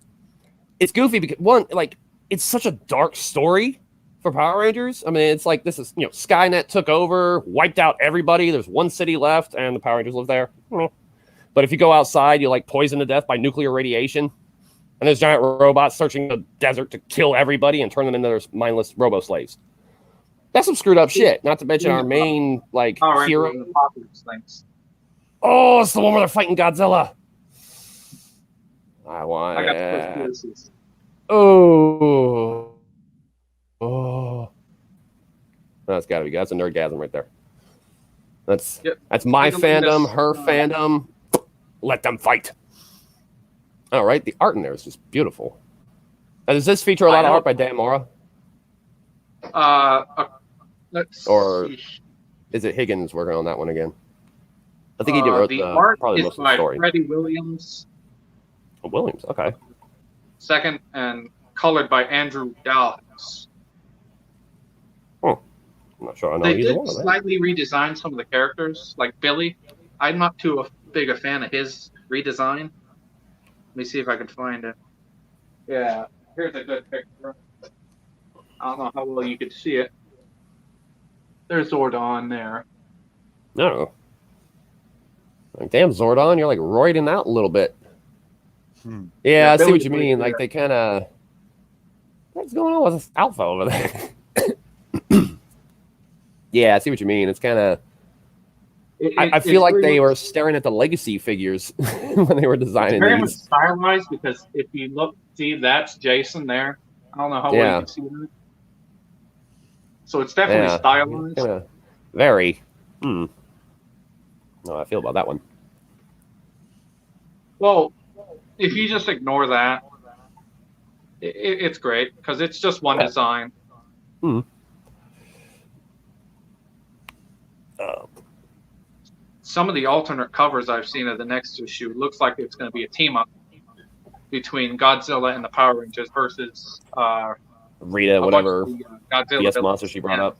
it's goofy because one, like, it's such a dark story for Power Rangers. I mean, it's like this is, you know, Skynet took over, wiped out everybody. There's one city left, and the Power Rangers live there. But if you go outside, you're like poisoned to death by nuclear radiation, and there's giant robots searching the desert to kill everybody and turn them into their mindless robo slaves. That's some screwed up shit. Not to mention our main like hero. Oh, it's the one where they're fighting Godzilla. I want it. Oh. That's got to be good. That's a nerdgasm right there. That's my fandom, her fandom. Let them fight. All right, the art in there is just beautiful. Now, does this feature a lot of art by Dan Mora? Or is it Higgins working on that one again? I think he did wrote the art probably is most of the by story. Freddie Williams. Oh, Williams, okay. Second, and colored by Andrew Dowds. Oh, I'm not sure I know They either did one of them. slightly redesign some of the characters, like Billy. I'm not too big a fan of his redesign. Let me see if I can find it. Yeah, here's a good picture. I don't know how well you could see it. There's Zordon there. No. Like, damn, Zordon, you're like roiding out a little bit. Yeah, I see what you mean. Like, they kind of... What's going on with this alpha over there? Yeah, I see what you mean. It's kind of... I feel like they were staring at the legacy figures when they were designing it's very much these. stylized because if you look, see, that's Jason there. I don't know how well you can see that. So it's definitely stylized. Kinda very. No, I feel about that one. Well, if you just ignore that, it's great because it's just one design. Some of the alternate covers I've seen of the next issue looks like it's going to be a team up between Godzilla and the Power Rangers versus Rita, whatever Godzilla yes monster she brought up.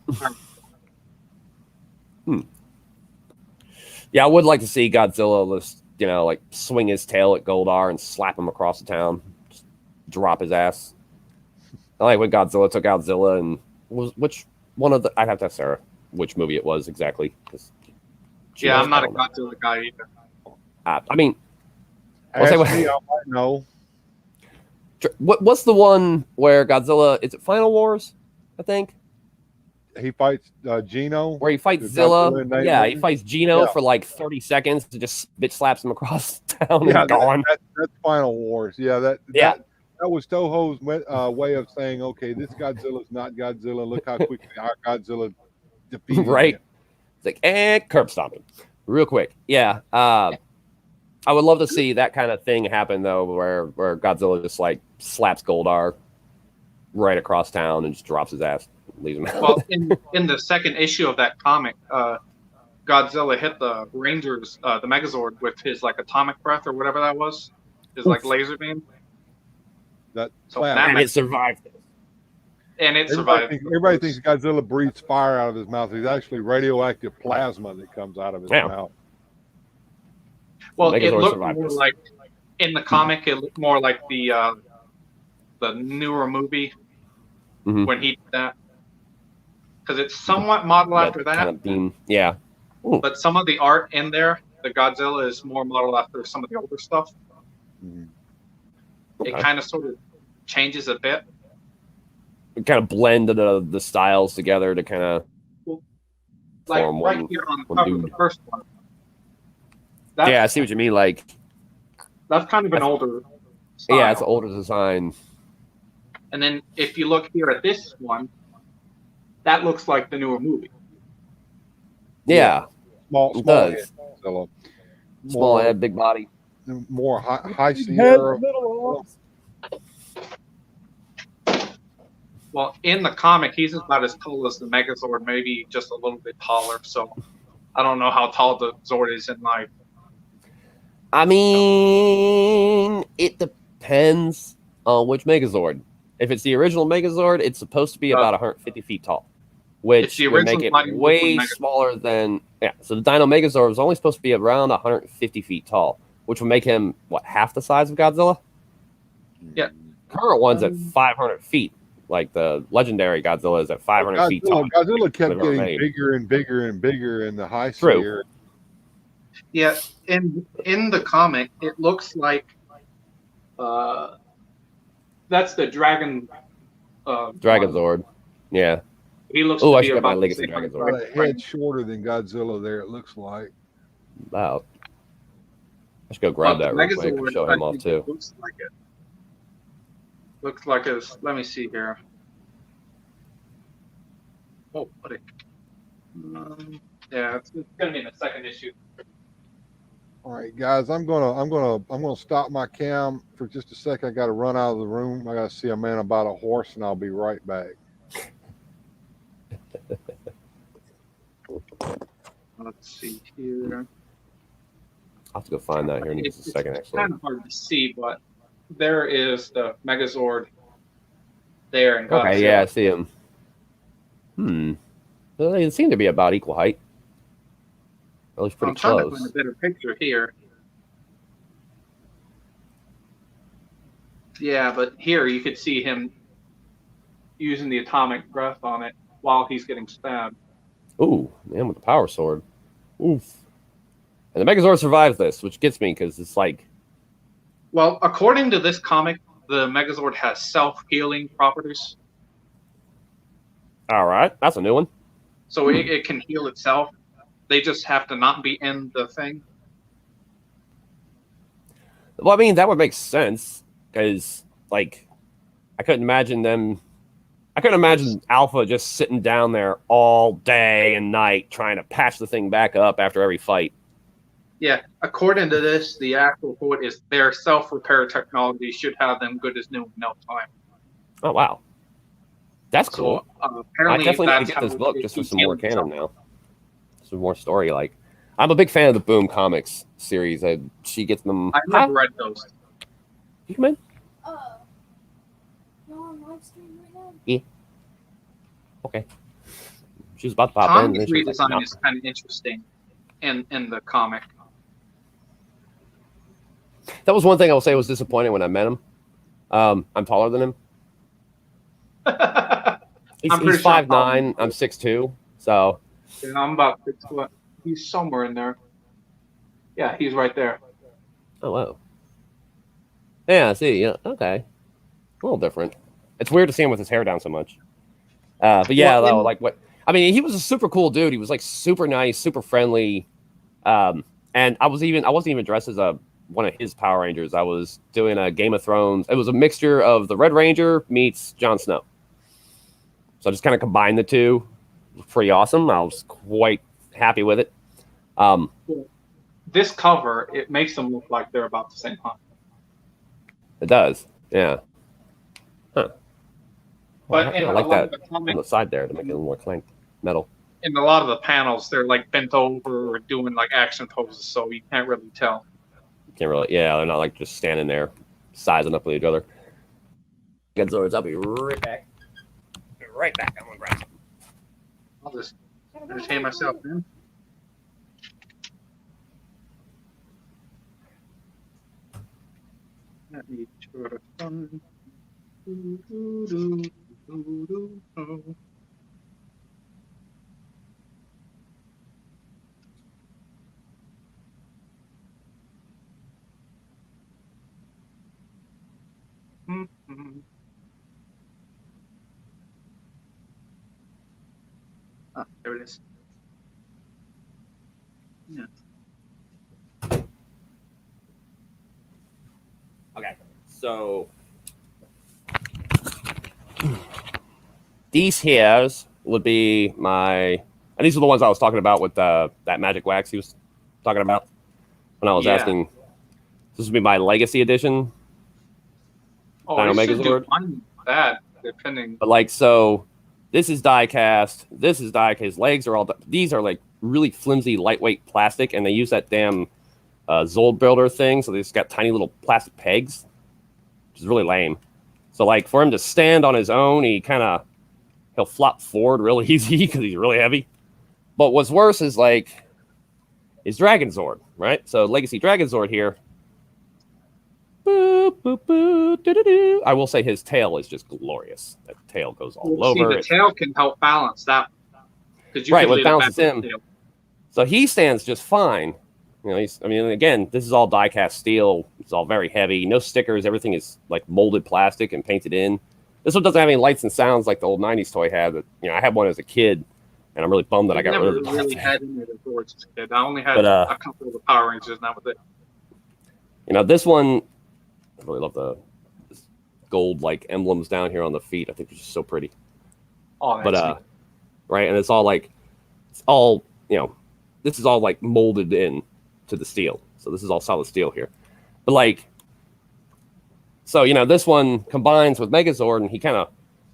Yeah, I would like to see Godzilla just, you know, like swing his tail at Goldar and slap him across the town, just drop his ass. I like when Godzilla took out Zilla, and which one of the, I'd have to ask Sarah which movie it was exactly. Yeah, I'm not a Godzilla guy either. I mean, I might know. What's the one where Godzilla? Is it Final Wars? I think he fights Gino. Where he fights Zilla. Yeah, he fights Gino for like 30 seconds to just bitch slaps him across town and gone. That's Final Wars. Yeah, that was Toho's way of saying, okay, this Godzilla's not Godzilla. Look how quickly our Godzilla defeated him. It's like, curb stomp him real quick. Yeah. I would love to see that kind of thing happen, though, where Godzilla just like slaps Goldar right across town and just drops his ass. leaves him out. Well, in the second issue of that comic, Godzilla hit the Rangers, the Megazord, with his like atomic breath or whatever that was, his like laser beam. That So cloud. that And it survived it. And it survived. Everybody thinks Godzilla breathes fire out of his mouth. He's actually radioactive plasma that comes out of his mouth. Well, Megazord it looked survived more this. like in the comic. It looked more like the newer movie when he did that, because it's somewhat modeled after that. Kind of beam. Yeah. Ooh. But some of the art in there, the Godzilla is more modeled after some of the older stuff. It kind of sort of changes a bit. Kind of blend the styles together to kind of Like form right one, here on the one cover of dude. the first one. Yeah, I see what you mean. Like, That's kind of an older style. yeah, it's an older design. And then if you look here at this one, that looks like the newer movie. Yeah, Small it does. head, Godzilla. Small head, big body. More high Sierra. Well, in the comic, he's about as tall as the Megazord, maybe just a little bit taller. So I don't know how tall the Zord is in life. I mean, it depends on which Megazord. If it's the original Megazord, it's supposed to be about 150 feet tall, which the would make it original way Megazord. smaller than... Yeah, so the Dino Megazord was only supposed to be around 150 feet tall, which would make him, what, half the size of Godzilla? Yeah. Current one's at 500 feet. Like the legendary Godzilla is at 500 feet tall. Godzilla kept They've ever getting made. bigger and bigger and bigger in the high True. Sierra. Yeah, in the comic, it looks like that's the dragon. Dragon Zord. Yeah. He looks Oh, to I be should get my about Legacy the Dragon same Zord. Got a head shorter than Godzilla there, it looks like. About. I should go grab that real quick and show him off too. Looks like it. Looks like it's. Let me see here. Oh, what it? Yeah, it's gonna be in the second issue. All right, guys, I'm gonna stop my cam for just a second. I got to run out of the room. I got to see a man about a horse, and I'll be right back. Let's see here. I'll have to go find that here in just a second, It's actually. kind of hard to see, but there is the Megazord there in Godzilla. Okay, yeah, I see him. Well, they seem to be about equal height. At least pretty I'm trying to close. find a better picture here. Yeah, but here you could see him using the atomic breath on it while he's getting stabbed. Ooh, man with the power sword. Oof. And the Megazord survives this, which gets me because it's like... Well, according to this comic, the Megazord has self-healing properties. All right, that's a new one. So it can heal itself. They just have to not be in the thing. Well, I mean, that would make sense because, like, I couldn't imagine Alpha just sitting down there all day and night trying to patch the thing back up after every fight. Yeah, according to this, the actual quote is their self-repair technology should have them good as new in no time. Oh, wow. That's cool. So, I apparently definitely need to that's get this how book it just for keeps some more healing canon itself. now. Some more story. Like, I'm a big fan of the Boom Comics series. She gets them. I've never read those. You come in? No, I'm live streaming right now. Yeah. Okay. She was about to pop in. And then Tommy's she was like, redesign no. is kind of interesting in the comic. That was one thing I will say was disappointing when I met him. I'm taller than him. He's I'm pretty sure I'm 5'9". I'm 6'2". So Yeah, I'm about 6 foot. He's somewhere in there. Yeah, he's right there. oh wow. Yeah, I see. Yeah, okay. A little different. It's weird to see him with his hair down so much. But yeah, Well, like what I mean, he was a super cool dude. He was like super nice, super friendly. And I wasn't even dressed as one of his Power Rangers. I was doing a Game of Thrones. It was a mixture of the Red Ranger meets Jon Snow. So I just kind of combined the two. It was pretty awesome. I was quite happy with it. This cover, it makes them look like they're about the same height. It does. Yeah. Huh. But I in like a lot that of the on the comics, side there to make it a little more clank metal. in a lot of the panels, they're like bent over or doing like action poses, so you can't really tell. Can't really, yeah, they're not like just standing there sizing up with each other. Good Zords, I'll be right back. Be right back. I'm gonna grab some. I'll just entertain myself, man. Let me try to find. Ah, there it is. Yeah. Okay, so these hairs would be my, and these are the ones I was talking about with that magic wax he was talking about when I was asking. This would be my legacy edition. Oh, you should do one that, depending. But like, so this is die cast. This is die cast. His legs are all. These are like really flimsy, lightweight plastic, and they use that damn Zold builder thing. So they just got tiny little plastic pegs, which is really lame. So like for him to stand on his own, he'll flop forward really easy because he's really heavy. But what's worse is like his Dragon Zord, right? So Legacy Dragon Zord here. Boop, boop, boop, doo-doo-doo. I will say his tail is just glorious. That tail goes all over. See, the tail can help balance that. You right, what balances him. So he stands just fine. You know, again, this is all die-cast steel. It's all very heavy. No stickers. Everything is like molded plastic and painted in. This one doesn't have any lights and sounds like the old 90s toy had. That, you know, I had one as a kid, and I'm really bummed that I got rid of it. I never really had any of the Zords as a kid. I only had a couple of the Power Rangers, and that was it. You know, this one, I really love the gold like emblems down here on the feet. I think it's just so pretty. Oh, that's right, and it's all you know, this is all like molded in to the steel. So this is all solid steel here. But like, so you know, this one combines with Megazord, and he kind of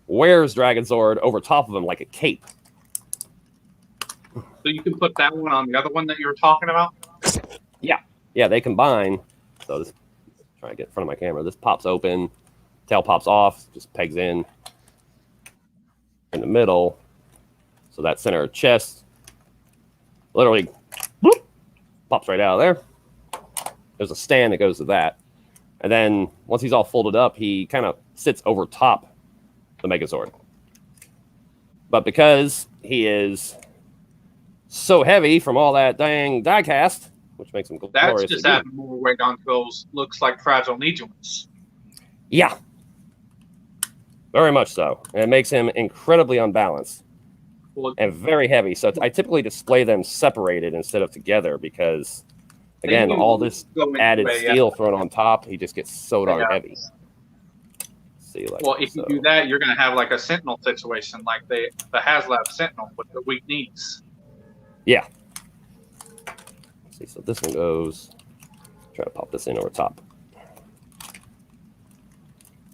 wears Dragon Zord over top of him like a cape. So you can put that one on the other one that you were talking about. Yeah, they combine. So this. Try to get in front of my camera. This pops open, tail pops off, just pegs in the middle. So that center chest literally bloop, pops right out of there. There's a stand that goes to that. And then once he's all folded up, he kind of sits over top the Megazord. But because he is so heavy from all that dang die cast, which makes him glorious. That's just adding more weight onto those looks like fragile knee joints. Yeah. Very much so. And it makes him incredibly unbalanced and very heavy. So I typically display them separated instead of together because, again, all this added steel thrown on top, he just gets so darn heavy. See, like, well, if you do that, you're going to have like a Sentinel situation, like the HasLab Sentinel with the weak knees. Yeah. See, so this one goes. Try to pop this in over top.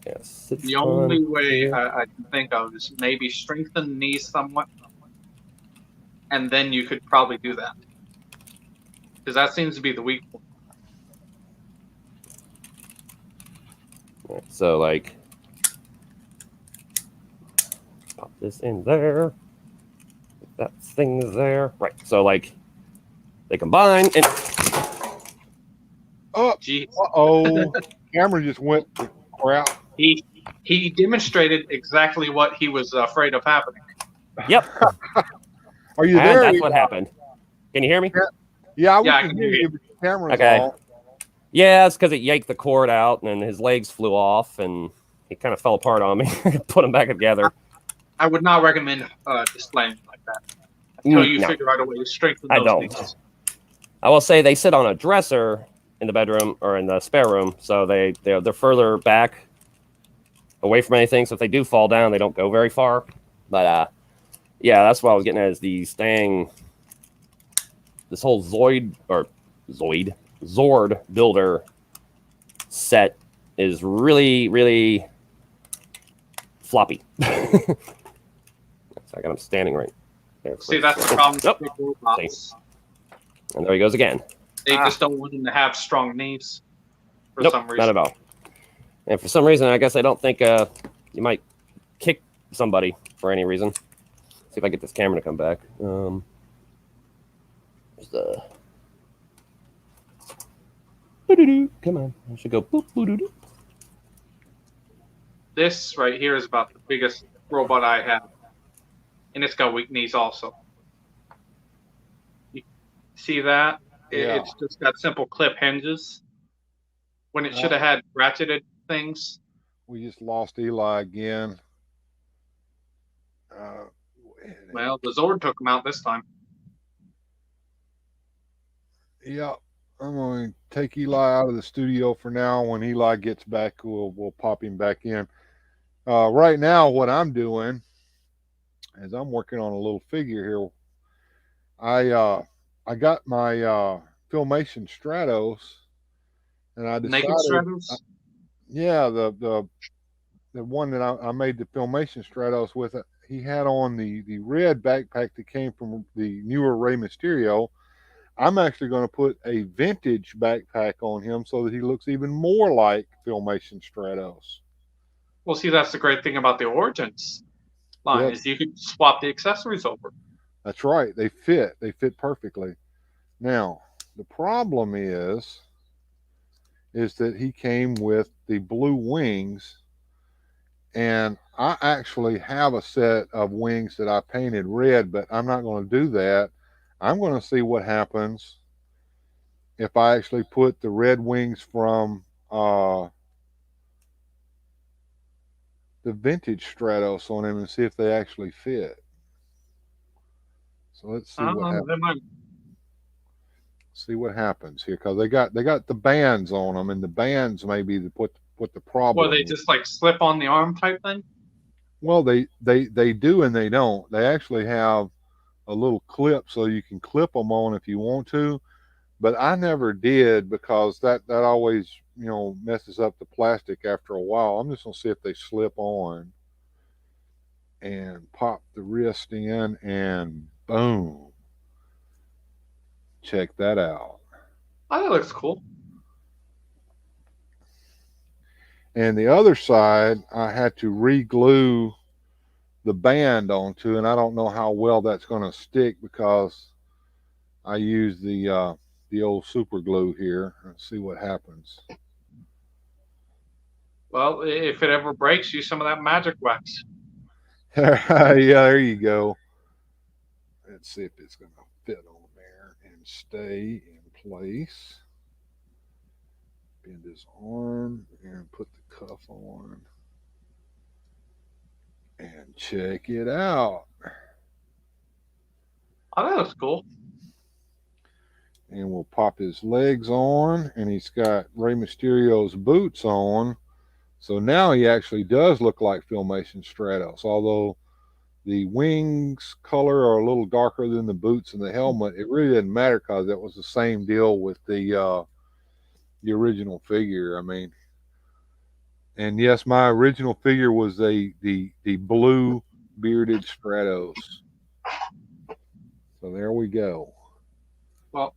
Yes. The only way I can think of is maybe strengthen the knees somewhat, and then you could probably do that because that seems to be the weak point. Right, so like, pop this in there. That thing is there. Right. So like, they combine and. Oh, camera just went to crap. He demonstrated exactly what he was afraid of happening. Yep. Are you there? That's what happened. Can you hear me? Yeah, I can hear you. But the camera's off. Yeah, it's because it yanked the cord out and his legs flew off and he kind of fell apart on me. Put them back together. I would not recommend displaying like that until you figure out a way to strengthen those knees. I will say they sit on a dresser in the bedroom or in the spare room, so they're further back away from anything. So if they do fall down, they don't go very far. But yeah, that's what I was getting at is these dang. This whole Zord builder set is really, really floppy. So I got him standing right there. See, that's the problem Nope. with big robots. And there he goes again. They just don't want him to have strong knees for Nope, some reason. not at all. And for some reason, I guess I don't think you might kick somebody for any reason. See if I get this camera to come back. There's the... Come on. I should go boop, boo-doo-doo. This right here is about the biggest robot I have. And it's got weak knees also. You see that? Yeah. It's just got simple clip hinges. When it should have had ratcheted things. We just lost Eli again. Well, the Zord took him out this time. Yeah, I'm going to take Eli out of the studio for now. When Eli gets back, we'll pop him back in. Right now, what I'm doing is I'm working on a little figure here. I got my Filmation Stratos, and I decided, Naked Stratos? yeah, the one that I made the Filmation Stratos with. He had on the red backpack that came from the newer Rey Mysterio. I'm actually going to put a vintage backpack on him so that he looks even more like Filmation Stratos. Well, see, that's the great thing about the Origins line Yep. is you can swap the accessories over. That's right. They fit. They fit perfectly. Now, the problem is that he came with the blue wings, and I actually have a set of wings that I painted red, but I'm not going to do that. I'm going to see what happens if I actually put the red wings from the vintage Stratos on him and see if they actually fit. So let's see what happens. See what happens here, because they got the bands on them, and the bands may be what the problem. Well, they just like slip on the arm type thing. Well, they do and they don't. They actually have a little clip so you can clip them on if you want to, but I never did because that always messes up the plastic after a while. I'm just gonna see if they slip on, and pop the wrist in, and boom. Check that out. Oh, that looks cool. And the other side, I had to re-glue the band onto, and I don't know how well that's going to stick because I use the old super glue here. Let's see what happens. Well, if it ever breaks, use some of that magic wax. Yeah, there you go. Let's see if it's going to fit on there and stay in place. Bend his arm and put the cuff on. And check it out. Oh, that looks cool. And we'll pop his legs on, and he's got Rey Mysterio's boots on. So now he actually does look like Filmation Stratos, although the wings color are a little darker than the boots and the helmet. It really didn't matter because that was the same deal with the original figure. I mean, and yes, my original figure was the blue bearded Stratos. So there we go. Well,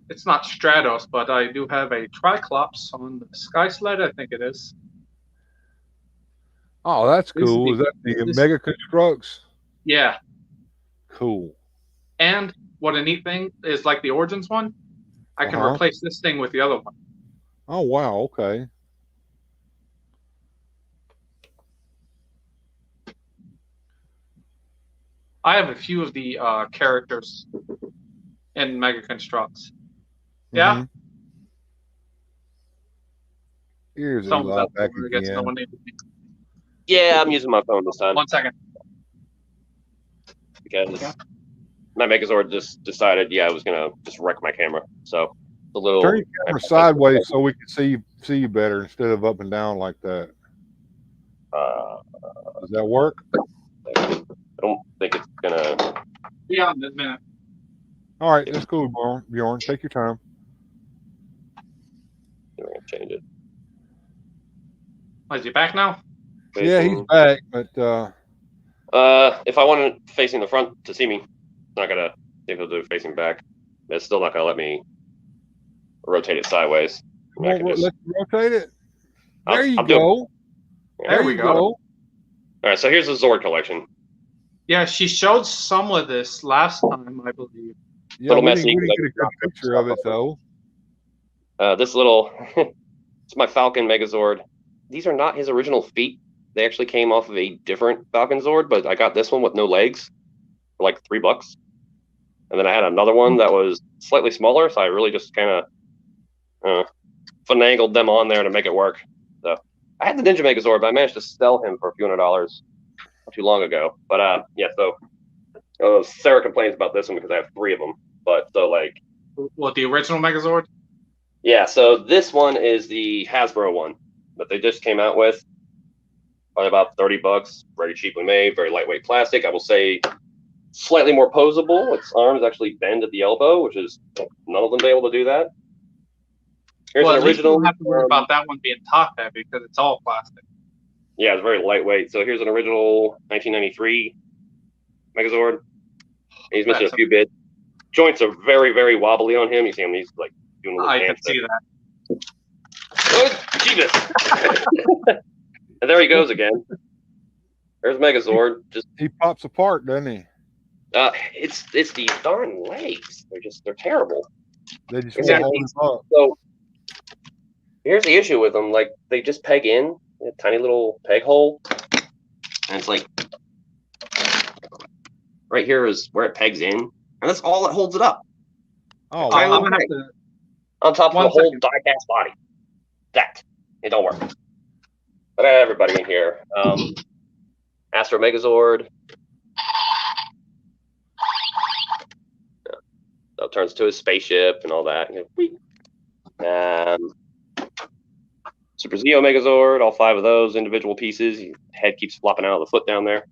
it's not Stratos, but I do have a Triclops on the Sky Sled, I think it is. Oh, that's cool. Is that the Mega Constructs? Yeah. Cool. And what a neat thing is, like the Origins one, I can replace this thing with the other one. Oh, wow. Okay. I have a few of the characters in Mega Constructs. Yeah? Mm-hmm. Here's Someone's Eli up back there, I guess again. no one needed me. Yeah, I'm using my phone this time. 1 second. Because my Megazord just decided, I was going to just wreck my camera. So the little... Turn your camera sideways so we can see you better instead of up and down like that. Does that work? I don't think it's going to... Yeah, in a minute. All right, that's cool, Bjorn. Take your time. We're going to change it. Is he back now? Yeah, he's back, but if I want it facing the front to see me, it's not gonna see if it'll do it facing back. It's still not gonna let me rotate it sideways. I mean, I can just, let's rotate it. There you I'll do it. go. Yeah. There we go. All right, so here's the Zord collection. Yeah, she showed some of this last time, I believe. Yeah, Little we messy, didn't but get a good picture of it though. This little, it's my Falcon Megazord. These are not his original feet. They actually came off of a different Falcon Zord, but I got this one with no legs for like $3. And then I had another one that was slightly smaller, so I really just kind of finagled them on there to make it work. So I had the Ninja Megazord, but I managed to sell him for a few $100s not too long ago. But yeah, so Sarah complains about this one because I have 3 of them. But so like, What, the original Megazord? yeah, so this one is the Hasbro one that they just came out with. Probably about $30, very cheaply made, very lightweight plastic. I will say slightly more posable. Its arms actually bend at the elbow, which is none of them be able to do that. Here's Well, an at least you original. don't have to worry about that one being top heavy because it's all plastic. Yeah, it's very lightweight. So here's an original 1993 Megazord. He's missing a few bits. Joints are very, very wobbly on him. You see him, he's like doing a little I dance can see there. that. Oh, Jesus. And there he goes again. There's Megazord. Just he pops apart, doesn't he? It's these darn legs. They're terrible. They just won't hold him up. So here's the issue with them. Like they just peg in a tiny little peg hole, and it's like right here is where it pegs in, and that's all that holds it up. Oh, I'm gonna have to. On top of the whole die-cast body. It don't work. But I got everybody in here. Astro Megazord. So it turns to his spaceship and all that. Super Zeo Megazord, all 5 of those individual pieces. His head keeps flopping out of the foot down there.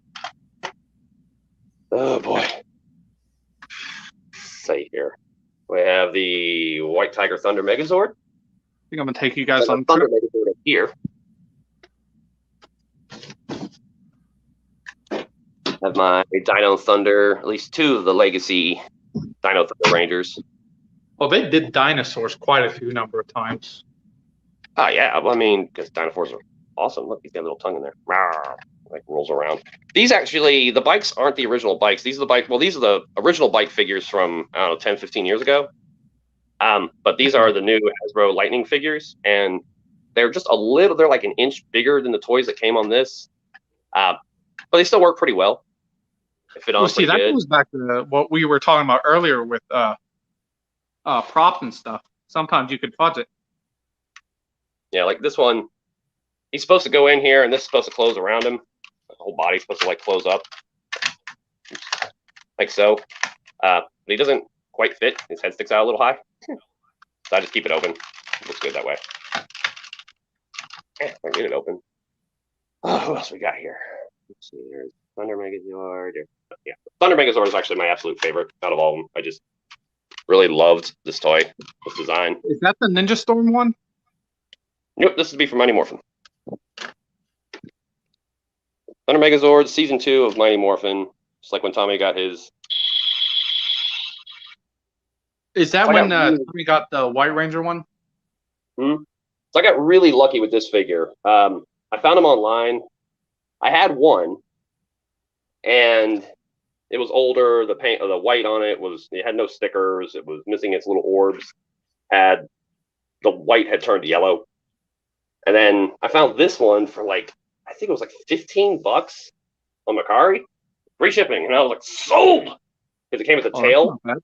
Oh boy. Let's see here. We have the White Tiger Thunder Megazord. I think I'm gonna take you guys on Thunder Megazord up here. Have my Dino Thunder, at least 2 of the legacy Dino Thunder Rangers. Well, they did dinosaurs quite a few number of times. Oh yeah, well, I mean, because dinosaurs are awesome. Look, he's got a little tongue in there. Like rolls around. These actually, the bikes aren't the original bikes. These are the bike. Well, these are the original bike figures from, I don't know, 10, 15 years ago. But these are the new Hasbro Lightning figures, and they're just a little. They're like an inch bigger than the toys that came on this. But they still work pretty well. They fit on Well, see, that good. goes back to what we were talking about earlier with props and stuff. Sometimes you could fudge it. Yeah, like this one, he's supposed to go in here, and this is supposed to close around him. The whole body's supposed to like close up, like so. But he doesn't quite fit. His head sticks out a little high, so I just keep it open. It looks good that way. Yeah, I get it open. Oh, who else we got here? Let's see. There's Thunder Megazord. Yeah, Thunder Megazord is actually my absolute favorite out of all of them. I just really loved this toy, this design. Is that the Ninja Storm one? Nope, this would be from Mighty Morphin. Thunder Megazord, Season 2 of Mighty Morphin. Just like when Tommy got his... Is that when Tommy got the White Ranger one? So I got really lucky with this figure. I found him online. I had one, and it was older. The paint, the white on it had no stickers. It was missing its little orbs. The white had turned yellow. And then I found this one for like, I think it was like $15 on Macari, free shipping, and I was like, sold, because it came with a tail. And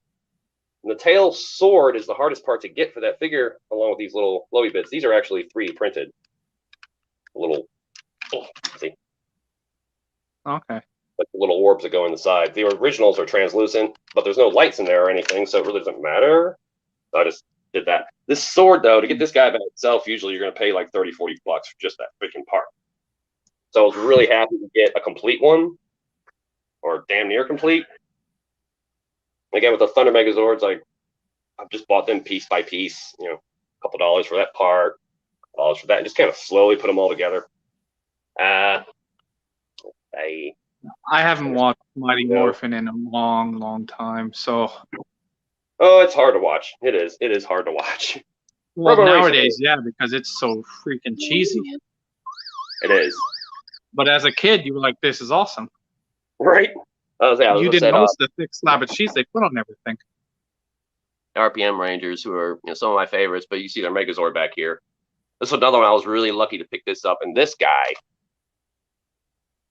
the tail sword is the hardest part to get for that figure, along with these little flowy bits. These are actually 3D printed. See, okay. like the little orbs that go in the side. The originals are translucent, but there's no lights in there or anything, so it really doesn't matter. So I just did that. This sword, though, to get this guy by itself, usually you're going to pay like $30, $40 for just that freaking part. So I was really happy to get a complete one, or damn near complete. Again, with the Thunder Megazords, I've just bought them piece by piece, a couple dollars for that part, $2 for that, and just kind of slowly put them all together. I haven't watched Mighty Morphin in a long, long time. So, it's hard to watch. It is. It is hard to watch. well, Robo Racer nowadays, is. yeah, because it's so freaking cheesy. It is. But as a kid, you were like, "This is awesome." Right? You didn't notice the thick slab of cheese they put on everything. RPM Rangers, who are some of my favorites, but you see their Megazord back here. This is another one I was really lucky to pick this up. And this guy,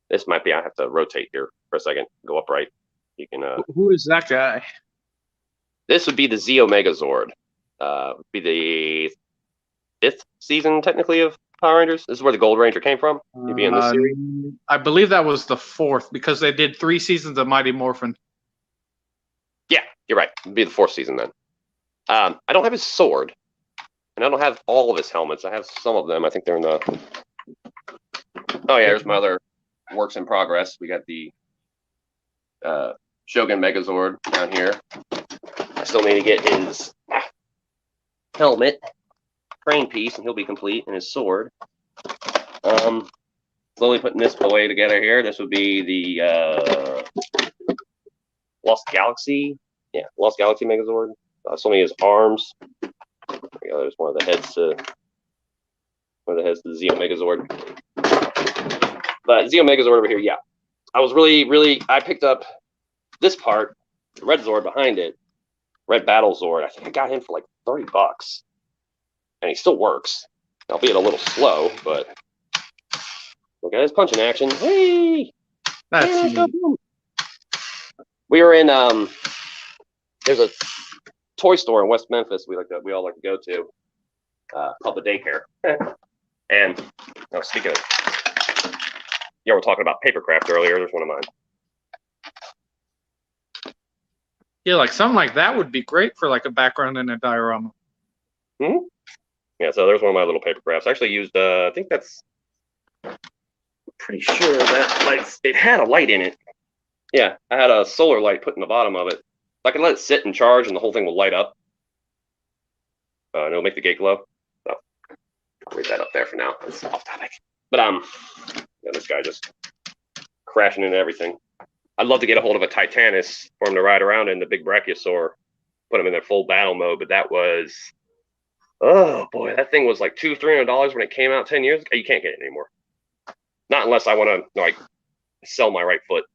this might be, I have to rotate here for a second, go upright. You can. Who is that guy? This would be the Zeo Megazord. Be the 5th season, technically, of Power Rangers. This is where the Gold Ranger came from. He'd be in this series. I believe that was the 4th because they did 3 seasons of Mighty Morphin. Yeah, you're right. It'd be the 4th season then. I don't have his sword, and I don't have all of his helmets. I have some of them. I think they're in the. Oh yeah, there's my other works in progress. We got the Shogun Megazord down here. I still need to get his helmet, crane piece, and he'll be complete, and his sword. Slowly putting this boy together here. This would be the Lost Galaxy. Yeah, Lost Galaxy Megazord. Some of his arms. There we go. There's one of the heads to the Zeo Megazord. But Zeo Megazord over here, yeah. I was really I picked up this part, the Red Zord behind it, Red Battle Zord. I think I got him for like $30, and he still works, albeit a little slow. But look at his punching action. Hey, that's neat. We were in there's a toy store in West Memphis we all like to go to, called the Daycare. And speaking of, yeah, we're talking about papercraft earlier. There's one of mine. Yeah, like something like that would be great for like a background in a diorama. Hmm. Yeah, so there's one of my little papercrafts. I actually used, I think that's, I'm pretty sure that it had a light in it. Yeah, I had a solar light put in the bottom of it. I can let it sit and charge, and the whole thing will light up. And it'll make the gate glow. So I'll leave that up there for now. It's off topic. But yeah, this guy just crashing into everything. I'd love to get a hold of a Titanus for him to ride around in, the big Brachiosaur, put him in their full battle mode. But that was, oh boy, that thing was like $200-300 when it came out 10 years ago. You can't get it anymore. Not unless I want to like sell my right foot.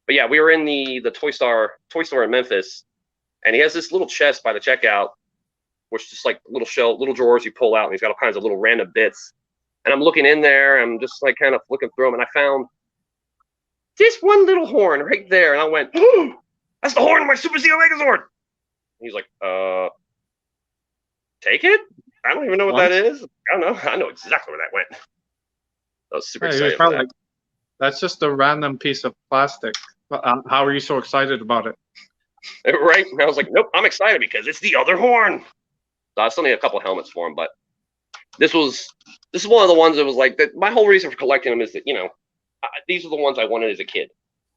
But yeah, we were in the toy store in Memphis, and he has this little chest by the checkout, which is just like little drawers you pull out, and he's got all kinds of little random bits. And I'm looking in there, I'm just like kind of looking through them, and I found this one little horn right there, and I went, "Ooh, that's the horn of my Super Zeo Megazord." He's like, take it? I don't even know what that is. I don't know. I know exactly where that went. I was super excited for that. Like, that's just a random piece of plastic. How are you so excited about it? Right? And I was like, nope, I'm excited because it's the other horn. So I still need a couple of helmets for him, but this is one of the ones that was like that. My whole reason for collecting them is that, these are the ones I wanted as a kid.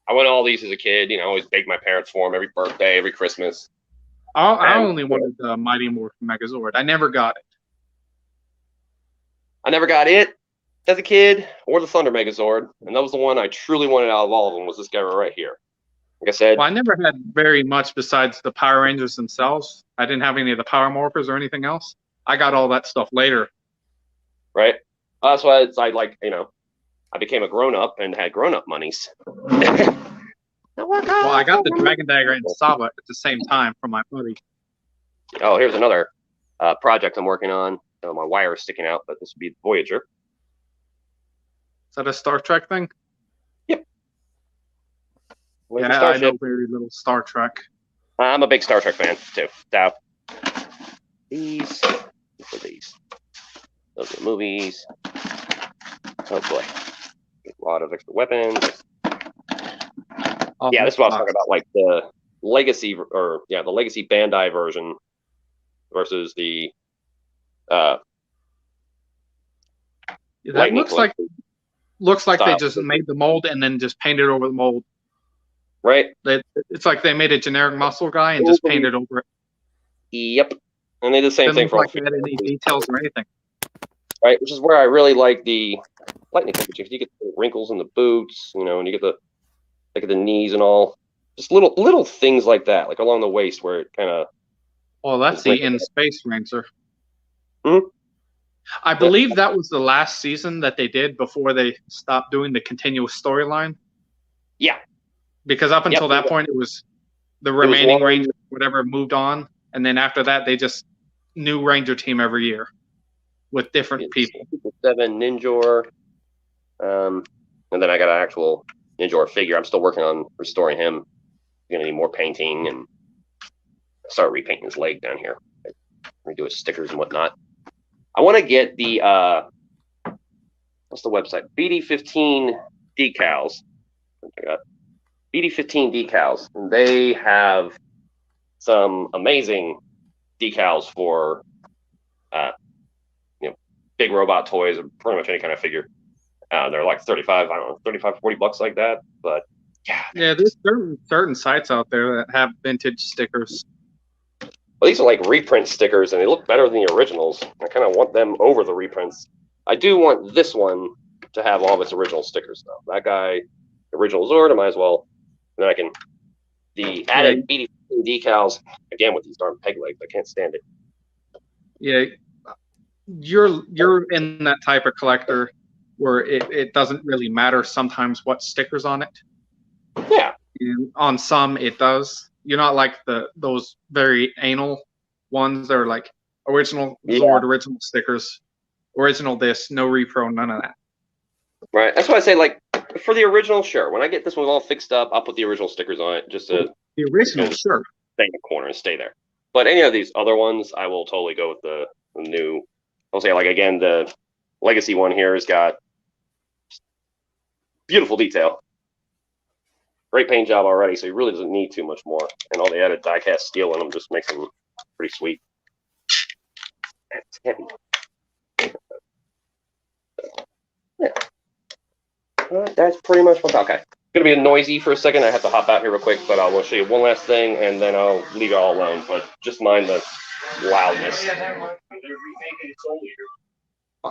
I wanted all these as a kid. I always begged my parents for them every birthday, every Christmas. I only wanted the Mighty Morphin Megazord. I never got it. I never got it as a kid, or the Thunder Megazord, and that was the one I truly wanted out of all of them, was this guy right here. Like I said, well, I never had very much besides the Power Rangers themselves. I didn't have any of the Power Morphers or anything else. I got all that stuff later. Right? That's why it's I became a grown-up and had grown-up monies. Well, I got the Dragon Dagger and Saba at the same time from my buddy. Oh, here's another project I'm working on. My wire is sticking out, but this would be Voyager. Is that a Star Trek thing? Yep. Yeah, I know very little Star Trek. I'm a big Star Trek fan, too. So, these. Those are the movies. Oh, boy. A lot of extra weapons. Yeah, this is what I was talking about, like the Legacy, the Legacy Bandai version versus the that looks like they just made the mold and then just painted over the mold. Right. It's like they made a generic muscle guy and just painted over it. Yep. And they did the same thing for like they had any details or anything. right? Which is where I really like the lightning quick. You get the wrinkles in the boots, you know, and you get the like the knees and all. Just little things like that, like along the waist where it kind of. Well, that's the In Space Ranger. Hmm? I believe that was the last season that they did before they stopped doing the continuous storyline. Yeah. Because up until that point, it was the remaining Rangers, whatever, moved on. And then after that, they just new Ranger team every year with different people. 7 Ninjor. And then I got an actual Ninjor figure. I'm still working on restoring him. Going to need more painting and start repainting his leg down here. Redo his stickers and whatnot. I want to get the what's the website? BD15 decals. I got BD15 decals, and they have some amazing decals for big robot toys or pretty much any kind of figure. They're like 35, I don't know, 35, 40 bucks like that. But yeah, there's certain sites out there that have vintage stickers. Well, these are like reprint stickers, and they look better than the originals. I kind of want them over the reprints. I do want this one to have all of its original stickers, though. That guy, original Zord, I might as well. And then I can the added BD decals again with these darn peg legs. I can't stand it. Yeah, you're in that type of collector where it doesn't really matter sometimes what stickers on it. Yeah. And on some it does. You're not like those very anal ones that are like original Zord, original stickers, original this, no repro, none of that. Right. That's why I say, like, for the original, sure. When I get this one all fixed up, I'll put the original stickers on it just to the original, sure, stay in the corner and stay there. But any of these other ones, I will totally go with the new. I'll say, like, again, the Legacy one here has got beautiful detail. Great paint job already, so he really doesn't need too much more. And all the added die-cast steel in them just makes them pretty sweet. It's heavy. Yeah. That's pretty much what's okay. It's going to be noisy for a second. I have to hop out here real quick, but I will show you one last thing, and then I'll leave it all alone. But just mind the loudness.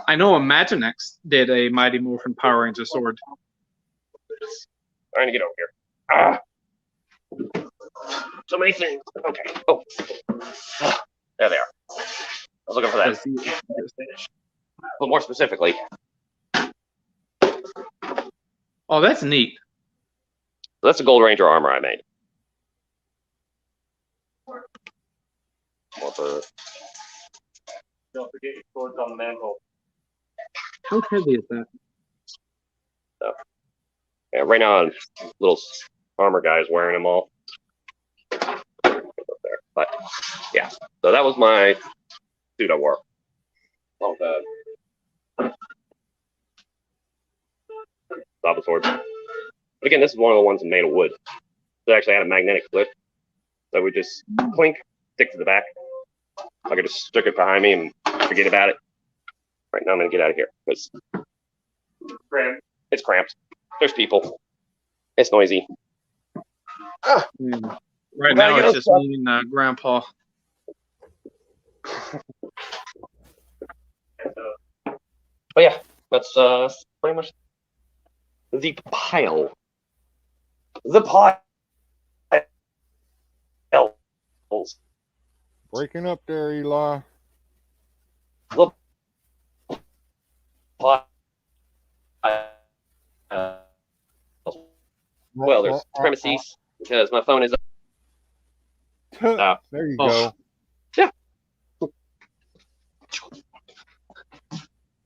I know Imaginext did a Mighty Morphin Power Ranger sword. Trying to get over here. Ah! So many things. Okay. Oh. There they are. I was looking for that. A little more specifically. Oh, that's neat. That's a Gold Ranger armor I made. Don't forget your swords on the mantle. How heavy is that? So, yeah, right now, little armor guys wearing them all. But yeah, so that was my suit I wore. Oh, stop the sword. But again, this is one of the ones made of wood. So it actually had a magnetic flip that would just clink, stick to the back. I could just stick it behind me and forget about it. Right now, I'm gonna get out of here because it's cramped. There's people. It's noisy. Right now, it's just me and Grandpa. But yeah, that's pretty much the pile. The pile. Breaking up there, Eli. The pile. Well, there's premises because my phone is up. There you go. Yeah.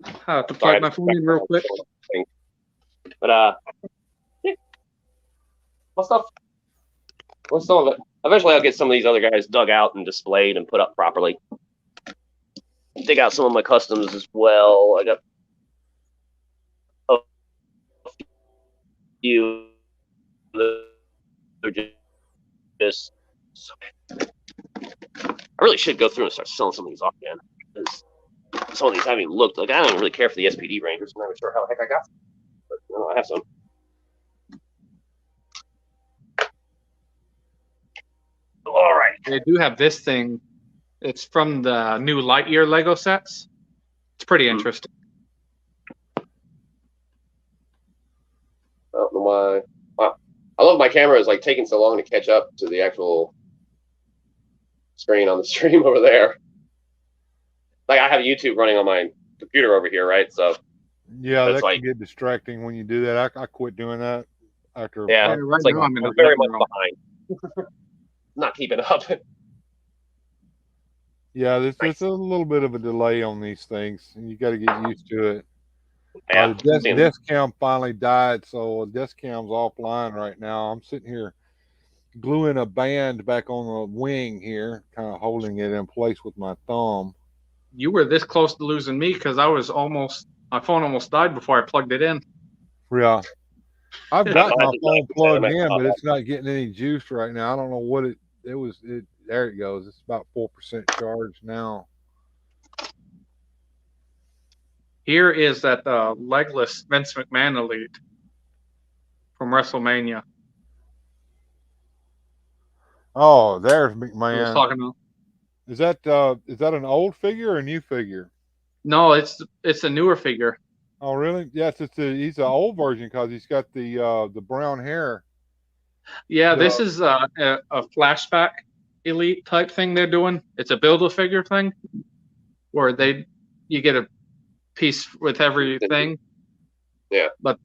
I have to plug my phone in real quick. But yeah. What's some of it? Eventually, I'll get some of these other guys dug out and displayed and put up properly. Dig out some of my customs as well. I got a few that are just. I really should go through and start selling some of these off again. Because some of these haven't even looked. Like, I don't really care for the SPD Rangers. I'm not even sure how the heck I got them. But you know, I have some. All right. They do have this thing. It's from the new Lightyear Lego sets. It's pretty interesting. why. I love my camera is like taking so long to catch up to the actual screen on the stream over there. Like I have YouTube running on my computer over here, right? So Yeah, that's that like can get distracting when you do that. I quit doing that after. yeah, Yeah, right it's like now I'm in the I'm very living much room. behind. Not keeping up. Yeah, there's a little bit of a delay on these things, and you got to get used to it. Yeah, The desk cam finally died, so desk cam's offline right now. I'm sitting here gluing a band back on the wing here, kind of holding it in place with my thumb. You were this close to losing me because my phone almost died before I plugged it in. Yeah, I've got my phone plugged in, but it's it's not getting any juice right now. I don't know what it was. There it goes. It's about 4% charged now. Here is that legless Vince McMahon Elite from WrestleMania. Oh, there's I was McMahon. talking about. Is that an old figure or a new figure? No, it's a newer figure. Oh, really? Yes, he's an old version because he's got the brown hair. Yeah, this is a flashback Elite type thing they're doing. It's a Build-A-Figure thing where you get a piece with everything. Yeah. But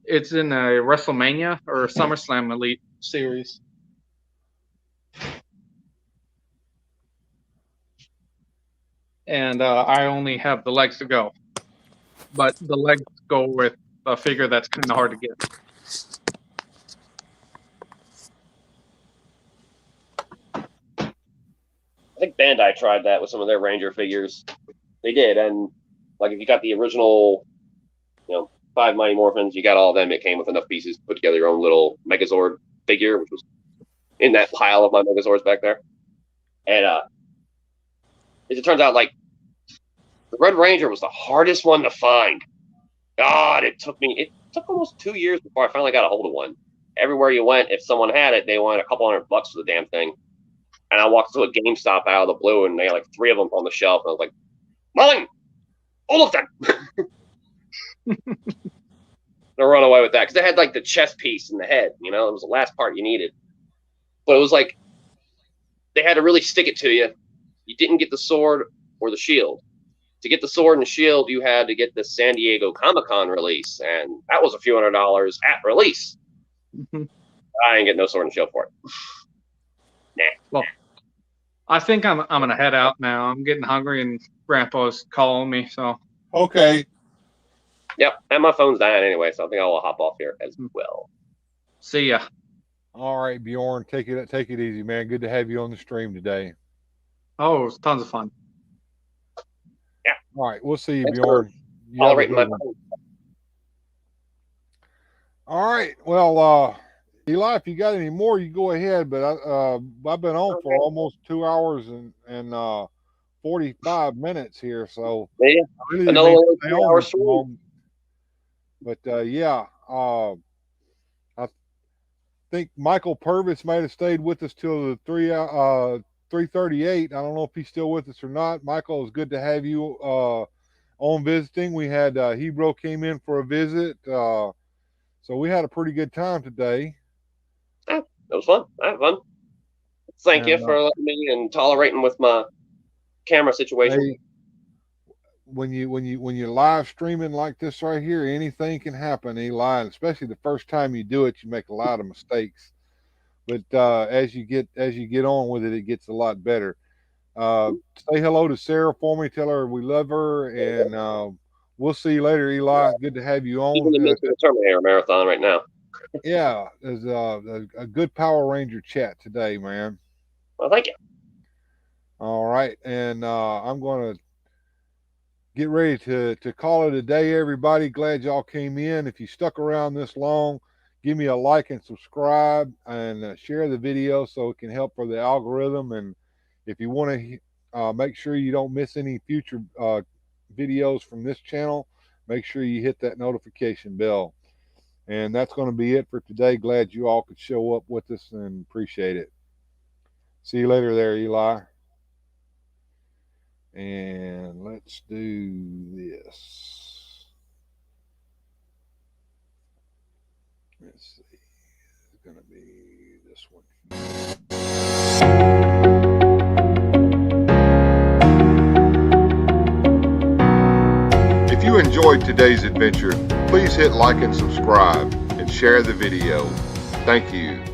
it's in a WrestleMania or a SummerSlam Elite series. And I only have the legs to go. But the legs go with a figure that's kind of hard to get. I think Bandai tried that with some of their Ranger figures. They did, and like if you got the original, 5 Mighty Morphins, you got all of them. It came with enough pieces to put together your own little Megazord figure, which was in that pile of my Megazords back there. And as it turns out, like the Red Ranger was the hardest one to find. God, it took almost 2 years before I finally got a hold of one. Everywhere you went, if someone had it, they wanted a couple $100 for the damn thing. And I walked to a GameStop out of the blue, and they had like 3 of them on the shelf. And I was like, mine! All of them! They'll run away with that. Because they had like the chest piece and the head, it was the last part you needed. But it was like, they had to really stick it to you. You didn't get the sword or the shield. To get the sword and the shield, you had to get the San Diego Comic-Con release. And that was a few $100s at release. Mm-hmm. I ain't getting no sword and shield for it. Nah. Well, I think I'm gonna head out now. I'm getting hungry and Grandpa's calling me. So okay. Yep, and my phone's dying anyway, so I think I'll hop off here as well. See ya. All right, Bjorn, take it easy, man. Good to have you on the stream today. Oh, it was tons of fun. Yeah. All right, we'll see you, Thanks Bjorn. for tolerating my phone. All right, well, Eli, if you got any more, you go ahead. But I've been on for almost 2 hours and 45 minutes here, so yeah, I really another didn't one of hours long. But yeah, I think Michael Purvis might have stayed with us till the 3:38. I don't know if he's still with us or not. Michael, it was good to have you on visiting. We had Hebro came in for a visit, so we had a pretty good time today. Yeah, it was fun. I had fun. Thank you for letting me and tolerating with my camera situation. Hey, when you're live streaming like this right here, anything can happen, Eli, and especially the first time you do it, you make a lot of mistakes. But as you get on with it, it gets a lot better. Say hello to Sarah for me. Tell her we love her, and we'll see you later, Eli. Good to have you on. Even in the midst of the Terminator marathon right now. Yeah, there's a good Power Ranger chat today, man. Well, thank you. All right, and I'm going to get ready to call it a day, everybody. Glad y'all came in. If you stuck around this long, give me a like and subscribe, and share the video so it can help for the algorithm. And if you want to make sure you don't miss any future videos from this channel, make sure you hit that notification bell. And that's going to be it for today. Glad you all could show up with us and appreciate it. See you later there, Eli. And let's do this. Let's see. It's going to be this one. If you enjoyed today's adventure, please hit like and subscribe and share the video. Thank you.